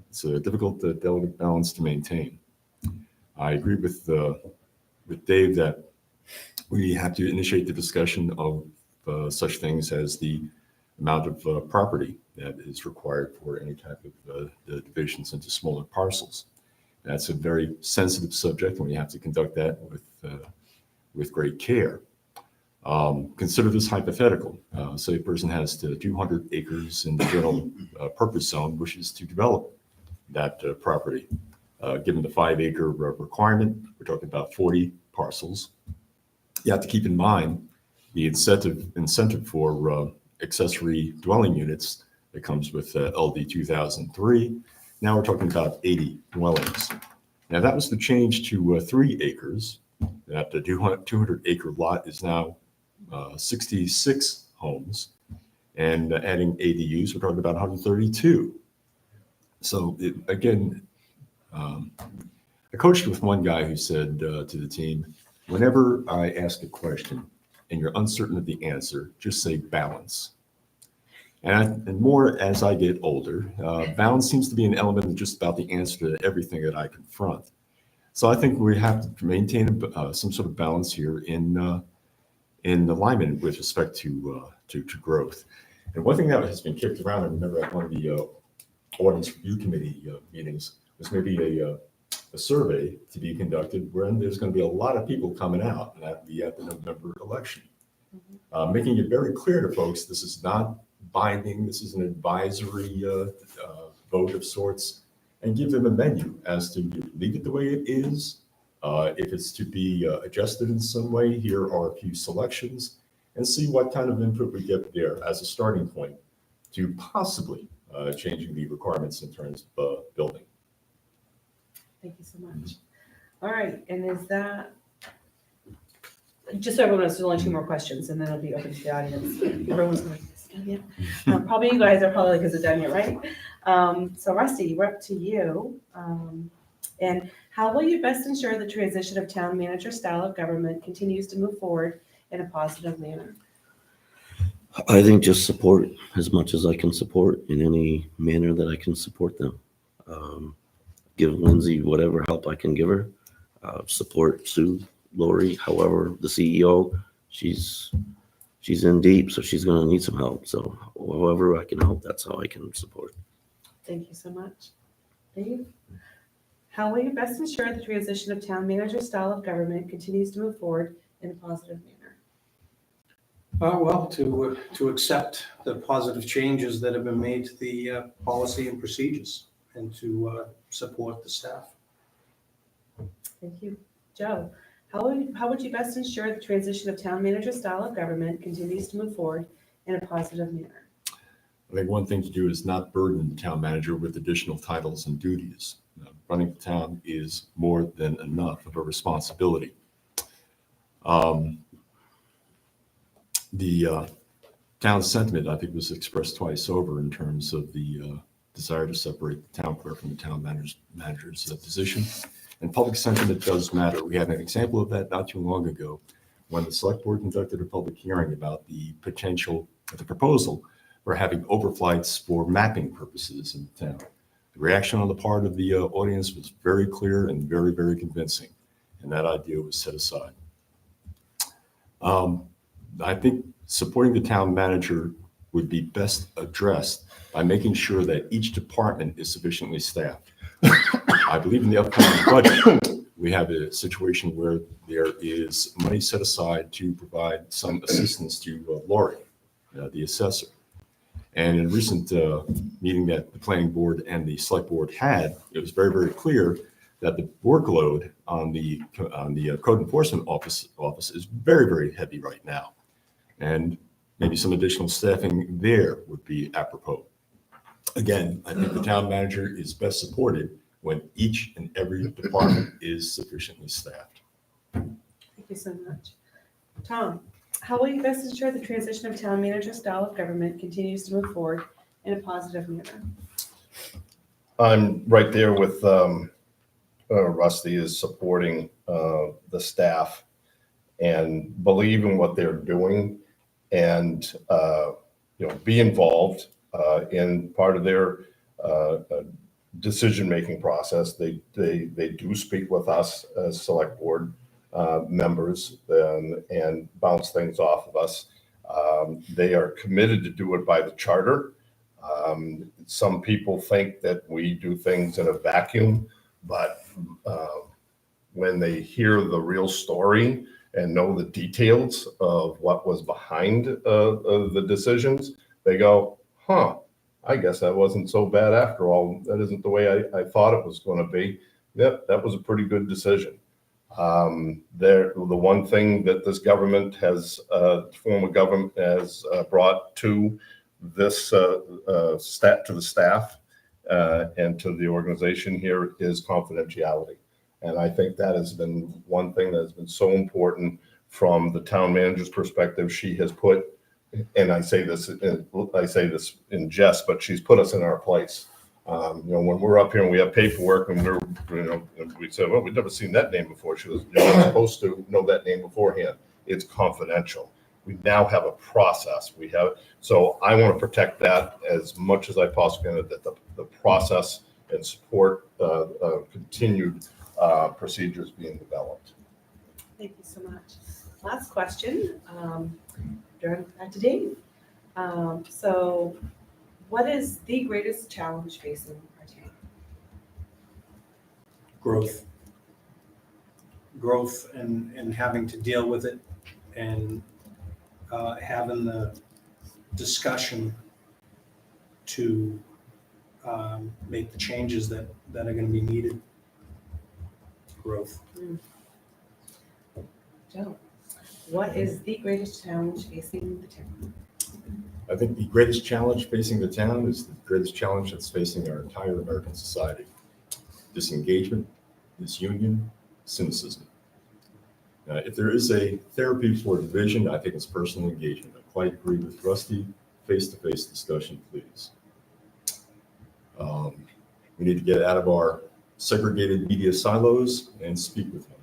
It's a difficult, delicate balance to maintain. I agree with Dave that we have to initiate the discussion of such things as the amount of property that is required for any type of divisions into smaller parcels. That's a very sensitive subject, and we have to conduct that with great care. Consider this hypothetical. Say a person has 200 acres in the general purpose zone, wishes to develop that property. Given the 5-acre requirement, we're talking about 40 parcels. You have to keep in mind the incentive for accessory dwelling units that comes with LD 2003. Now we're talking about 80 dwellings. Now that was the change to 3 acres. That 200-acre lot is now 66 homes, and adding ADUs, we're talking about 132. So I coached with one guy who said to the team, whenever I ask a question and you're uncertain of the answer, just say balance. And more as I get older, balance seems to be an element of just about the answer to everything that I confront. So I think we have to maintain some sort of balance here in alignment with respect to growth. And one thing that has been kicked around, I remember at one of the Ordinance Review Committee meetings, was maybe a survey to be conducted wherein there's going to be a lot of people coming out, and that be at the November election. Making it very clear to folks, this is not binding, this is an advisory vote of sorts, and give them a menu as to leave it the way it is. If it's to be adjusted in some way, here are a few selections, and see what kind of input we get there as a starting point to possibly changing the requirements in terms of building. Thank you so much. All right, and is that, just so everyone knows, there's only 2 more questions, and then it'll be open to the audience. Everyone's going, is it done yet? Probably you guys are probably like, is it done yet, right? So Rusty, we're up to you. And how will you best ensure the transition of town manager style of government continues to move forward in a positive manner? I think just support as much as I can support in any manner that I can support them. Give Lindsay whatever help I can give her. Support Sue, Lori, however, the CEO, she's in deep, so she's going to need some help. So however I can help, that's how I can support. Thank you so much. Dave? How will you best ensure the transition of town manager style of government continues to move forward in a positive manner? Well, to accept the positive changes that have been made to the policy and procedures, and to support the staff. Thank you. Joe, how would you best ensure the transition of town manager style of government continues to move forward in a positive manner? I think one thing to do is not burden the town manager with additional titles and duties. Running the town is more than enough of a responsibility. The town sentiment, I think, was expressed twice over in terms of the desire to separate the town clerk from the town manager's position. And public sentiment does matter. We had an example of that not too long ago when the select board conducted a public hearing about the proposal for having overflights for mapping purposes in the town. The reaction on the part of the audience was very clear and very, very convincing, and that idea was set aside. I think supporting the town manager would be best addressed by making sure that each department is sufficiently staffed. I believe in the upcoming budget, we have a situation where there is money set aside to provide some assistance to Lori, the assessor. And in a recent meeting that the planning board and the select board had, it was very, very clear that the workload on the code enforcement office is very, very heavy right now. And maybe some additional staffing there would be apropos. Again, I think the town manager is best supported when each and every department is sufficiently staffed. Thank you so much. Tom, how will you best ensure the transition of town manager style of government continues to move forward in a positive manner? I'm right there with Rusty, is supporting the staff and believe in what they're doing, and be involved in part of their decision-making process. They do speak with us as select board members and bounce things off of us. They are committed to do it by the charter. Some people think that we do things in a vacuum, but when they hear the real story and know the details of what was behind the decisions, they go, I guess that wasn't so bad after all. That isn't the way I thought it was going to be. Yep, that was a pretty good decision. The one thing that this government has, form of government has brought to this to the staff and to the organization here is confidentiality. And I think that has been one thing that has been so important from the town manager's perspective. She has put, and I say this in jest, but she's put us in our place. When we're up here and we have paperwork and we say, well, we've never seen that name before. She was, you're not supposed to know that name beforehand. It's confidential. We now have a process. So I want to protect that as much as I possibly can, that the process and support continued procedures being developed. Thank you so much. Last question, back to Dave. So what is the greatest challenge facing our town? Growth and having to deal with it, and having the discussion to make the changes that are going to be needed. Growth. Joe, what is the greatest challenge facing the town? I think the greatest challenge facing the town is the greatest challenge that's facing our entire American society. Disengagement, disunion, cynicism. If there is a therapy for division, I think it's personal engagement. I quite agree with Rusty. Face-to-face discussion, please. We need to get out of our segregated media silos and speak with one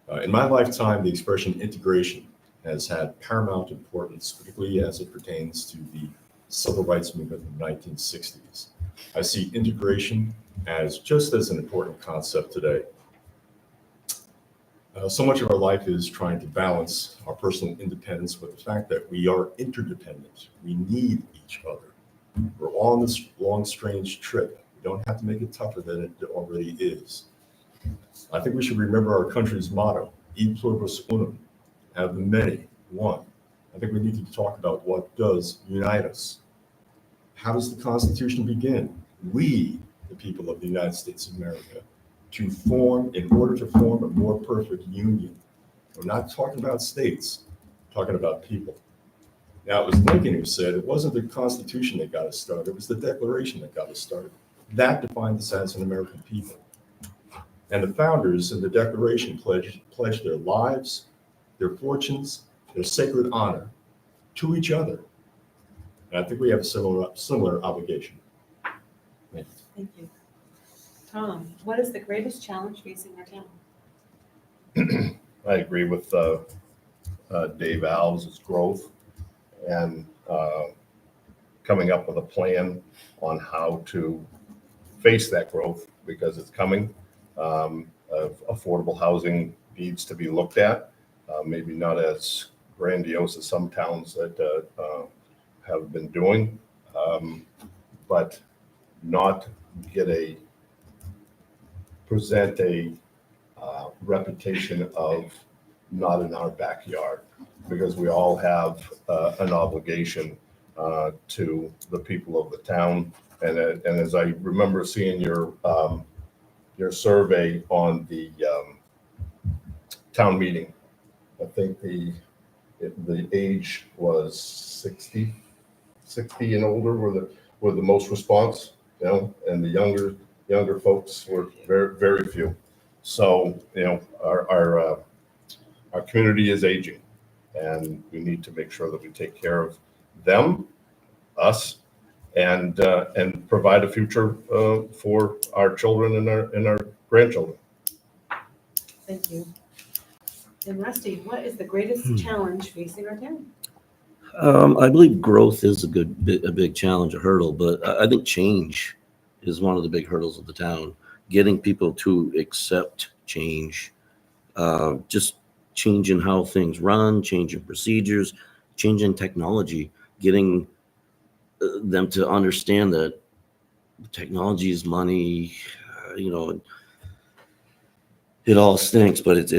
another. In my lifetime, the expression integration has had paramount importance, particularly as it pertains to the civil rights movement in the 1960s. I see integration as just as an important concept today. So much of our life is trying to balance our personal independence with the fact that we are interdependent. We need each other. We're on this long, strange trip. We don't have to make it tougher than it already is. I think we should remember our country's motto, E pluribus unum, have the many, one. I think we need to talk about what does unite us. How does the Constitution begin? We, the people of the United States of America, in order to form a more perfect union. We're not talking about states, we're talking about people. Now, it was Lincoln who said it wasn't the Constitution that got us started, it was the Declaration that got us started. That defined us as an American people. And the founders in the Declaration pledged their lives, their fortunes, their sacred honor to each other. And I think we have a similar obligation. Thank you. Tom, what is the greatest challenge facing our town? I agree with Dave Alves' growth and coming up with a plan on how to face that growth, because it's coming. Affordable housing needs to be looked at, maybe not as grandiose as some towns that have been doing, but not present a reputation of not in our backyard, because we all have an obligation to the people of the town. And as I remember seeing your survey on the town meeting, I think the age was 60 and older were the most response, and the younger folks were very, very few. So, our community is aging, and we need to make sure that we take care of them, us, and provide a future for our children and our grandchildren. Thank you. And Rusty, what is the greatest challenge facing our town? I believe growth is a big challenge, a hurdle, but I think change is one of the big hurdles of the town. Getting people to accept change, just changing how things run, changing procedures, changing technology, getting them to understand that technology is money, it all stinks, but it's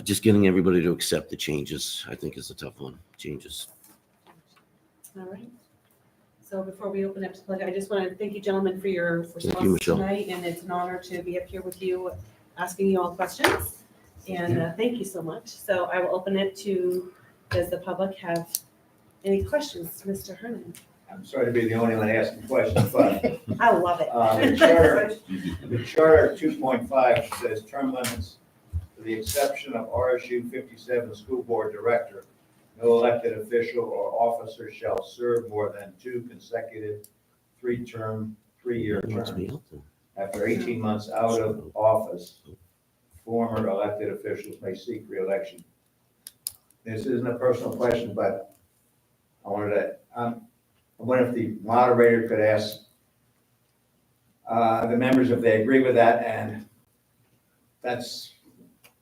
just getting everybody to accept the changes, I think, is a tough one. Changes. All right. So before we open up to public, I just want to thank you, gentlemen, for your you, response Michelle. tonight, and it's an honor to be up here with you, asking you all questions. And thank you so much. So I will open it to, does the public have any questions, Mr. Hernan? I'm sorry to be the only one asking questions, but I love it. the charter 2.5 says term limits, with the exception of RSU 57 school board director. No elected official or officer shall serve more than 2 consecutive 3-year terms. After 18 months out of office, former elected officials may seek re-election. this isn't a personal question, but I wanted to, I wonder if the moderator could ask the members if they agree with that, and that's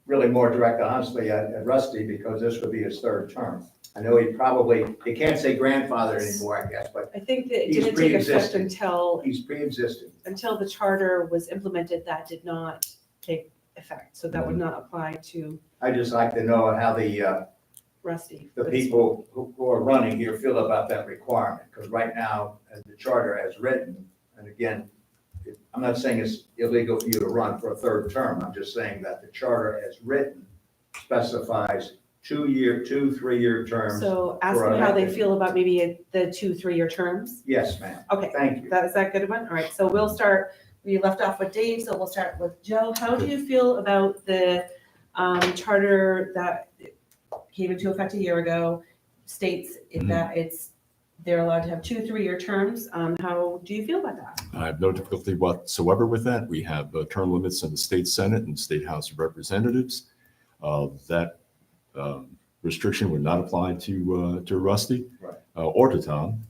really more direct, honestly, at Rusty, because this would be his third term. I know he can't say grandfather anymore, I guess, but I think that it He's didn't take effect pre-existing. until he's pre-existing. the charter was implemented, that did not take effect. So that would not apply to I'd just like to know how the Rusty. people who are running here feel about that requirement, because right now, as the charter has written, and again, I'm not saying it's illegal for you to run for a third term, I'm just saying that the charter as written specifies 3-year terms. So ask for them how they elected. feel about maybe the 2 3-year terms. Yes, ma'am, Okay, thank you. is that a good one? All right, so we'll start, we left off with Dave, so we'll start with Joe. How do you feel about the charter that came into effect a year ago, states that they're allowed to have 2 3-year terms? How do you feel about that? I have no difficulty whatsoever with that. We have term limits in the state Senate and State House of Representatives. That restriction would not apply to Rusty Right. or to Tom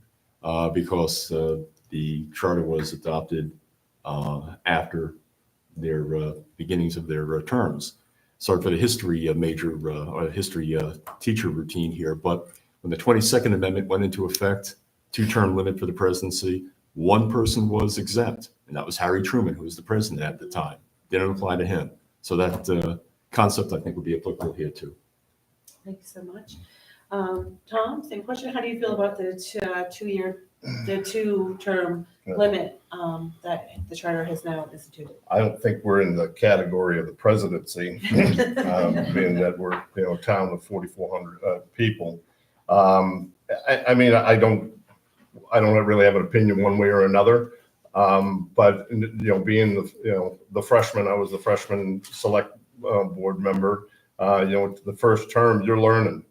because the charter was adopted after their beginnings of their terms. Sorry for the history history teacher routine here, but when the 22nd Amendment went into effect, 2-term limit for the presidency, one person was exempt, and that was Harry Truman, who was the president at the time. Didn't apply to him. So that concept, I think, would be applicable here too. Thank you so much. Tom, same question. How do you feel about the 2-term limit that the charter has now instituted? I don't think we're in the category of the presidency, being that we're, a town of 4,400 people. I mean, I don't really have an opinion one way or another. But being the freshman, I was the freshman select board member. The first term you're learning.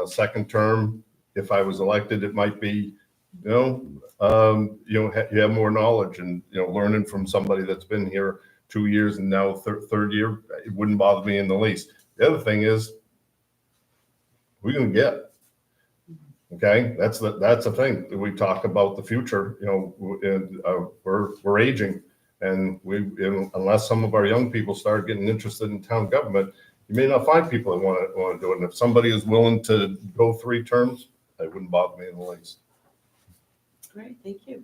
Second term, if I was elected, it might be, you have more knowledge and learning from somebody that's been here 2 years and now third year. It wouldn't bother me in the least. The other thing is, we're gonna get. Okay, that's the thing. We talk about the future. We're aging, and unless some of our young people start getting interested in town government, you may not find people that want to do it. And if somebody is willing to go 3 terms, it wouldn't bother me in the least. Great, thank you.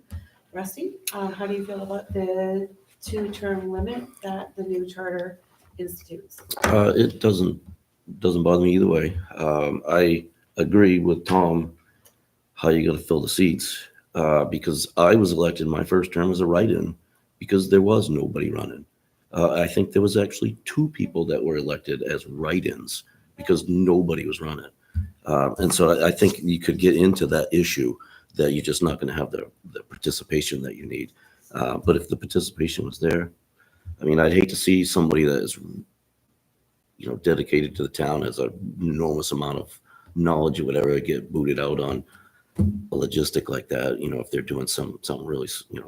Rusty, how do you feel about the 2-term limit that the new charter institutes? It doesn't bother me either way. I agree with Tom how you got to fill the seats because I was elected my first term as a write-in because there was nobody running. I think there was actually 2 people that were elected as write-ins because nobody was running. And so I think you could get into that issue that you're just not going to have the participation that you need. But if the participation was there, I mean, I'd hate to see somebody that is, dedicated to the town, has an enormous amount of knowledge or whatever, get booted out on a logistic like that, if they're doing something really,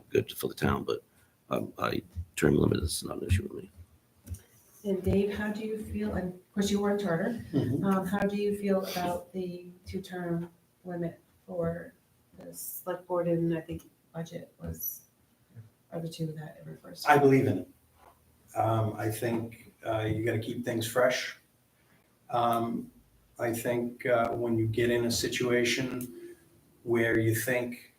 good for the town. But term limit is not an issue with me. And Dave, how do you feel, and of course you were in charter, how do you feel about the 2-term limit for the select board and I think budget are the 2 that it refers to? I believe in it. I think you got to keep things fresh. I think when you get in a situation where you think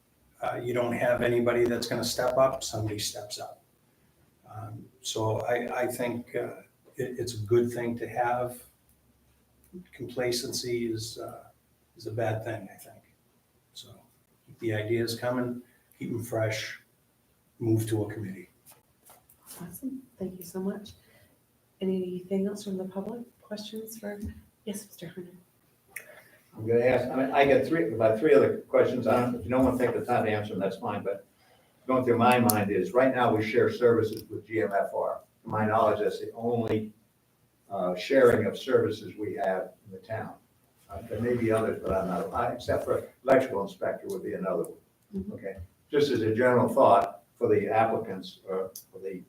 you don't have anybody that's going to step up, somebody steps up. So I think it's a good thing to have. Complacency is a bad thing, I think. So keep the ideas coming, keep them fresh, move to a committee. Awesome, thank you so much. Anything else from the public? Questions for, yes, Mr. Hunter? I'm gonna ask, I got about three other questions. If you don't want to take the time to answer them, that's fine, but going through my mind is, right now, we share services with GMFR. To my knowledge, that's the only sharing of services we have in the town. There may be others, but I'm not, except for electrical inspector would be another one. Okay, just as a general thought for the applicants, or for the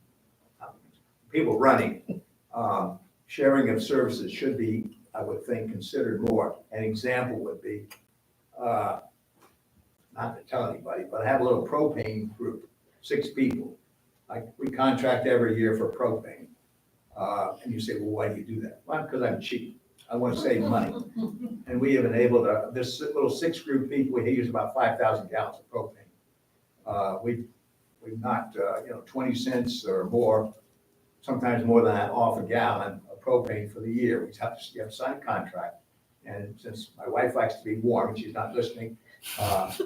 people running, sharing of services should be I would think, considered more. An example would be, not to tell anybody, but I have a little propane group, 6 people. Like, we contract every year for propane. And you say, well, why do you do that? Well, because I'm cheap. I want to save money. And we have been able to, this little 6-group people, we use about 5,000 gallons of propane. We've knocked, 20 cents or more, sometimes more than that, off a gallon of propane for the year. You have to sign a contract. And since my wife likes to be warm, and she's not listening,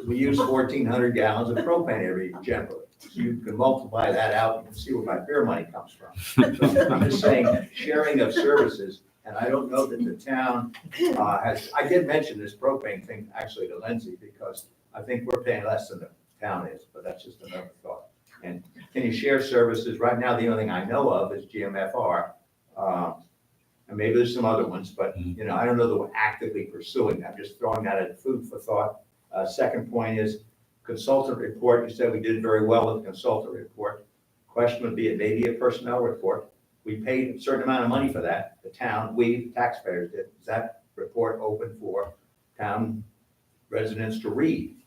we use 1,400 gallons of propane every year generally. So you can multiply that out, you can see where my beer money comes from. So I'm just saying, sharing of services, and I don't know that the town I did mention this propane thing actually to Lindsay, because I think we're paying less than the town is, but that's just another thought. And can you share services? Right now, the only thing I know of is GMFR. And maybe there's some other ones, but I don't know that we're actively pursuing. I'm just throwing that as food for thought. Second point is consultant report. You said we did very well with the consultant report. Question would be, it may be a personnel report. We paid a certain amount of money for that. The town, we taxpayers did. Is that report open for town residents to read?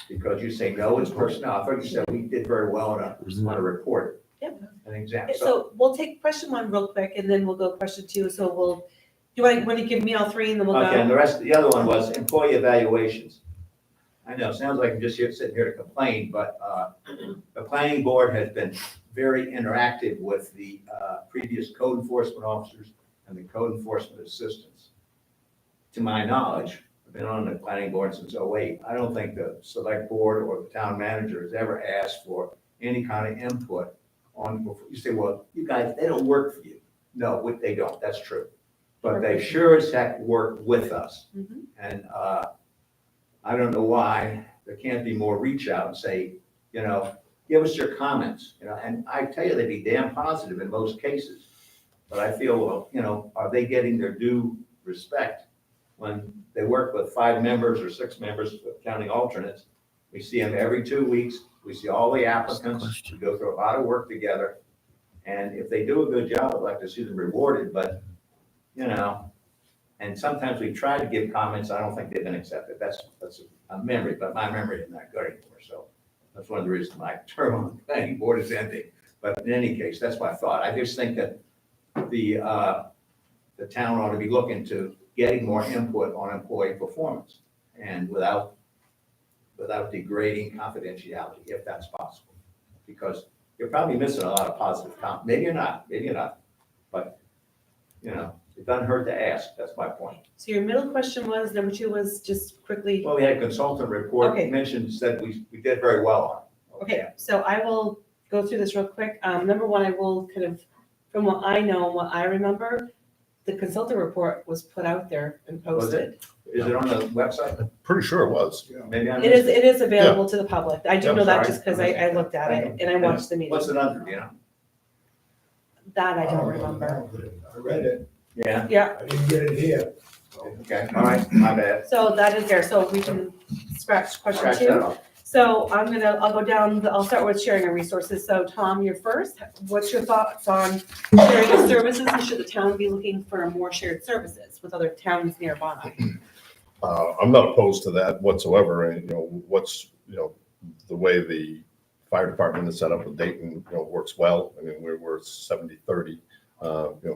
Because you say, no, it's personnel. I thought you said we did very well on a report. Yep. An example. So we'll take question 1 real quick, and then we'll go question 2. So you want to give me all 3, and then we'll go? Okay, and the other one was employee evaluations. I know, it sounds like I'm just sitting here to complain, but the planning board has been very interactive with the previous code enforcement officers and the code enforcement assistants. To my knowledge, I've been on the planning board since '08. I don't think the select board or the town manager has ever asked for any kind of input on, you say, well, you guys, they don't work for you. No, they don't, that's true. But they sure as heck work with us. Mhm. And I don't know why there can't be more reach out and say, give us your comments, and I tell you, they'd be damn positive in most cases. But I feel, well, are they getting their due respect when they work with 5 members or 6 members, counting alternates? We see them every 2 weeks. We see all the applicants. We go through a lot of work together. And if they do a good job, I'd like to see them rewarded, but, and sometimes we try to give comments. I don't think they've been accepted. That's a memory, but my memory is not good anymore. So that's one of the reasons my term on the planning board is ending. But in any case, that's my thought. I just think that the town ought to be looking to getting more input on employee performance, and without degrading confidentiality, if that's possible. Because you're probably missing a lot of positive comments. Maybe you're not, but, it doesn't hurt to ask. That's my point. So your middle question was, number 2 was just quickly. Well, we had a consultant report, Okay. said we did very well on. Okay, so I will go through this real quick. Number 1, I will kind of, from what I know and what I remember, the consultant report was put out there and Was it? posted. Is it on the website? I'm pretty sure it was. Maybe I It is, missed it is available to the public. I do I'm know that sorry. just because I looked at it and I watched the meeting. What's it under, That I don't remember. I read it. Yeah, Yeah, I didn't get it here. okay, all right, my bad. so that is there. So we can scratch question Scratch 2. that off. So I'll go down, I'll start with sharing of resources. So Tom, you're first. What's your thoughts on sharing of services? And should the town be looking for more shared services with other towns nearby? I'm not opposed to that whatsoever. And, the way the fire department is set up with Dayton, works well. I mean, we're 70-30,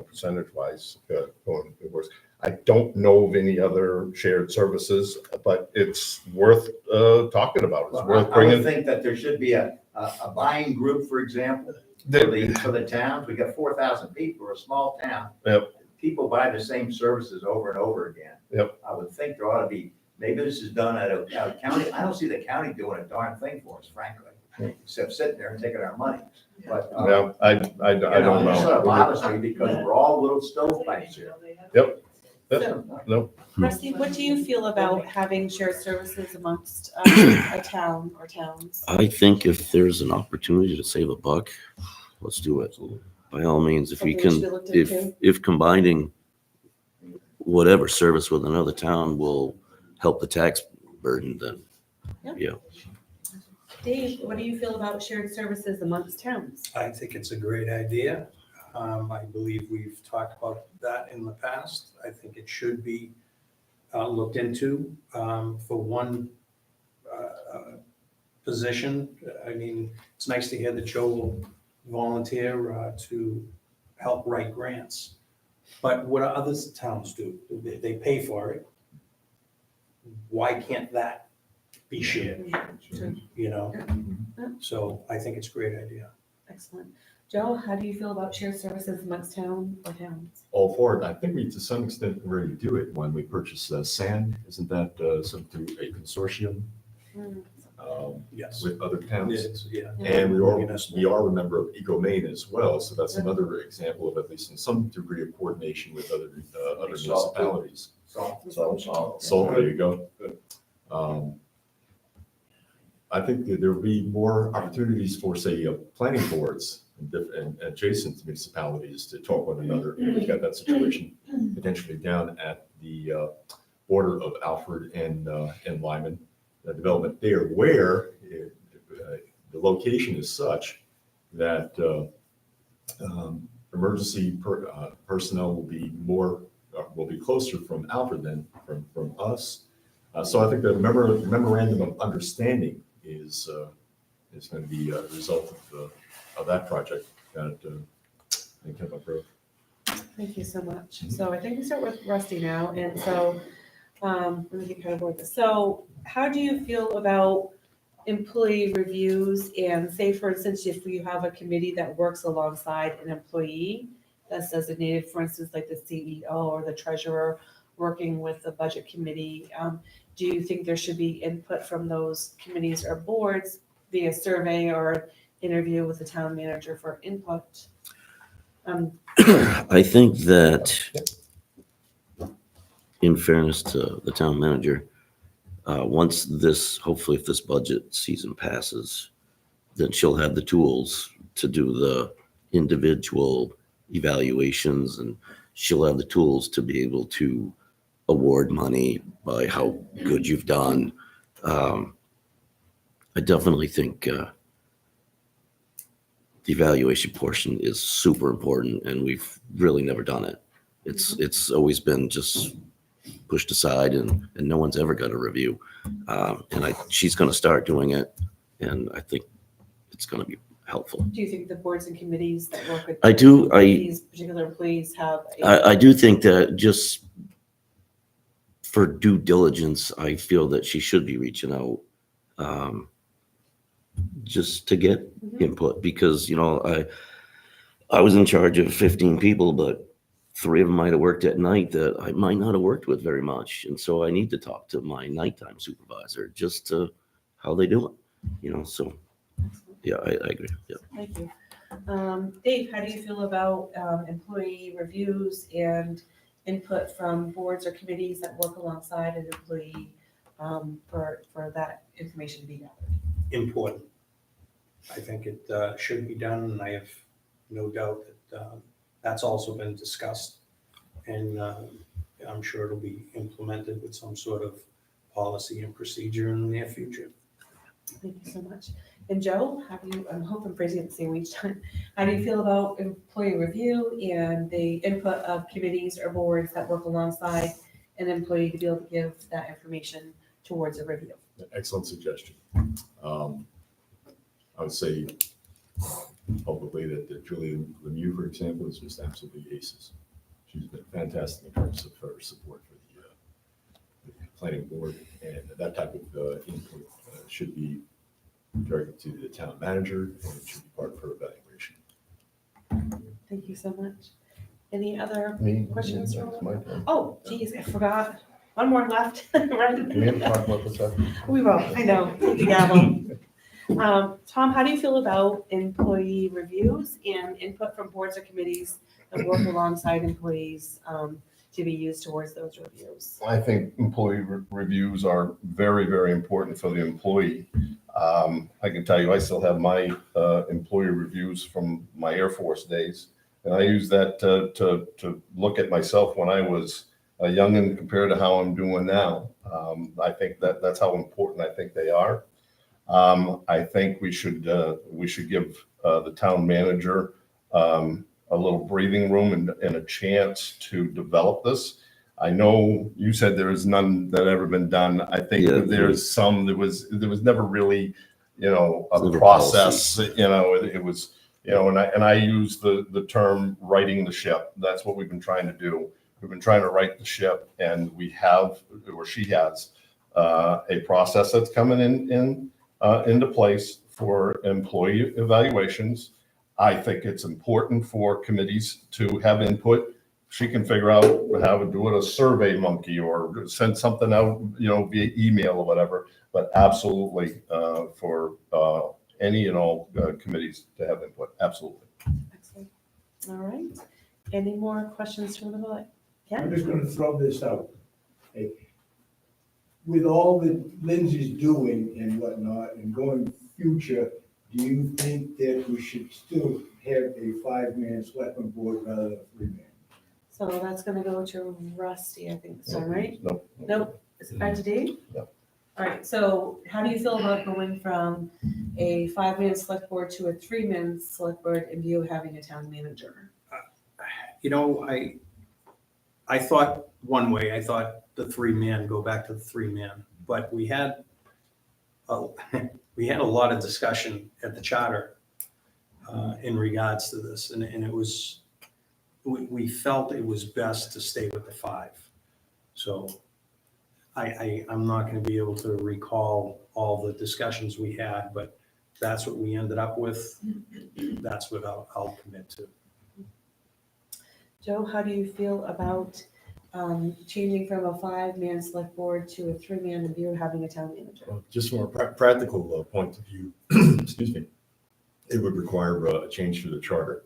percentage wise, going, it works. I don't know of any other shared services, but it's worth talking about. It's worth I would bringing. think that there should be a buying group, for example, for the towns. We got 4,000 people, we're a small town. Yep. People buy the same services over and over again. Yep. I would think there ought to be, maybe this is done at a county. I don't see the county doing a darn thing for us, frankly, except sitting there and taking our money. But, Yeah, I don't It sort of know. bothers me because we're all little stovepipes here. No, Rusty, what do you feel about having shared services amongst a town or towns? I think if there's an opportunity to save a buck, let's do it. By all means, if we Something we should can, be looked if, into? if combining whatever service with another town will help the tax burden, then, Yeah. yeah. Dave, what do you feel about shared services amongst towns? I think it's a great idea. I believe we've talked about that in the past. I think it should be looked into for one position. I mean, it's nice to hear that Joe will volunteer to help write grants. But what do other towns do? They pay for it. Why can't that be shared, you know? So I think it's a great idea. Excellent. Joe, how do you feel about shared services amongst town or towns? All for it. I think we, to some extent, already do it when we purchase sand. Isn't that something through a consortium Yes. with other towns? Yeah. And we are a member of EcoMaine as well, so that's another example of at least in some degree of coordination with other municipalities. So there you go. I think that there will be more opportunities for, say, planning boards and adjacent municipalities to talk with one another. We've got that situation potentially down at the border of Alfred and Lyman, the development there, where the location is such that emergency personnel will be closer from Alfred than from us. So I think the memorandum of understanding is going to be a result of that project that in Kemper Grove. Thank you so much. So I think we start with Rusty now, and so let me get kind of with this. So how do you feel about employee reviews and say, for instance, if you have a committee that works alongside an employee that's designated, for instance, like the CEO or the treasurer working with the budget committee, do you think there should be input from those committees or boards via survey or interview with the town manager for input? I think that in fairness to the town manager, once this, hopefully if this budget season passes, then she'll have the tools to do the individual evaluations, and she'll have the tools to be able to award money by how good you've done. I definitely think the evaluation portion is super important, and we've really never done it. It's always been just pushed aside, and no one's ever got a review. And she's going to start doing it, and I think it's going to be helpful. Do you think the boards and committees that work with I do. these particular employees have? I do think that just for due diligence, I feel that she should be reaching out just to get input, because, you know, I was in charge of 15 people, but 3 of them might have worked at night that I might not have worked with very much. And so I need to talk to my nighttime supervisor just to how they do it, you know, so yeah, I agree. Yeah. Thank you. Dave, how do you feel about employee reviews and input from boards or committees that work alongside an employee for that information to be gathered? Important. I think it should be done, and I have no doubt that that's also been discussed. And I'm sure it'll be implemented with some sort of policy and procedure in the near future. Thank you so much. And Joe, how do you, I'm hoping I'm phrasing it the same each time. How do you feel about employee review and the input of committees or boards that work alongside an employee to be able to give that information towards a review? Excellent suggestion. I would say publicly that Julie Lemieux, for example, is just absolutely aces. She's been fantastic in terms of her support for the planning board, and that type of input should be directed to the town manager, and it should be part of her evaluation. Thank you so much. Any other Me? questions? It's my turn. Oh, geez, I forgot. One more left. Right. Do we have to talk about this after? We will, I know, the gavel. Tom, how do you feel about employee reviews and input from boards or committees that work alongside employees to be used towards those reviews? I think employee reviews are very, very important for the employee. I can tell you, I still have my employee reviews from my Air Force days. And I use that to look at myself when I was a youngin' compared to how I'm doing now. I think that's how important I think they are. I think we should give the town manager a a little breathing room and a chance to develop this. I know you said there is none that ever been done. I think Yeah. there's some, there was never really, a It's never process, it was, and I use the term righting the ship. That's what we've been trying to do. We've been trying to right the ship, and we have, or she has, a process that's coming into place for employee evaluations. I think it's important for committees to have input. She can figure out how to do it, a Survey Monkey, or send something out, via email or whatever. But absolutely, for any and all committees to have input, absolutely. Excellent. All right. Any more questions from the board? Yeah? I'm just gonna throw this out. Hey, with all that Lindsay's doing and whatnot and going future, do you think that we should still have a 5-man selectman board rather than a 3-man? So that's gonna go to Rusty, I think, so, right? Nope. Nope. Is it back to Dave? Yep. All right, so how do you feel about going from a 5-man select board to a 3-man select board and you having a town manager? I thought one way, I thought the 3-man, go back to the 3-man, but we had a lot of discussion at the charter in regards to this, and it was, we felt it was best to stay with the 5. So I'm not going to be able to recall all the discussions we had, but that's what we ended up with. That's what I'll commit to. Joe, how do you feel about changing from a 5-man select board to a 3-man and you having a town manager? Well, just from a practical point of view, excuse me, it would require a change to the charter.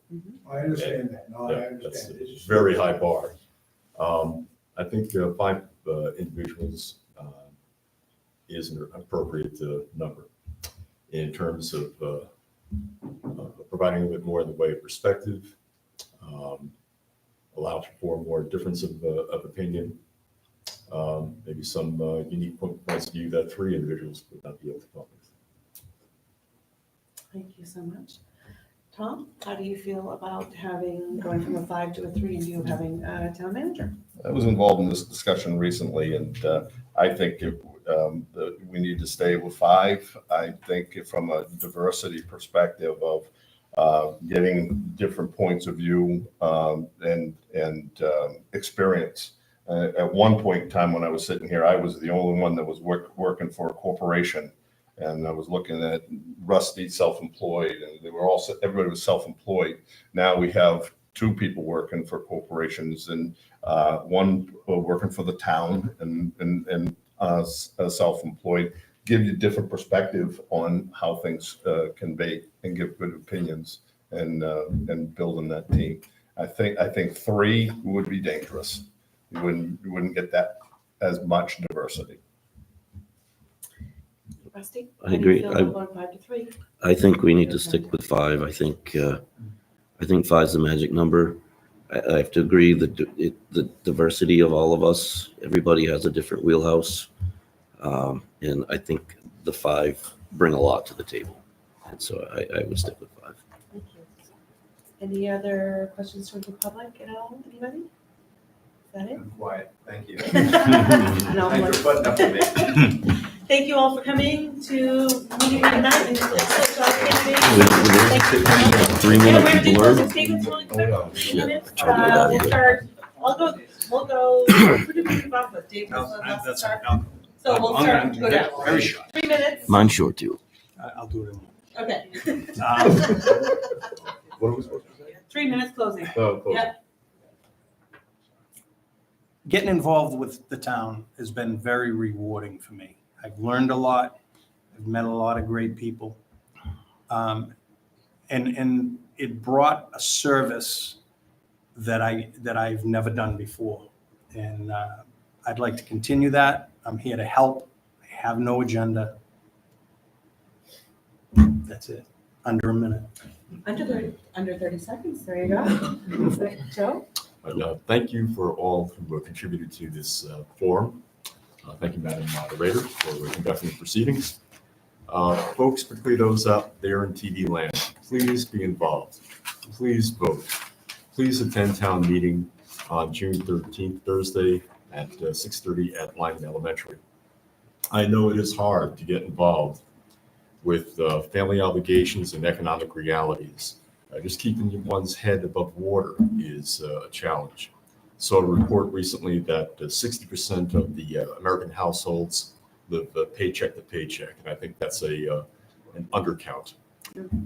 I understand that. No, I Yeah, that's understand. It's a just- very high bar. I think 5 individuals is an appropriate number in terms of providing a bit more in the way of perspective, allow for more difference of opinion, maybe some unique points of view that 3 individuals would not be able to come up with. Thank you so much. Tom, how do you feel about going from a 5 to a 3 and you having a town manager? I was involved in this discussion recently, and I think we need to stay with 5. I think from a diversity perspective of getting different points of view and experience. At one point in time when I was sitting here, I was the only one that was working for a corporation, and I was looking at Rusty self-employed, and everybody was self-employed. Now we have 2 people working for corporations, and one working for the town and self-employed. Give you different perspective on how things can be, and give good opinions, and building that team. I think 3 would be dangerous. You wouldn't get that as much diversity. Rusty? I agree. How do you feel about going 5 to 3? I think we need to stick with 5. I think 5 is the magic number. I have to agree that the diversity of all of us, everybody has a different wheelhouse. And I think the 5 bring a lot to the table. And so I would stick with 5. Thank you. Any other questions from the public at all? Anybody? Is that it? I'm quiet, thank you. No, Thanks for putting up with me. Thank you all for coming to meeting tonight. And Three we're minutes gonna do blurb. closing statements really quick. Oh, no. 2 minutes. I'll do that, We'll yeah. start, we'll go, who did we move off with? Dave was the last to start? So we'll start, go down. Very short. 3 minutes. Mine's short too. I'll do it in Okay. What are we supposed to say? 3 minutes closing. Oh, cool. Yep. Getting involved with the town has been very rewarding for me. I've learned a lot. I've met a lot of great people. And it brought a service that I've never done before. And I'd like to continue that. I'm here to help. I have no agenda. That's it. Under a minute. Under 30 seconds. There you go. Joe? But thank you for all who contributed to this forum. Thank you, Madam Moderator, for conducting the proceedings. Folks, particularly those out there in TV land, please be involved. Please vote. please attend town meeting on June 13th, Thursday at 6:30 at Lyman Elementary. I know it is hard to get involved with family obligations and economic realities. Just keeping one's head above water is a challenge. Saw a report recently that 60% of the American households live paycheck to paycheck, and I think that's an undercount.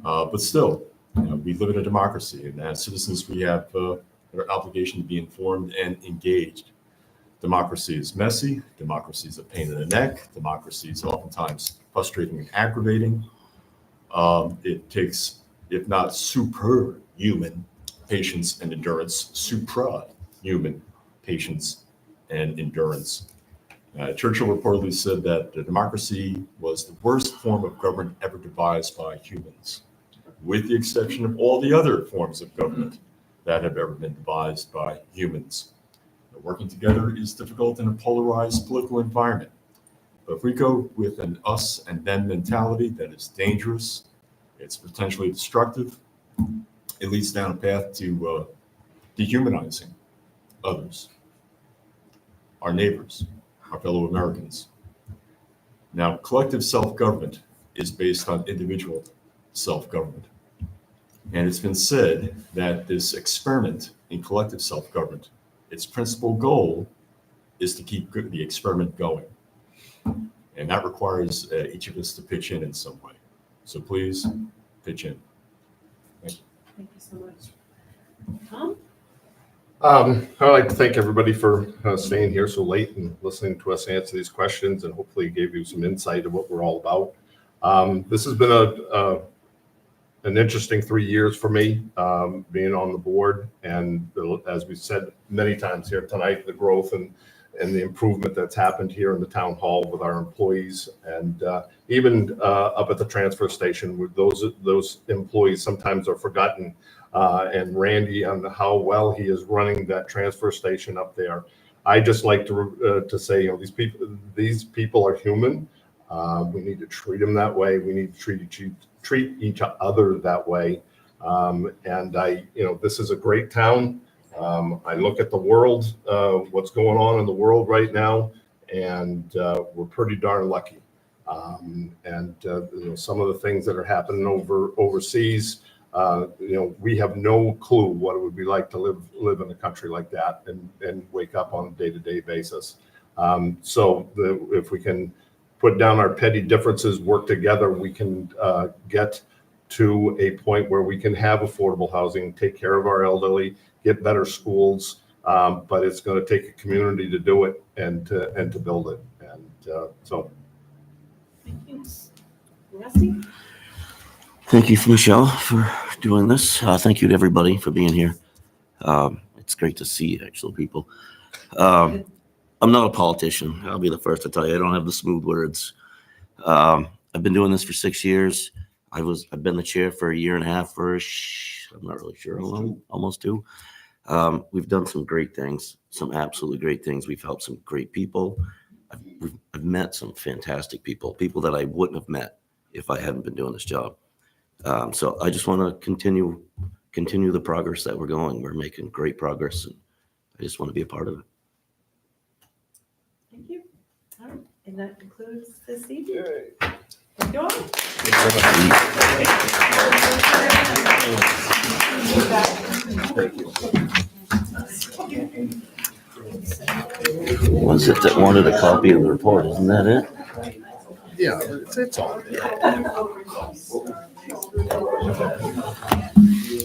But still, we live in a democracy, and as citizens, we have an obligation to be informed and engaged. Democracy is messy. Democracy is a pain in the neck. Democracy is oftentimes frustrating and aggravating. It takes, if not superhuman patience and endurance, supra-human patience and endurance. Churchill reportedly said that the democracy was the worst form of government ever devised by humans, with the exception of all the other forms of government that have ever been devised by humans. Working together is difficult in a polarized political environment. But if we go with an us and them mentality, that is dangerous. It's potentially destructive. It leads down a path to dehumanizing others, our neighbors, our fellow Americans. Now, collective self-government is based on individual self-government. And it's been said that this experiment in collective self-government, its principal goal is to keep the experiment going. And that requires each of us to pitch in some way. So please pitch in. Thank you. Thank you so much. Tom? I'd like to thank everybody for staying here so late and listening to us answer these questions, and hopefully gave you some insight of what we're all about. This has been an interesting 3 years for me, being on the board, and as we said many times here tonight, the growth and the improvement that's happened here in the town hall with our employees, and even up at the transfer station with those employees sometimes are forgotten. And Randy, on how well he is running that transfer station up there. I just like to say, these people are human. We need to treat them that way. We need to treat each other that way. And this is a great town. I look at the world, what's going on in the world right now, and we're pretty darn lucky. Some of the things that are happening overseas, we have no clue what it would be like to live in a country like that and wake up on a day-to-day basis. If we can put down our petty differences, work together, we can get to a point where we can have affordable housing, take care of our elderly, get better schools. But it's going to take a community to do it and to build it. Thank you. Rusty? Thank you, Michelle, for doing this. Thank you to everybody for being here. It's great to see actual people. I'm not a politician. I'll be the first to tell you. I don't have the smooth words. I've been doing this for 6 years. I've been the chair for a year and a half I'm not really sure how long, almost 2. We've done some great things, some absolutely great things. We've helped some great people. I've met some fantastic people that I wouldn't have met if I hadn't been doing this job. So I just want to continue the progress that we're going. We're making great progress, and I just want to be a part of it. Thank you. All right. And that concludes this evening. Thank you all. Was it that wanted a copy of the report? Isn't that it? Yeah, it's all.